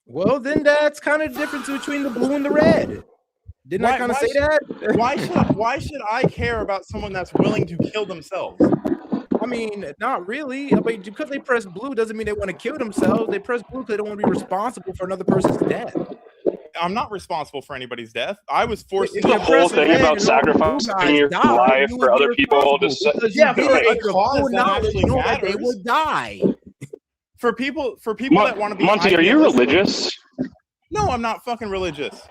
Speaker 1: Well, then that's kind of the difference between the blue and the red. Didn't I kind of say that?
Speaker 19: Why should I care about someone that's willing to kill themselves?
Speaker 1: I mean, not really. I mean, because they press blue doesn't mean they want to kill themselves. They press blue because they don't want to be responsible for another person's death.
Speaker 19: I'm not responsible for anybody's death. I was forced
Speaker 10: The
Speaker 19: to
Speaker 10: whole thing about sacrificing your life for other people to
Speaker 19: yeah, but a cause that actually
Speaker 1: that they
Speaker 19: matters.
Speaker 1: would die.
Speaker 19: For people that want to be
Speaker 10: Monty, are you religious?
Speaker 19: No, I'm not fucking religious.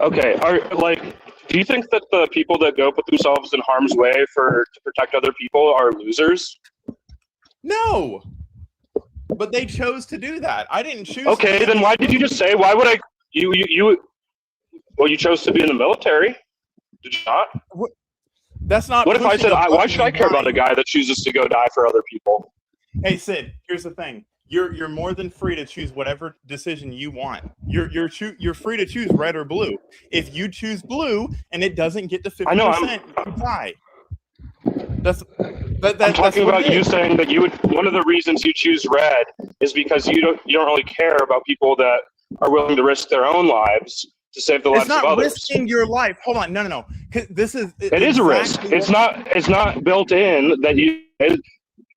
Speaker 10: Okay, do you think that the people that go put themselves in harm's way to protect other people are losers?
Speaker 19: No, but they chose to do that. I didn't choose.
Speaker 10: Okay, then why did you just say? Why would I? Well, you chose to be in the military. Did you not?
Speaker 19: That's not.
Speaker 10: What if I said, why should I care about a guy that chooses to go die for other people?
Speaker 19: Hey, Sid, here's the thing. You're more than free to choose whatever decision you want. You're free to choose red or blue. If you choose blue and it doesn't get to 50%, you die.
Speaker 10: I'm talking about you saying that one of the reasons you choose red is because you don't really care about people that are willing to risk their own lives to save the lives of others.
Speaker 19: It's not risking your life. Hold on, no. This is
Speaker 10: it is a risk. It's not built in that you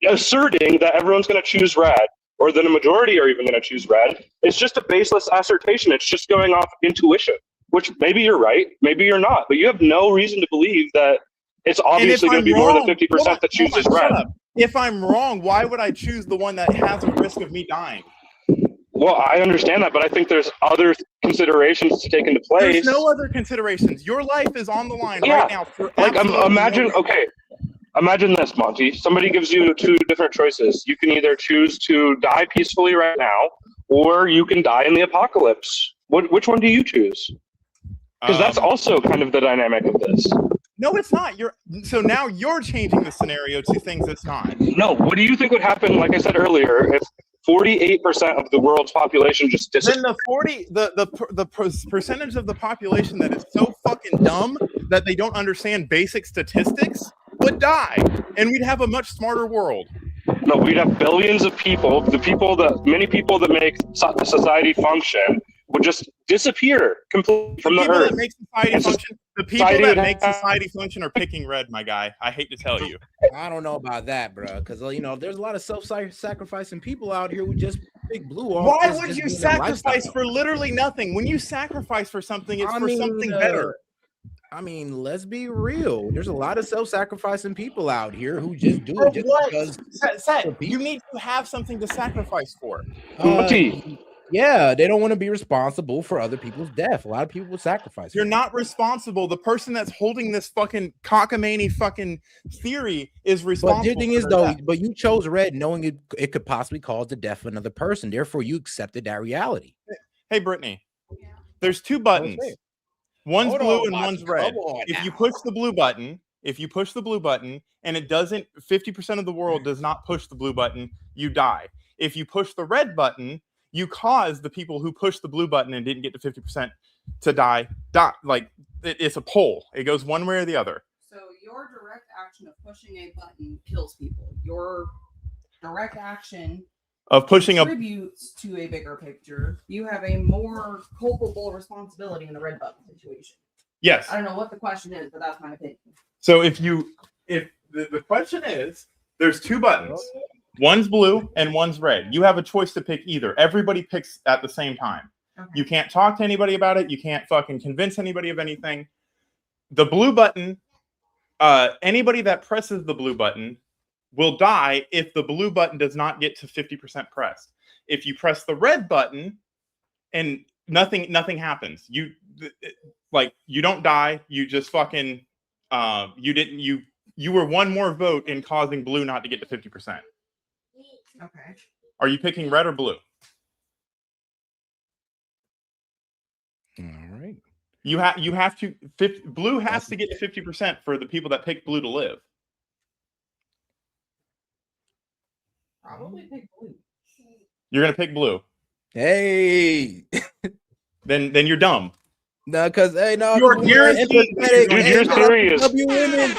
Speaker 10: asserting that everyone's going to choose red or that a majority are even going to choose red. It's just a baseless assertion. It's just going off intuition, which maybe you're right, maybe you're not, but you have no reason to believe that it's obviously going to be more than 50% that chooses red.
Speaker 19: If I'm wrong, why would I choose the one that has a risk of me dying?
Speaker 10: Well, I understand that, but I think there's other considerations to take into place.
Speaker 19: There's no other considerations. Your life is on the line right now.
Speaker 10: Imagine this, Monty. Somebody gives you two different choices. You can either choose to die peacefully right now, or you can die in the apocalypse. Which one do you choose? Because that's also kind of the dynamic of this.
Speaker 19: No, it's not. So now you're changing the scenario to things it's not.
Speaker 10: No, what do you think would happen, like I said earlier, if 48% of the world's population just disappeared?
Speaker 19: Then the percentage of the population that is so fucking dumb that they don't understand basic statistics would die, and we'd have a much smarter world.
Speaker 10: No, we'd have billions of people. Many people that make society function would just disappear completely from the earth.
Speaker 19: The people that make society function are picking red, my guy. I hate to tell you.
Speaker 1: I don't know about that, bro, because there's a lot of self-sacrificing people out here who just pick blue.
Speaker 19: Why would you sacrifice for literally nothing? When you sacrifice for something, it's for something better.
Speaker 1: I mean, let's be real. There's a lot of self-sacrificing people out here who just do
Speaker 19: For
Speaker 1: it just
Speaker 19: what?
Speaker 1: because
Speaker 19: Set, you need to have something to sacrifice for.
Speaker 1: Yeah, they don't want to be responsible for other people's death. A lot of people will sacrifice.
Speaker 19: You're not responsible. The person that's holding this fucking cockamamie fucking theory is responsible.
Speaker 1: But the thing is, though, but you chose red knowing it could possibly cause the death of another person. Therefore, you accepted that reality.
Speaker 19: Hey, Brittany, there's two buttons. One's blue and one's red. If you push the blue button, and it doesn't, 50% of the world does not push the blue button, you die. If you push the red button, you cause the people who pushed the blue button and didn't get to 50% to die. Like, it's a poll. It goes one way or the other.
Speaker 3: So your direct action of pushing a button kills people. Your direct action
Speaker 19: of pushing
Speaker 3: contributes to a bigger picture. You have a more culpable responsibility in the red button situation.
Speaker 19: Yes.
Speaker 3: I don't know what the question is, but that's my opinion.
Speaker 19: So if the question is, there's two buttons. One's blue and one's red. You have a choice to pick either. Everybody picks at the same time. Okay. You can't talk to anybody about it. You can't fucking convince anybody of anything. The blue button, anybody that presses the blue button will die if the blue button does not get to 50% pressed. If you press the red button and nothing happens, you don't die. You just fucking you were one more vote in causing blue not to get to 50%.
Speaker 3: Okay.
Speaker 19: Are you picking red or blue?
Speaker 1: All right.
Speaker 19: You have to blue has to get to 50% for the people that pick blue to live.
Speaker 3: Probably pick blue.
Speaker 19: You're gonna pick blue.
Speaker 1: Hey.
Speaker 19: Then you're dumb.
Speaker 1: No, because no,
Speaker 19: you're
Speaker 1: empathetic.
Speaker 19: Dude, you're serious.
Speaker 1: Women.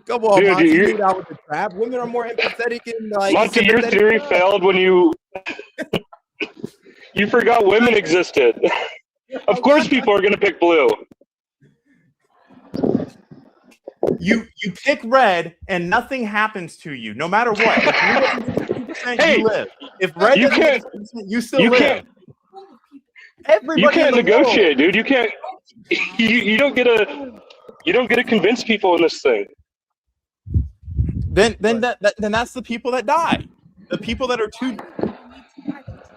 Speaker 1: Come on,
Speaker 10: dude,
Speaker 1: Monty, you knew that was a trap. Women are more empathetic and like.
Speaker 10: Monty, your theory failed when you forgot women existed. Of course, people are gonna pick blue.
Speaker 19: You pick red and nothing happens to you, no matter what. Hey, you live. If red
Speaker 10: you
Speaker 19: doesn't
Speaker 10: can't,
Speaker 19: get 50%, you still live. Everybody
Speaker 10: you can't negotiate,
Speaker 19: world.
Speaker 10: dude. You can't. You don't get to convince people in this thing.
Speaker 19: Then that's the people that die. The people that are too.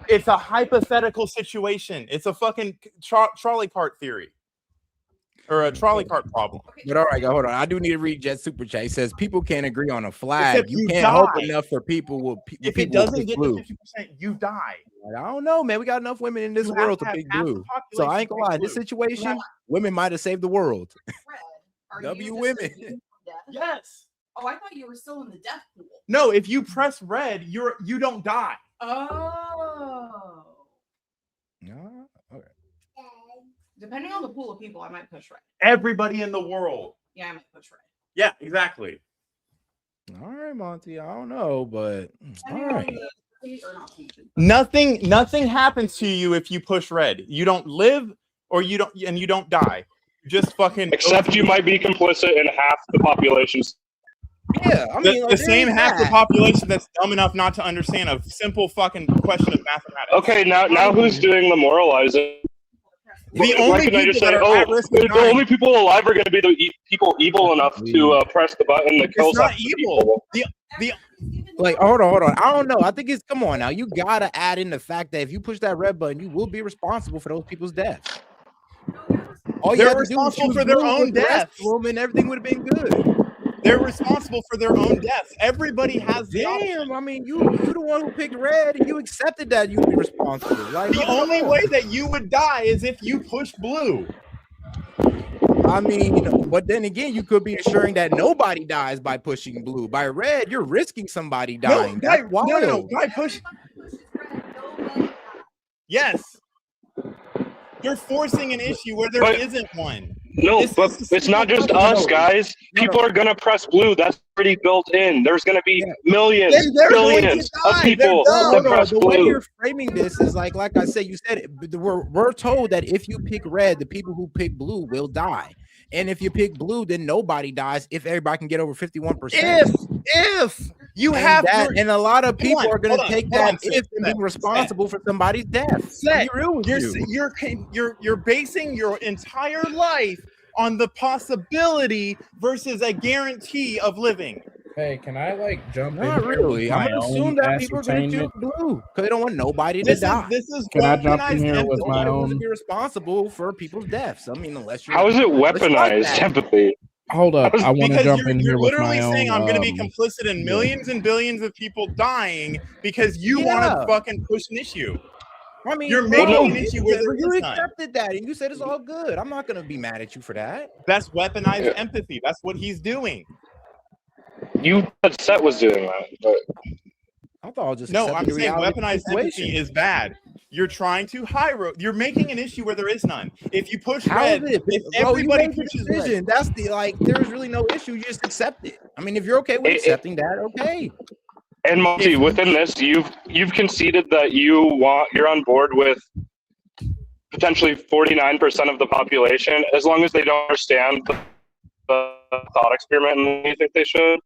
Speaker 19: It's a hypothetical situation. It's a fucking trolley cart theory. Or a trolley cart problem.
Speaker 1: But all right, hold on. I do need to read Jet Super Chat. He says people can't agree on a flag. You can't hope enough for people will.
Speaker 19: If it doesn't get to 50%, you die.
Speaker 1: I don't know, man. We got enough women in this world to pick blue. So I ain't gonna lie. In this situation, women might have saved the world. W women.
Speaker 19: Yes.
Speaker 3: Oh, I thought you were still in the death pool.
Speaker 19: No, if you press red, you don't die.
Speaker 3: Oh.
Speaker 1: No. Okay.
Speaker 3: Depending on the pool of people, I might push red.
Speaker 19: Everybody in the world.
Speaker 3: Yeah, I might push red.
Speaker 19: Yeah, exactly.
Speaker 1: All right, Monty. I don't know, but all right.
Speaker 19: Nothing happens to you if you push red. You don't live, or you don't die. You just fucking.
Speaker 10: Except you might be complicit in half the population.
Speaker 1: Yeah, I mean,
Speaker 19: the same half the population that's dumb enough not to understand a simple fucking question of mathematics.
Speaker 10: Okay, now who's doing the moralizing?
Speaker 19: The only
Speaker 10: people alive are going to be the people evil enough to press the button that kills off
Speaker 19: evil.
Speaker 1: Like, hold on. I don't know. I think it's come on now. You gotta add in the fact that if you push that red button, you will be responsible for those people's deaths.
Speaker 19: They're responsible for their own deaths.
Speaker 1: And everything would have been good.
Speaker 19: They're responsible for their own deaths. Everybody has the option.
Speaker 1: I mean, you the one who picked red, and you accepted that you'd be responsible. Like,
Speaker 19: the only way that you would die is if you push blue.
Speaker 1: I mean, but then again, you could be assuring that nobody dies by pushing blue. By red, you're risking somebody dying.
Speaker 19: No, guy push. Yes. You're forcing an issue where there isn't one.
Speaker 10: No, but it's not just us, guys. People are going to press blue. That's already built in. There's going to be millions, billions of people that press blue.
Speaker 1: The way you're framing this is like I said, you said we're told that if you pick red, the people who pick blue will die. And if you pick blue, then nobody dies if everybody can get over 51%.
Speaker 4: If you
Speaker 1: and
Speaker 4: have
Speaker 1: that,
Speaker 4: your,
Speaker 1: and a lot of people are going to take that
Speaker 4: Sid,
Speaker 1: if and be responsible for somebody's death.
Speaker 4: Sid,
Speaker 1: Be real with you.
Speaker 4: you're basing your entire life on the possibility versus a guarantee of living.
Speaker 6: Hey, can I like jump
Speaker 1: Not
Speaker 6: in here
Speaker 1: really.
Speaker 6: with
Speaker 1: I'm
Speaker 6: my
Speaker 1: gonna
Speaker 6: own
Speaker 1: assume that people are going to choose
Speaker 6: ascertainment?
Speaker 1: blue because they don't want nobody to die.
Speaker 4: This is
Speaker 6: Can I jump in here with my
Speaker 1: Nobody wants to
Speaker 6: own?
Speaker 1: be responsible for people's deaths. I mean, unless you're
Speaker 10: How is it
Speaker 1: let's start
Speaker 10: weaponized
Speaker 1: that.
Speaker 10: empathy?
Speaker 6: Hold up, I want to
Speaker 4: Because
Speaker 6: jump in
Speaker 4: you're
Speaker 6: here with
Speaker 4: literally
Speaker 6: my
Speaker 4: saying
Speaker 6: own.
Speaker 4: I'm going to be complicit in millions and billions of people dying because you
Speaker 1: Yeah.
Speaker 4: want to fucking push an issue.
Speaker 1: I mean,
Speaker 4: You're making
Speaker 1: well,
Speaker 4: an issue where there
Speaker 1: you
Speaker 4: is none.
Speaker 1: accepted that and you said it's all good. I'm not going to be mad at you for that.
Speaker 4: That's weaponized empathy. That's what he's doing.
Speaker 10: You said S.E.T was doing that, but
Speaker 1: I thought I was just
Speaker 4: No,
Speaker 1: accepting
Speaker 4: I'm
Speaker 1: the
Speaker 4: saying
Speaker 1: reality of the
Speaker 4: weaponized empathy
Speaker 1: situation.
Speaker 4: is bad. You're trying to high road. You're making an issue where there is none. If you push
Speaker 1: How
Speaker 4: red,
Speaker 1: is it?
Speaker 4: if
Speaker 1: Bro,
Speaker 4: everybody
Speaker 1: you made the
Speaker 4: pushes
Speaker 1: decision.
Speaker 4: red,
Speaker 1: That's the there's really no issue. You just accept it. I mean, if you're okay with accepting that, okay.
Speaker 10: and Monty, within this, you've conceded that you're on board with potentially 49% of the population, as long as they don't understand the thought experiment and you think they should.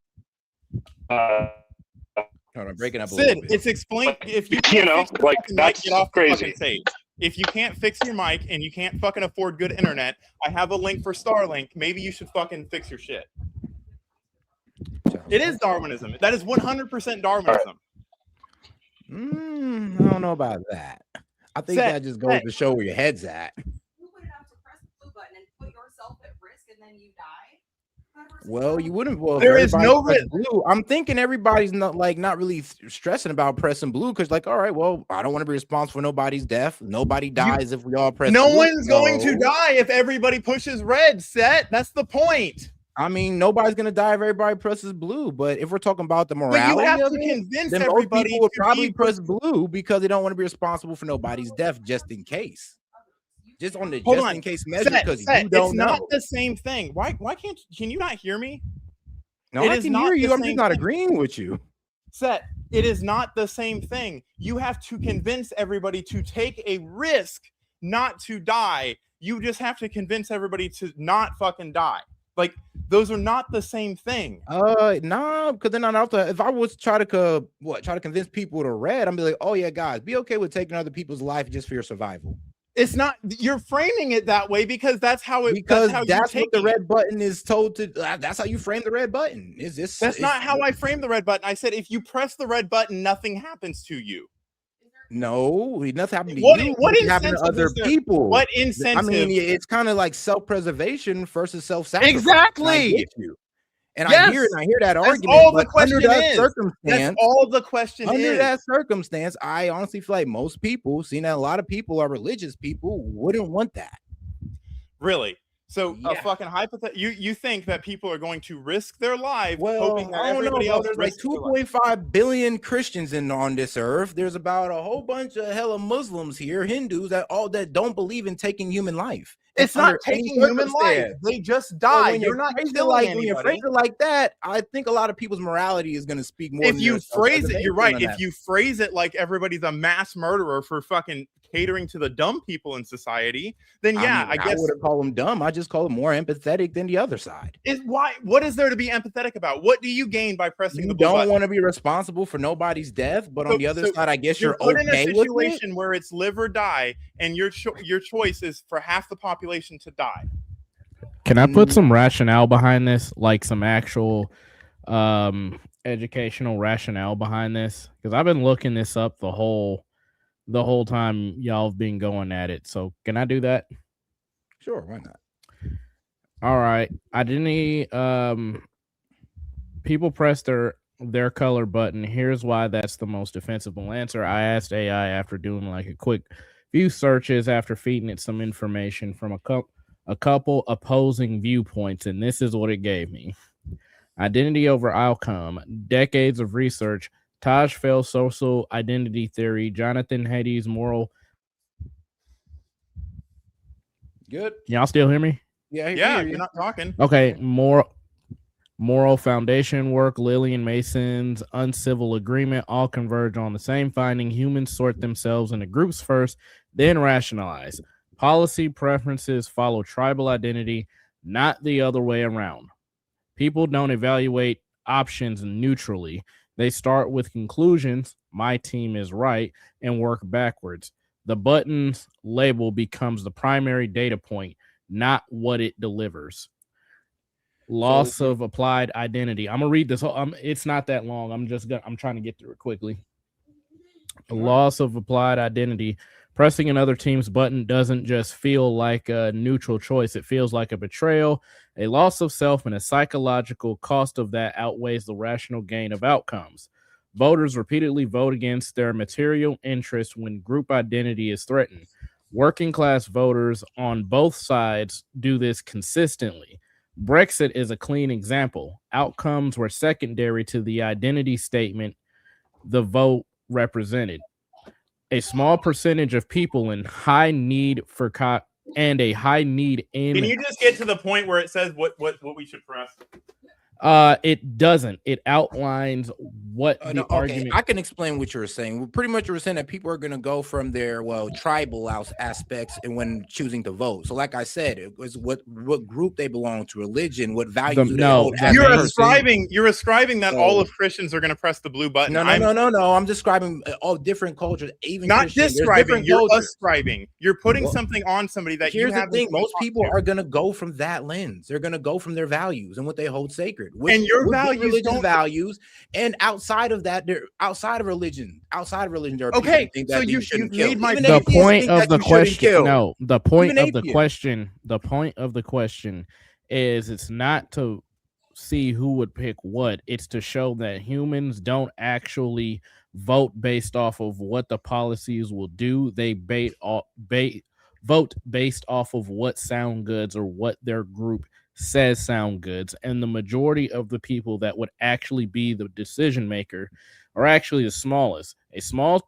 Speaker 1: Hold on, breaking up a
Speaker 4: Sid,
Speaker 1: little bit.
Speaker 4: it's explained. If you
Speaker 10: You
Speaker 4: can't
Speaker 10: know,
Speaker 4: fix your
Speaker 10: like,
Speaker 4: fucking mic,
Speaker 10: that's
Speaker 4: get off the
Speaker 10: crazy.
Speaker 4: fucking stage. If you can't fix your mic and you can't fucking afford good internet, I have a link for Starlink. Maybe you should fucking fix your shit. It is Darwinism. That is 100% Darwinism.
Speaker 1: I don't know about that. I think that just goes to show where your head's at. Well, you wouldn't. Well,
Speaker 4: There is no
Speaker 1: risk. Blue. I'm thinking everybody's not really stressing about pressing blue because, like, all right, well, I don't want to be responsible for nobody's death. Nobody dies if we all press.
Speaker 4: No
Speaker 1: blue.
Speaker 4: one's going to die if everybody pushes red. S.E.T. That's the point.
Speaker 1: I mean, nobody's gonna die if everybody presses blue. But if we're talking about the morality,
Speaker 4: but you have
Speaker 1: of
Speaker 4: to
Speaker 1: it,
Speaker 4: convince
Speaker 1: then most
Speaker 4: everybody
Speaker 1: people would
Speaker 4: to
Speaker 1: probably
Speaker 4: be
Speaker 1: press blue because they don't want to be responsible for nobody's death, just in case. Just on the
Speaker 4: Hold on.
Speaker 1: in case measure because
Speaker 4: S.E.T,
Speaker 1: you don't
Speaker 4: it's
Speaker 1: know.
Speaker 4: not the same thing. Why can you not hear me?
Speaker 1: No, I can hear you. I'm just not agreeing with you.
Speaker 4: S.E.T, it is not the same thing. You have to convince everybody to take a risk not to die. You just have to convince everybody to not fucking die. Like, those are not the same thing.
Speaker 1: Nah, because then if I was try to convince people to red, I'm be like, oh yeah, guys, be okay with taking other people's life just for your survival.
Speaker 4: It's not. You're framing it that way because that's how it.
Speaker 1: Because
Speaker 4: that's
Speaker 1: what the red button is told to. That's how you frame the red button.
Speaker 4: That's not how I framed the red button. I said if you press the red button, nothing happens to you.
Speaker 1: No, nothing happened to you.
Speaker 4: What
Speaker 1: happened to other people?
Speaker 4: What incentive?
Speaker 1: I mean, it's kind of like self-preservation versus self-sacrifice.
Speaker 4: Exactly.
Speaker 1: And
Speaker 4: Yes.
Speaker 1: I hear that
Speaker 4: That's
Speaker 1: argument.
Speaker 4: all the
Speaker 1: but
Speaker 4: question
Speaker 1: under that
Speaker 4: is.
Speaker 1: circumstance,
Speaker 4: That's all the question
Speaker 1: under
Speaker 4: is.
Speaker 1: that circumstance, I honestly feel like most people, seeing that a lot of people are religious people, wouldn't want that.
Speaker 4: Really? So a fucking hypothetical. You think that people are going to risk their lives hoping that
Speaker 1: I don't
Speaker 4: everybody
Speaker 1: know,
Speaker 4: else
Speaker 1: there's like
Speaker 4: risks their life?
Speaker 1: 2.5 billion Christians on this earth. There's about a whole bunch of hella Muslims here, Hindus that don't believe in taking human life.
Speaker 4: It's not taking human life. They just die. You're not killing
Speaker 1: when you
Speaker 4: anybody.
Speaker 1: phrase it like that, I think a lot of people's morality is going to speak more.
Speaker 4: If you phrase it, you're right. If you phrase it like everybody's a mass murderer for fucking catering to the dumb people in society, then yeah, I guess
Speaker 1: I wouldn't call them dumb. I just call them more empathetic than the other side.
Speaker 4: What is there to be empathetic about? What do you gain by pressing the blue
Speaker 1: don't
Speaker 4: button?
Speaker 1: want to be responsible for nobody's death, but on the other side, I guess you're
Speaker 4: put
Speaker 1: okay
Speaker 4: in a
Speaker 1: with
Speaker 4: situation where it's live or die, and your choice is for half the population to die.
Speaker 6: Can I put some rationale behind this, like some actual educational rationale behind this? Because I've been looking this up the whole time y'all have been going at it. So can I do that?
Speaker 1: Sure, why not?
Speaker 6: All right. Identity. People press their color button. Here's why that's the most defensible answer. I asked AI after doing like a quick few searches after feeding it some information from a couple opposing viewpoints, and this is what it gave me. Identity over outcome. Decades of research. Taj Fell's social identity theory. Jonathan Haidt's moral.
Speaker 1: Good.
Speaker 6: Y'all still hear me?
Speaker 4: Yeah, you're not talking.
Speaker 6: Okay, moral foundation work, Lillian Mason's uncivil agreement all converge on the same finding. Humans sort themselves into groups first, then rationalize. Policy preferences follow tribal identity. not the other way around. People don't evaluate options neutrally. They start with conclusions, my team is right, and work backwards. The button's label becomes the primary data point, not what it delivers. Loss of applied identity. I'm gonna read this whole. It's not that long. I'm trying to get through it quickly. A loss of applied identity. Pressing another team's button doesn't just feel like a neutral choice. It feels like a betrayal, a loss of self, and a psychological cost of that outweighs the rational gain of outcomes. Voters repeatedly vote against their material interests when group identity is threatened. Working class voters on both sides do this consistently. Brexit is a clean example. Outcomes were secondary to the identity statement the vote represented. A small percentage of people in high need for and a high need in.
Speaker 19: Can you just get to the point where it says what we should press?
Speaker 6: It doesn't. It outlines what the argument.
Speaker 1: I can explain what you were saying. Pretty much you were saying that people are going to go from their tribal aspects and when choosing to vote. So like I said, it was what group they belong to, religion, what values do they hold.
Speaker 19: You're ascribing that all of Christians are going to press the blue button.
Speaker 1: No. I'm describing all different cultures, even
Speaker 19: not
Speaker 1: Christians.
Speaker 19: describing. You're ascribing. You're putting something on somebody that
Speaker 1: here's
Speaker 19: you have.
Speaker 1: The thing: most people are going to go from that lens. They're going to go from their values and what they hold sacred.
Speaker 19: And your
Speaker 1: values, and outside of that, they're outside of religion. There are people who think that you shouldn't kill.
Speaker 6: The point of the question. No, the point of the question. The point of the question is it's not to see who would pick what. It's to show that humans don't actually vote based off of what the policies will do. They vote based off of what sound goods or what their group says sound goods, and the majority of the people that would actually be the decision maker are actually the smallest. A small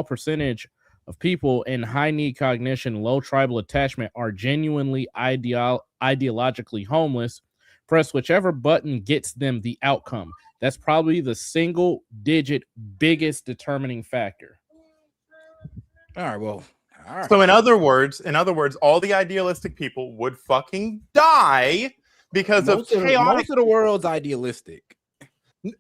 Speaker 6: percentage of people in high need cognition, low tribal attachment are genuinely ideologically homeless. Press whichever button gets them the outcome. That's probably the single digit biggest determining factor.
Speaker 1: All right, well. All right.
Speaker 19: So in other words, all the idealistic people would fucking die because of chaotic.
Speaker 1: Most of the world's idealistic.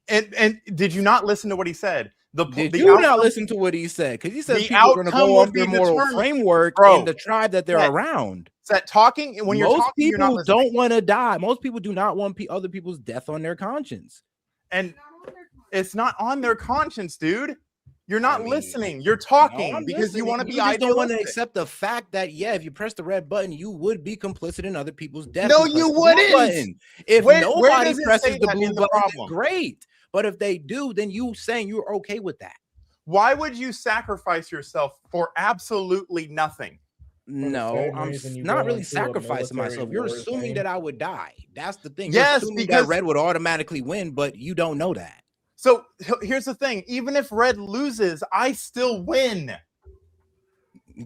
Speaker 19: And did you not listen to what he said?
Speaker 1: Did you not listen to what he said? Because he said people are going to go off their moral framework in the tribe that they're around.
Speaker 19: That talking when you're
Speaker 1: most
Speaker 19: talking,
Speaker 1: people
Speaker 19: you're not
Speaker 1: don't want to die. Most people do not want other people's death on their conscience,
Speaker 19: and it's not on their conscience, dude. You're not listening. You're talking because you want to be idealistic.
Speaker 1: You don't want to accept the fact that if you press the red button, you would be complicit in other people's death.
Speaker 19: No, you wouldn't.
Speaker 1: If nobody presses the blue button, great. But if they do, then you saying you're okay with that.
Speaker 19: Why would you sacrifice yourself for absolutely nothing?
Speaker 1: No, I'm not really sacrificing myself. You're assuming that I would die. That's the thing.
Speaker 19: Yes,
Speaker 1: you're assuming that red would automatically win, but you don't know that.
Speaker 19: So here's the thing. Even if red loses, I still win.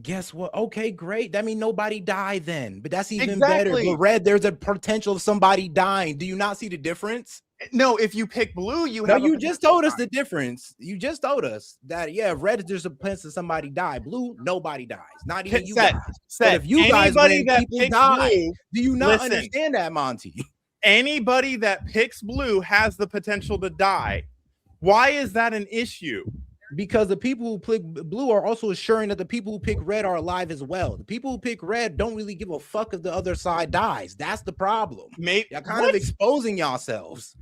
Speaker 1: Guess what? Okay, great. That means nobody died then. But that's even better. But red, there's a potential of somebody dying. Do you not see the difference?
Speaker 19: No, if you pick blue, you
Speaker 1: just told us the difference. You just told us that red, there's a chance of somebody die. Blue, nobody dies. Not even you guys. But if you guys win, people die. Blue, do you not understand that, Monty?
Speaker 19: Anybody that picks blue has the potential to die. Why is that an issue?
Speaker 1: Because the people who pick blue are also assuring that the people who pick red are alive as well. The people who pick red don't really give a fuck if the other side dies. That's the problem. You're kind of exposing yourselves.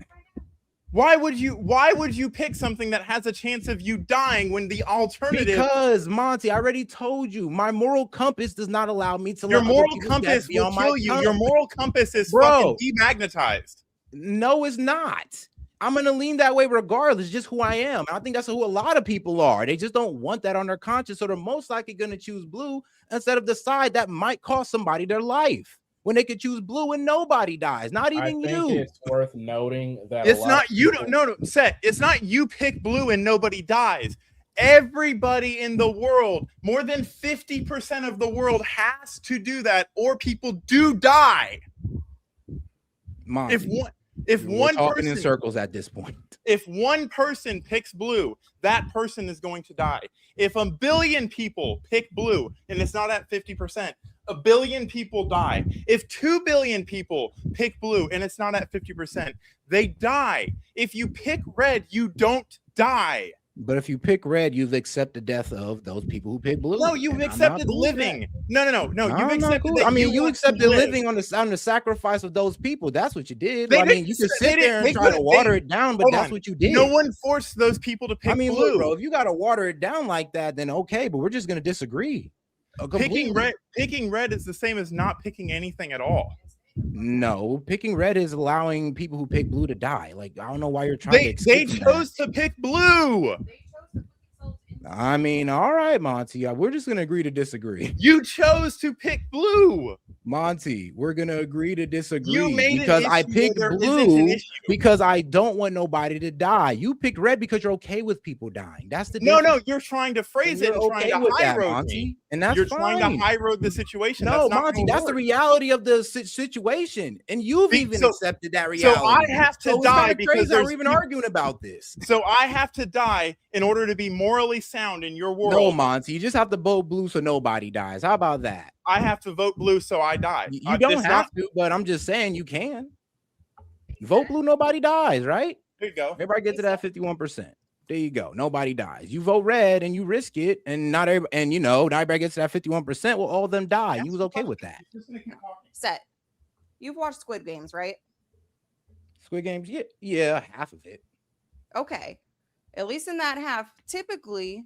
Speaker 19: Why would you pick something that has a chance of you dying when the alternative?
Speaker 1: Because Monty, I already told you, my moral compass does not allow me to.
Speaker 19: Your moral compass will kill you. Your moral compass is fucking demagnetized.
Speaker 1: No, it's not. I'm going to lean that way regardless, just who I am. I think that's who a lot of people are. They just don't want that on their conscience. So they're most likely going to choose blue instead of the side that might cost somebody their life when they could choose blue and nobody dies. Not even you.
Speaker 6: It's worth noting that
Speaker 19: it's not you. No, Set. It's not you pick blue and nobody dies. Everybody in the world, more than 50% of the world has to do that or people do die.
Speaker 1: Monty.
Speaker 19: If one person
Speaker 1: in circles at this point,
Speaker 19: if one person picks blue, that person is going to die. If a billion people pick blue and it's not at 50%,
Speaker 4: 1 billion people die. If 2 billion people pick blue and it's not at 50%, they die. If you pick red, you don't die.
Speaker 1: But if you pick red, you've accepted the death of those people who pick blue.
Speaker 4: No, you've accepted living. No. You've accepted that.
Speaker 1: I mean, you
Speaker 4: want to
Speaker 1: accepted
Speaker 4: live.
Speaker 1: living on the sacrifice of those people. That's what you did.
Speaker 4: They
Speaker 1: I mean,
Speaker 4: didn't
Speaker 1: you can
Speaker 4: say-
Speaker 1: sit
Speaker 4: they
Speaker 1: there and
Speaker 4: didn't-
Speaker 1: try
Speaker 4: they-
Speaker 1: to water
Speaker 4: they-
Speaker 1: it down, but
Speaker 4: hold
Speaker 1: that's
Speaker 4: on.
Speaker 1: what you did.
Speaker 4: No one forced those people to pick
Speaker 1: I mean,
Speaker 4: blue.
Speaker 1: look, bro, if you got to water it down like that, then okay, but we're just going to disagree.
Speaker 4: Picking red is the same as not picking anything at all.
Speaker 1: No, picking red is allowing people who pick blue to die. Like, I don't know why you're trying to
Speaker 4: They
Speaker 1: escape from
Speaker 4: chose to pick blue.
Speaker 1: that. I mean, all right, Monty, we're just going to agree to disagree.
Speaker 4: You chose to pick blue.
Speaker 1: Monty, we're going to agree to disagree
Speaker 4: You made
Speaker 1: because
Speaker 4: an
Speaker 1: I
Speaker 4: issue
Speaker 1: picked
Speaker 4: where there isn't an
Speaker 1: blue
Speaker 4: issue.
Speaker 1: because I don't want nobody to die. You picked red because you're okay with people dying. That's the
Speaker 4: No,
Speaker 1: difference.
Speaker 4: you're trying to phrase
Speaker 1: And
Speaker 4: it and
Speaker 1: you're
Speaker 4: trying
Speaker 1: okay
Speaker 4: to
Speaker 1: with
Speaker 4: high
Speaker 1: that,
Speaker 4: road
Speaker 1: Monty,
Speaker 4: me.
Speaker 1: and that's
Speaker 4: You're trying
Speaker 1: fine.
Speaker 4: to high road the situation.
Speaker 1: No,
Speaker 4: That's not
Speaker 1: Monty,
Speaker 4: gonna
Speaker 1: that's the
Speaker 4: work.
Speaker 1: reality of the situation, and you've even accepted that reality.
Speaker 4: So I have to
Speaker 1: So it's
Speaker 4: die
Speaker 1: kinda
Speaker 4: because
Speaker 1: crazy how
Speaker 4: there's
Speaker 1: we're even
Speaker 4: people-
Speaker 1: arguing about this.
Speaker 4: So I have to die in order to be morally sound in your world.
Speaker 1: No, Monty, you just have to vote blue so nobody dies. How about that?
Speaker 4: I have to vote blue so I die.
Speaker 1: You don't have to, but I'm just saying you can. Vote blue, nobody dies, right?
Speaker 4: There you go.
Speaker 1: Everybody get to that 51%. There you go. Nobody dies. You vote red and you risk it, and not everybody gets to that 51%. Well, all of them die. You was okay with that.
Speaker 3: Set. You've watched Squid Games, right?
Speaker 1: Squid Games, yeah, half of it.
Speaker 3: Okay. At least in that half, typically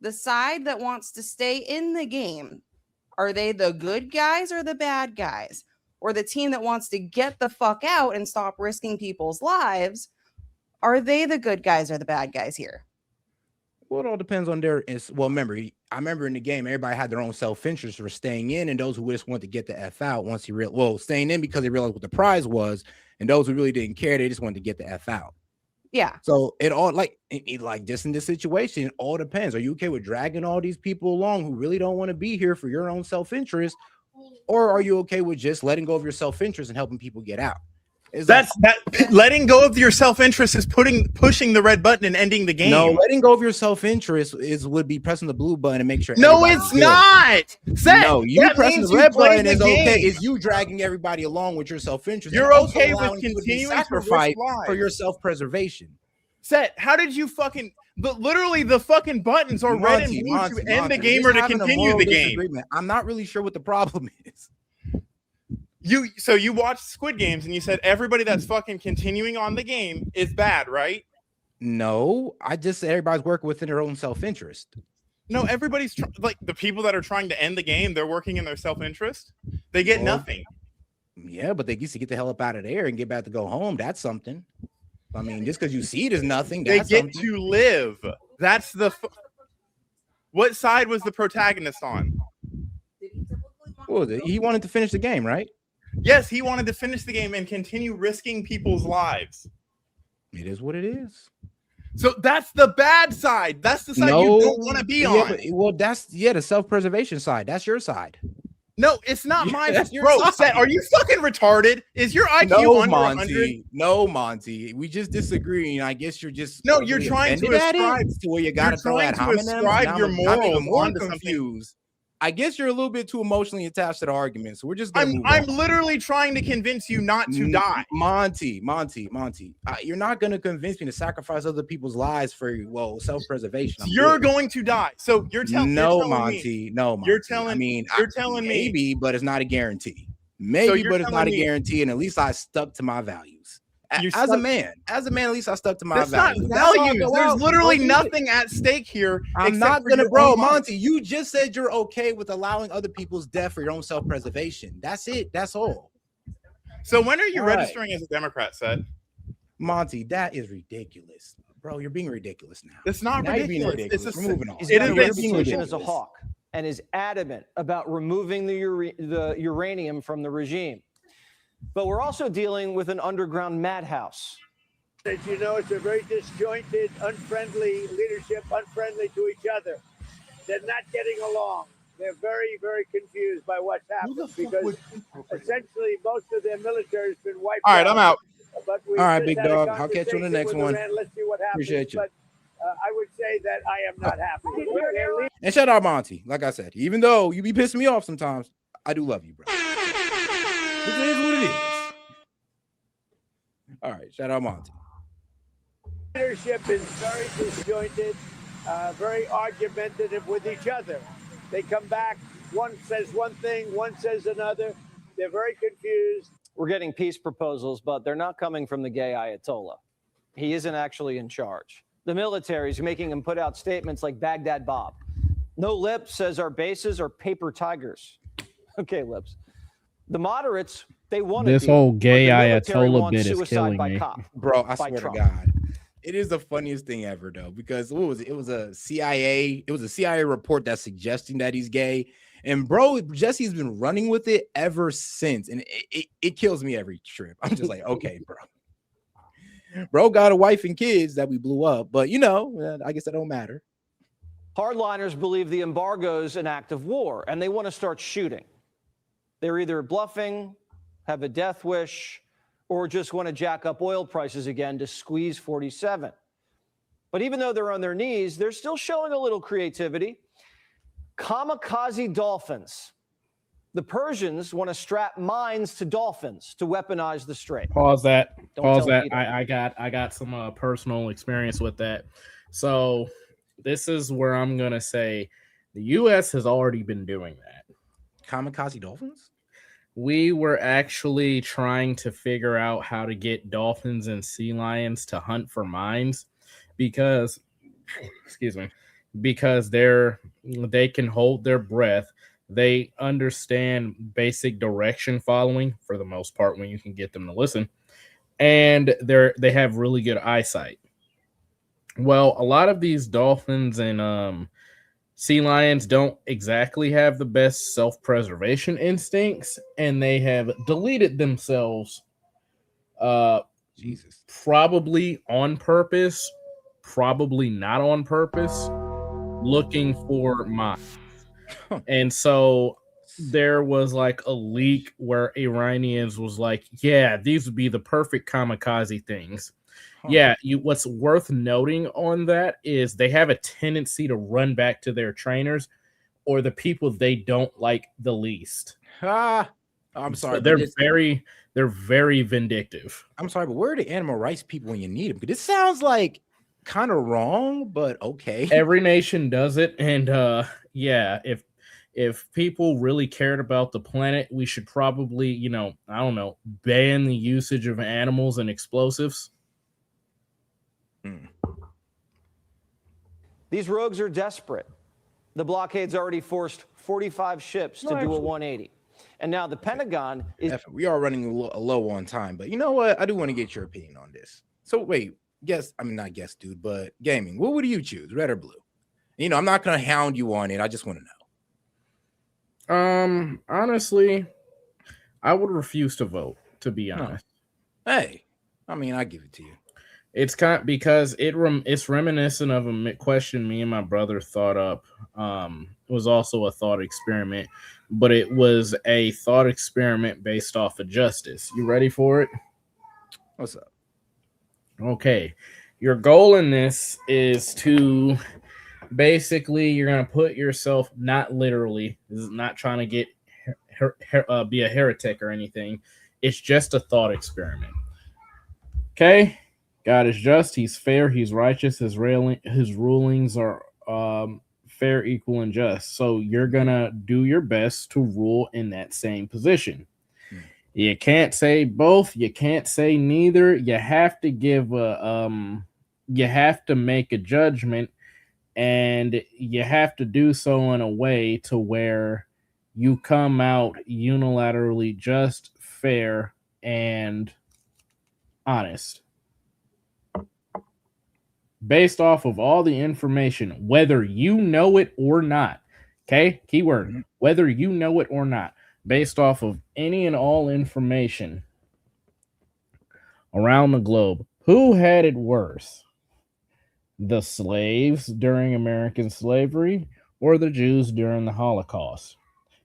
Speaker 3: the side that wants to stay in the game, are they the good guys or the bad guys? Or the team that wants to get the fuck out and stop risking people's lives, are they the good guys or the bad guys here?
Speaker 1: Well, it all depends on their. I remember in the game, everybody had their own self-interest for staying in, and those who just wanted to get the F out once staying in because they realized what the prize was, and those who really didn't care, they just wanted to get the F out.
Speaker 3: Yeah.
Speaker 1: So it all like just in this situation, it all depends. Are you okay with dragging all these people along who really don't want to be here for your own self-interest, or are you okay with just letting go of your self-interest and helping people get out?
Speaker 4: Letting go of your self-interest is pushing the red button and ending the game.
Speaker 1: No, letting go of your self-interest would be pressing the blue button and make sure.
Speaker 4: No,
Speaker 1: everybody's
Speaker 4: it's
Speaker 1: good.
Speaker 4: not. Set.
Speaker 1: No, you
Speaker 4: That
Speaker 1: pressing
Speaker 4: means
Speaker 1: the
Speaker 4: you
Speaker 1: red
Speaker 4: played
Speaker 1: button
Speaker 4: the
Speaker 1: is okay.
Speaker 4: game.
Speaker 1: Is you dragging everybody along with your self-interest?
Speaker 4: You're
Speaker 1: and also
Speaker 4: okay with
Speaker 1: allowing people to be
Speaker 4: continuing to risk
Speaker 1: sacrificed for
Speaker 4: lives.
Speaker 1: your self-preservation.
Speaker 4: Set. How did you fucking? But literally, the fucking buttons are red and blue to end the game or to continue the game.
Speaker 1: I'm not really sure what the problem is.
Speaker 4: You watched Squid Games and you said everybody that's fucking continuing on the game is bad, right?
Speaker 1: No, I just said everybody's working within their own self-interest.
Speaker 4: No, everybody's like the people that are trying to end the game. They're working in their self-interest. They get nothing.
Speaker 1: Yeah, but they used to get the hell up out of there and get back to go home. That's something. I mean, just because you see it as nothing,
Speaker 4: They
Speaker 1: that's
Speaker 4: get
Speaker 1: something.
Speaker 4: to live. That's the. What side was the protagonist on?
Speaker 1: What was it? He wanted to finish the game, right?
Speaker 4: Yes, he wanted to finish the game and continue risking people's lives.
Speaker 1: It is what it is.
Speaker 4: So that's the bad side. That's the side you don't want to be on.
Speaker 1: That's the self-preservation side. That's your side.
Speaker 4: No, it's not
Speaker 1: Yeah,
Speaker 4: mine.
Speaker 1: that's your
Speaker 4: Bro,
Speaker 1: side.
Speaker 4: Set, are you fucking retarded? Is your IQ
Speaker 1: No,
Speaker 4: under 100?
Speaker 1: Monty. No, Monty. We just disagree. And I guess you're just
Speaker 4: No, you're trying to
Speaker 1: offended at it
Speaker 4: ascribe
Speaker 1: to where you got to
Speaker 4: you're
Speaker 1: throw
Speaker 4: trying
Speaker 1: at
Speaker 4: to
Speaker 1: homonyms.
Speaker 4: ascribe
Speaker 1: Now
Speaker 4: your
Speaker 1: I'm
Speaker 4: morals
Speaker 1: even more
Speaker 4: onto something.
Speaker 1: confused. I guess you're a little bit too emotionally attached to the argument, so we're just gonna move
Speaker 4: I'm
Speaker 1: on.
Speaker 4: literally trying to convince you not to die.
Speaker 1: Monty. You're not gonna convince me to sacrifice other people's lives for self-preservation. I'm
Speaker 4: You're
Speaker 1: good.
Speaker 4: going to die. So you're telling
Speaker 1: Monty. No, Monty.
Speaker 4: You're telling.
Speaker 1: I mean,
Speaker 4: you're telling me.
Speaker 1: maybe, but it's not a guarantee.
Speaker 4: So
Speaker 1: Maybe,
Speaker 4: you're
Speaker 1: but it's not a
Speaker 4: telling me-
Speaker 1: guarantee. And at least I stuck to my values.
Speaker 4: You
Speaker 1: As a
Speaker 4: stuck-
Speaker 1: man, at least I stuck to my
Speaker 4: That's not
Speaker 1: values. That's how I
Speaker 4: values.
Speaker 1: go
Speaker 4: There's
Speaker 1: out.
Speaker 4: literally
Speaker 1: Go do it.
Speaker 4: nothing at stake here.
Speaker 1: I'm
Speaker 4: except
Speaker 1: not
Speaker 4: for
Speaker 1: gonna,
Speaker 4: your
Speaker 1: bro,
Speaker 4: own life.
Speaker 1: Monty. You just said you're okay with allowing other people's death for your own self-preservation. That's it. That's all.
Speaker 4: So when are you
Speaker 1: All right.
Speaker 4: registering as a Democrat, Set?
Speaker 1: Monty, that is ridiculous, bro. You're being ridiculous now.
Speaker 4: It's not
Speaker 1: Now you're being
Speaker 4: ridiculous. It's a,
Speaker 1: We're moving on.
Speaker 21: He's
Speaker 4: It
Speaker 21: got
Speaker 4: is
Speaker 21: a
Speaker 4: a-
Speaker 21: reputation as a hawk and is adamant about removing the uranium from the regime. But we're also dealing with an underground madhouse.
Speaker 14: As you know, it's a very disjointed, unfriendly leadership, unfriendly to each other. They're not getting along. They're very, very confused by what's happened because essentially most of their military has been wiped out.
Speaker 4: All right, I'm out.
Speaker 14: But we
Speaker 1: All right,
Speaker 14: just
Speaker 1: big
Speaker 14: had a
Speaker 1: dog. I'll catch you on the
Speaker 14: conversation
Speaker 1: next
Speaker 14: with
Speaker 1: one.
Speaker 14: Iran. Let's see what happens.
Speaker 1: Appreciate you.
Speaker 14: But I would say that I am not happy.
Speaker 1: And shout out Monty. Like I said, even though you be pissing me off sometimes, I do love you, bro. This is what it is. All right, shout out Monty.
Speaker 14: Leadership is very disjointed, very argumentative with each other. They come back, one says one thing, one says another. They're very confused.
Speaker 21: We're getting peace proposals, but they're not coming from the gay Ayatollah. He isn't actually in charge. The military's making him put out statements like Baghdad Bob. No Lips says our bases are paper tigers. Okay, Lips. The moderates, they want
Speaker 6: This whole gay Ayatollah bit is killing me.
Speaker 1: Bro, I swear to God. It is the funniest thing ever, though, because what was it? It was a CIA report that's suggesting that he's gay. And bro, Jesse's been running with it ever since. And it kills me every trip. I'm just like, okay, bro. Bro got a wife and kids that we blew up, but I guess that don't matter.
Speaker 21: Hardliners believe the embargo is an act of war, and they want to start shooting. They're either bluffing, have a death wish, or just want to jack up oil prices again to squeeze 47. But even though they're on their knees, they're still showing a little creativity. Kamikaze dolphins. The Persians want to strap mines to dolphins to weaponize the strait.
Speaker 6: Pause that.
Speaker 21: Don't tell me.
Speaker 6: I got some personal experience with that. So this is where I'm gonna say the U.S. has already been doing that.
Speaker 1: Kamikaze dolphins?
Speaker 6: We were actually trying to figure out how to get dolphins and sea lions to hunt for mines because, because they can hold their breath. They understand basic direction following for the most part when you can get them to listen, and they have really good eyesight. Well, a lot of these dolphins and sea lions don't exactly have the best self-preservation instincts, and they have deleted themselves probably on purpose, probably not on purpose, looking for mines. And so there was like a leak where Iranians was like, yeah, these would be the perfect kamikaze things. Yeah, what's worth noting on that is they have a tendency to run back to their trainers or the people they don't like the least.
Speaker 1: I'm sorry.
Speaker 6: So they're very vindictive.
Speaker 1: I'm sorry, but where are the animal rights people when you need them? Because this sounds like kind of wrong, but okay.
Speaker 6: Every nation does it, and yeah, if people really cared about the planet, we should probably, I don't know, ban the usage of animals and explosives.
Speaker 21: These rogues are desperate. The blockade's already forced 45 ships to do a 180. And now the Pentagon is...
Speaker 1: We are running a low on time, but you know what? I do want to get your opinion on this. So wait, not guess, dude, but gaming. What would you choose, red or blue? I'm not going to hound you on it. I just want to
Speaker 6: know. Honestly, I would refuse to vote, to be honest.
Speaker 1: Hey, I give it to you.
Speaker 6: It's because it's reminiscent of a question me and my brother thought up. It was also a thought experiment, but it was a thought experiment based off of justice. You ready for it?
Speaker 1: What's up?
Speaker 6: Okay. Your goal in this is to basically, you're going to put yourself, not literally, this is not trying to get be a heretic or anything. It's just a thought experiment. Okay? God is just, he's fair, he's righteous, his rulings are fair, equal, and just. So you're going to do your best to rule in that same position. You can't say both, you can't say neither. You have to give you have to make a judgment, and you have to do so in a way to where you come out unilaterally just, fair, and honest. Based off of all the information, whether you know it or not. Okay? Keyword, whether you know it or not. Based off of any and all information around the globe. Who had it worse? The slaves during American slavery or the Jews during the Holocaust?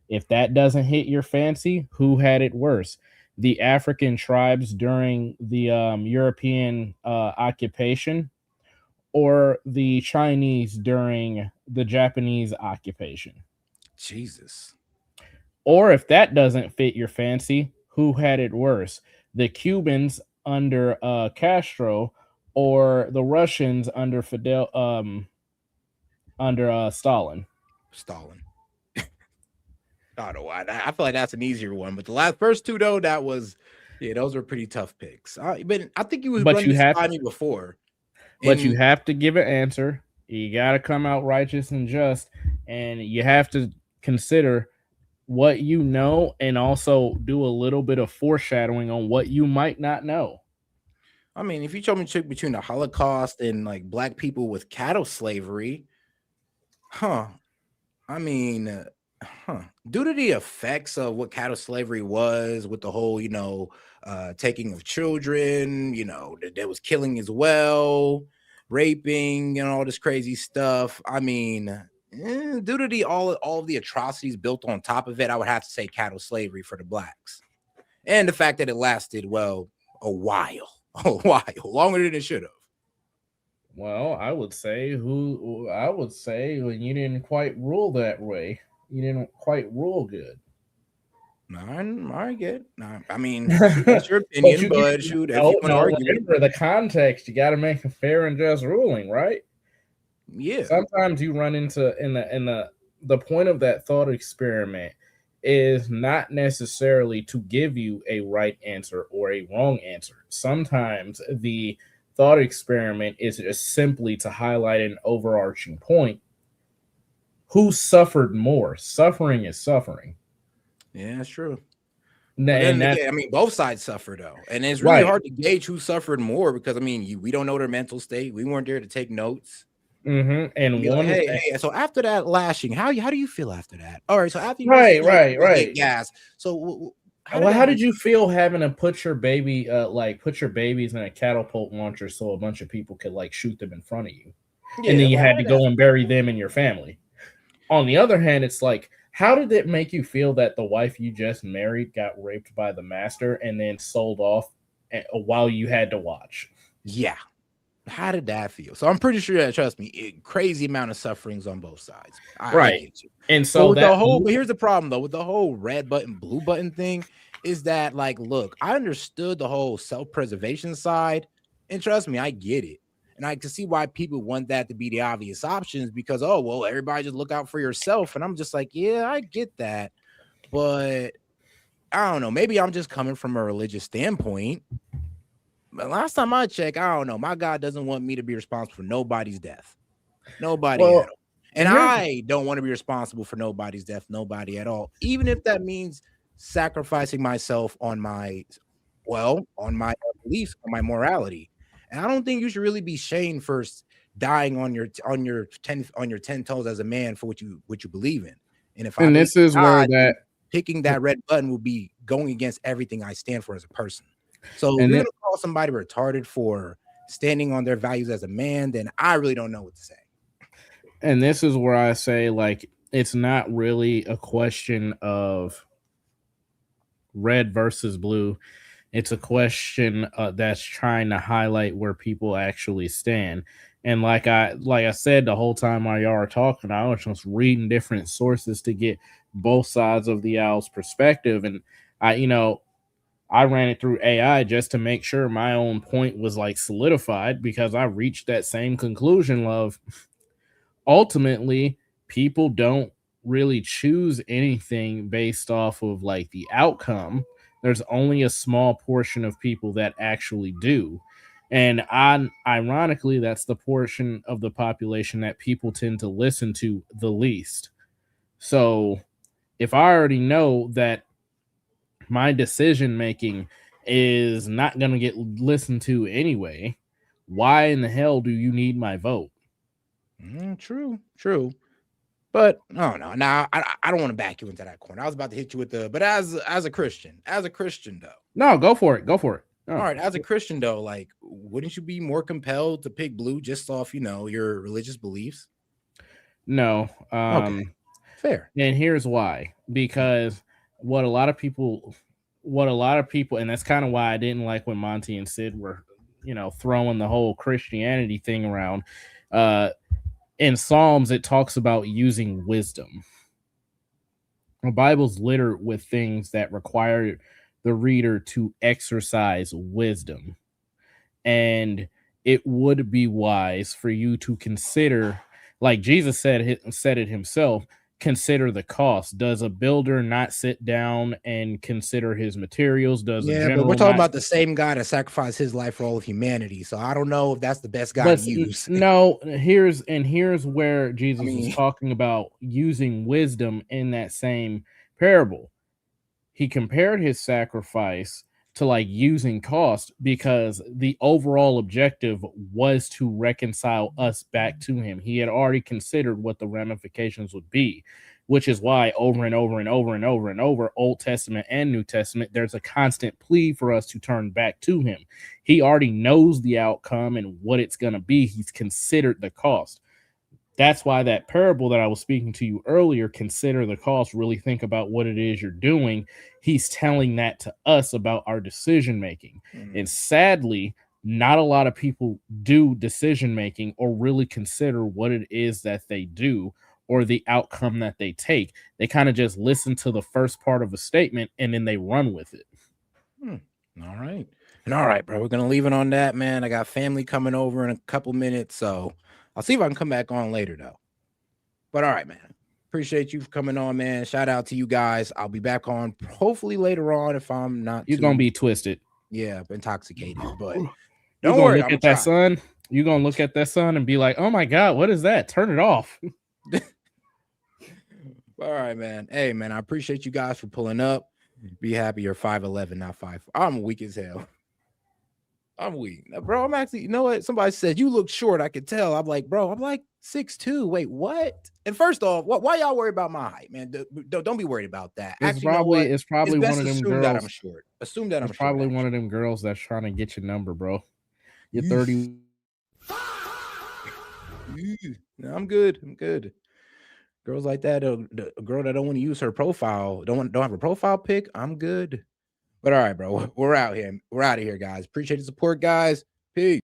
Speaker 6: If that doesn't hit your fancy, who had it worse? The African tribes during the European occupation or the Chinese during the Japanese occupation?
Speaker 1: Jesus.
Speaker 6: Or if that doesn't fit your fancy, who had it worse? The Cubans under Castro or the Russians under Stalin?
Speaker 1: Stalin. I don't know why. I feel like that's an easier one, but the first two though, those were pretty tough picks. But I think you
Speaker 6: But
Speaker 1: run
Speaker 6: you
Speaker 1: this
Speaker 6: have
Speaker 1: by me before.
Speaker 6: But you
Speaker 1: And
Speaker 6: have to give an answer. You got to come out righteous and just, and you have to consider what you know and also do a little bit of foreshadowing on what you might not know.
Speaker 1: I mean, if you told me to pick between the Holocaust and like black people with cattle slavery, I mean, due to the effects of what cattle slavery was, with the whole, taking of children, that was killing as well, raping, and all this crazy stuff. I mean, due to all of the atrocities built on top of it, I would have to say cattle slavery for the blacks, and the fact that it lasted a while, longer than it should have.
Speaker 6: Well, I would say when you didn't quite rule that way, you didn't quite rule good.
Speaker 1: I get. I mean, that's your opinion, but if you want to argue,
Speaker 6: remember the context. You got to make a fair and just ruling, right?
Speaker 1: Yeah.
Speaker 6: Sometimes you run into in the point of that thought experiment is not necessarily to give you a right answer or a wrong answer. Sometimes the thought experiment is just simply to highlight an overarching point. Who suffered more? Suffering is suffering.
Speaker 1: Yeah, that's true.
Speaker 6: And
Speaker 1: I mean, both sides suffer though, and it's really hard to gauge who suffered more because I mean, we don't know their mental state. We weren't there to take notes.
Speaker 6: Mm-hmm. And one,
Speaker 1: like, hey, so after that lashing, how do you feel after that? All right, so after you
Speaker 6: right,
Speaker 1: gas. So
Speaker 6: how did you feel having to put your babies in a catapult launcher so a bunch of people could like shoot them in front of you, and then you had to go and bury them in your family? On the other hand, it's like, how did it make you feel that the wife you just married got raped by the master and then sold off while you had to watch?
Speaker 1: Yeah. How did that feel? So I'm pretty sure that, trust me, crazy amount of sufferings on both sides. I get you.
Speaker 6: And so
Speaker 1: but here's the problem though, with the whole red button, blue button thing, is that like, look, I understood the whole self-preservation side, and trust me, I get it. And I can see why people want that to be the obvious options because, oh, well, everybody just look out for yourself. And I'm just like, yeah, I get that. But I don't know. Maybe I'm just coming from a religious standpoint. But last time I checked, I don't know. My God doesn't want me to be responsible for nobody's death. Nobody at all. And I don't want to be responsible for nobody's death, nobody at all. Even if that means sacrificing myself on my beliefs, on my morality. And I don't think you should really be shamed for dying on your 10 toes as a man for what you believe in. And if
Speaker 6: this is where that
Speaker 1: picking that red button will be going against everything I stand for as a person. So if you're gonna call somebody retarded for standing on their values as a man, then I really don't know what to say.
Speaker 6: And this is where I say, like, it's not really a question of red versus blue. It's a question that's trying to highlight where people actually stand. And like I said, the whole time while y'all are talking, I was just reading different sources to get both sides of the owl's perspective. And I ran it through AI just to make sure my own point was like solidified, because I reached that same conclusion of ultimately people don't really choose anything based off of like the outcome. There's only a small portion of people that actually do. And ironically, that's the portion of the population that people tend to listen to the least. So if I already know that my decision making is not going to get listened to anyway, why in the hell do you need my vote?
Speaker 1: True. But no. Now I don't want to back you into that corner. I was about to hit you with but as a Christian though.
Speaker 6: No, go for it.
Speaker 1: Oh. All right, as a Christian though, like, wouldn't you be more compelled to pick blue just off, your religious beliefs?
Speaker 6: No.
Speaker 1: Okay. Fair.
Speaker 6: And here's why. Because what a lot of people, and that's kind of why I didn't like when Monty and Sid were, throwing the whole Christianity thing around. In Psalms, it talks about using wisdom. The Bible's littered with things that require the reader to exercise wisdom. And it would be wise for you to consider, like Jesus said it himself, consider the cost. Does a builder not sit down and consider his materials? Does a
Speaker 1: Yeah,
Speaker 6: general
Speaker 1: but we're talking
Speaker 6: not?
Speaker 1: about the same guy that sacrificed his life for all of humanity. So I don't know if that's the best guy
Speaker 6: But
Speaker 1: to use.
Speaker 6: no, here's where Jesus
Speaker 1: mean-
Speaker 6: was talking about using wisdom in that same parable. He compared his sacrifice to like using cost because the overall objective was to reconcile us back to him. He had already considered what the ramifications would be, which is why over and over and over and over and over, Old Testament and New Testament, there's a constant plea for us to turn back to him. He already knows the outcome and what it's going to be. He's considered the cost. That's why that parable that I was speaking to you earlier, consider the cost, really think about what it is you're doing. He's telling that to us about our decision making. And sadly, not a lot of people do decision making or really consider what it is that they do or the outcome that they take. They kind of just listen to the first part of a statement and then they run with it.
Speaker 1: All right. And all right, bro, we're going to leave it on that, man. I got family coming over in a couple minutes, so I'll see if I can come back on later, though. But all right, man. Appreciate you for coming on, man. Shout out to you guys. I'll be back on hopefully later on if I'm not
Speaker 6: You're going to be twisted.
Speaker 1: Yeah, intoxicated, but
Speaker 6: You're
Speaker 1: don't
Speaker 6: gonna
Speaker 1: worry.
Speaker 6: look at that sun. You're going to look at that sun and be like, oh my God, what is that? Turn it off.
Speaker 1: All right, man. Hey, man, I appreciate you guys for pulling up. Be happy you're 5'11", not 5'4". I'm weak as hell. I'm weak. Bro, I'm actually, you know what? Somebody said, you look short. I could tell. I'm like, bro, I'm like 6'2". Wait, what? And first off, why y'all worry about my height, man? Don't be worried about that.
Speaker 6: It's probably one of them girls.
Speaker 1: That I'm short. Assume that I'm short.
Speaker 6: Probably one of them girls that's trying to get your number, bro. You're 30.
Speaker 1: No, I'm good. I'm good. Girls like that, a girl that don't want to use her profile, don't have a profile pic, I'm good. But all right, bro, we're out here. We're out of here, guys. Appreciate the support, guys. Peace.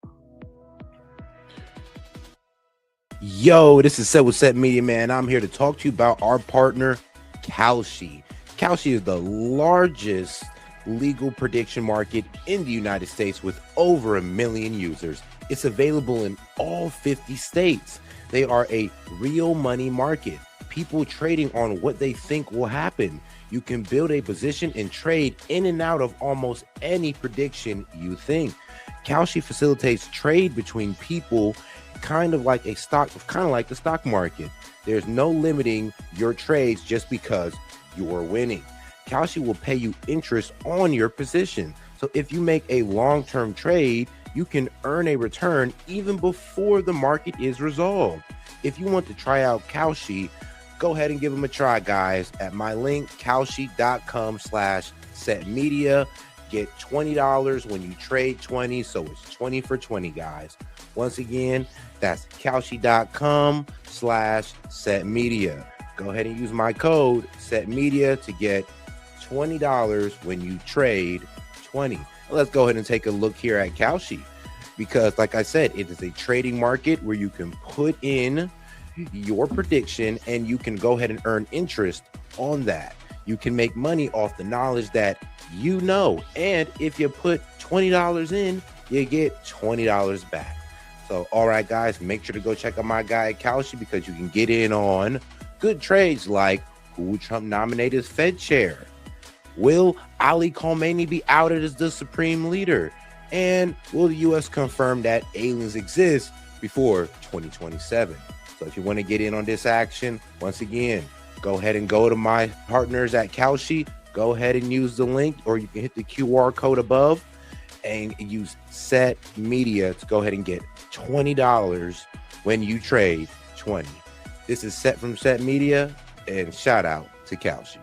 Speaker 1: Yo, this is S.E.T Media, man. I'm here to talk to you about our partner, Kalshi. Kalshi is the largest legal prediction market in the United States with over 1 million users. It's available in all 50 states. They are a real money market. People trading on what they think will happen. You can build a position and trade in and out of almost any prediction you think. Kalshi facilitates trade between people, kind of like the stock market. There's no limiting your trades just because you're winning. Kalshi will pay you interest on your position. So if you make a long-term trade, you can earn a return even before the market is resolved. If you want to try out Kalshi, go ahead and give them a try, guys, at my link, kalshi.com/setmedia. Get $20 when you trade 20, so it's 20 for 20, guys. Once again, that's kalshi.com/setmedia. Go ahead and use my code setmedia to get $20 when you trade 20. Let's go ahead and take a look here at Kalshi, because like I said, it is a trading market where you can put in your prediction and you can go ahead and earn interest on that. You can make money off the knowledge that you know, and if you put $20 in, you get $20 back. So all right, guys, make sure to go check out my guy at Kalshi, because you can get in on good trades like who will Trump nominate as Fed chair? Will Ali Khamenei be outed as the supreme leader? And will the U.S. confirm that aliens exist before 2027? So if you want to get in on this action, once again, go ahead and go to my partners at Kalshi. Go ahead and use the link, or you can hit the QR code above and use SET Media to go ahead and get $20 when you trade 20. This is Set from SET Media, and shout out to Kalshi.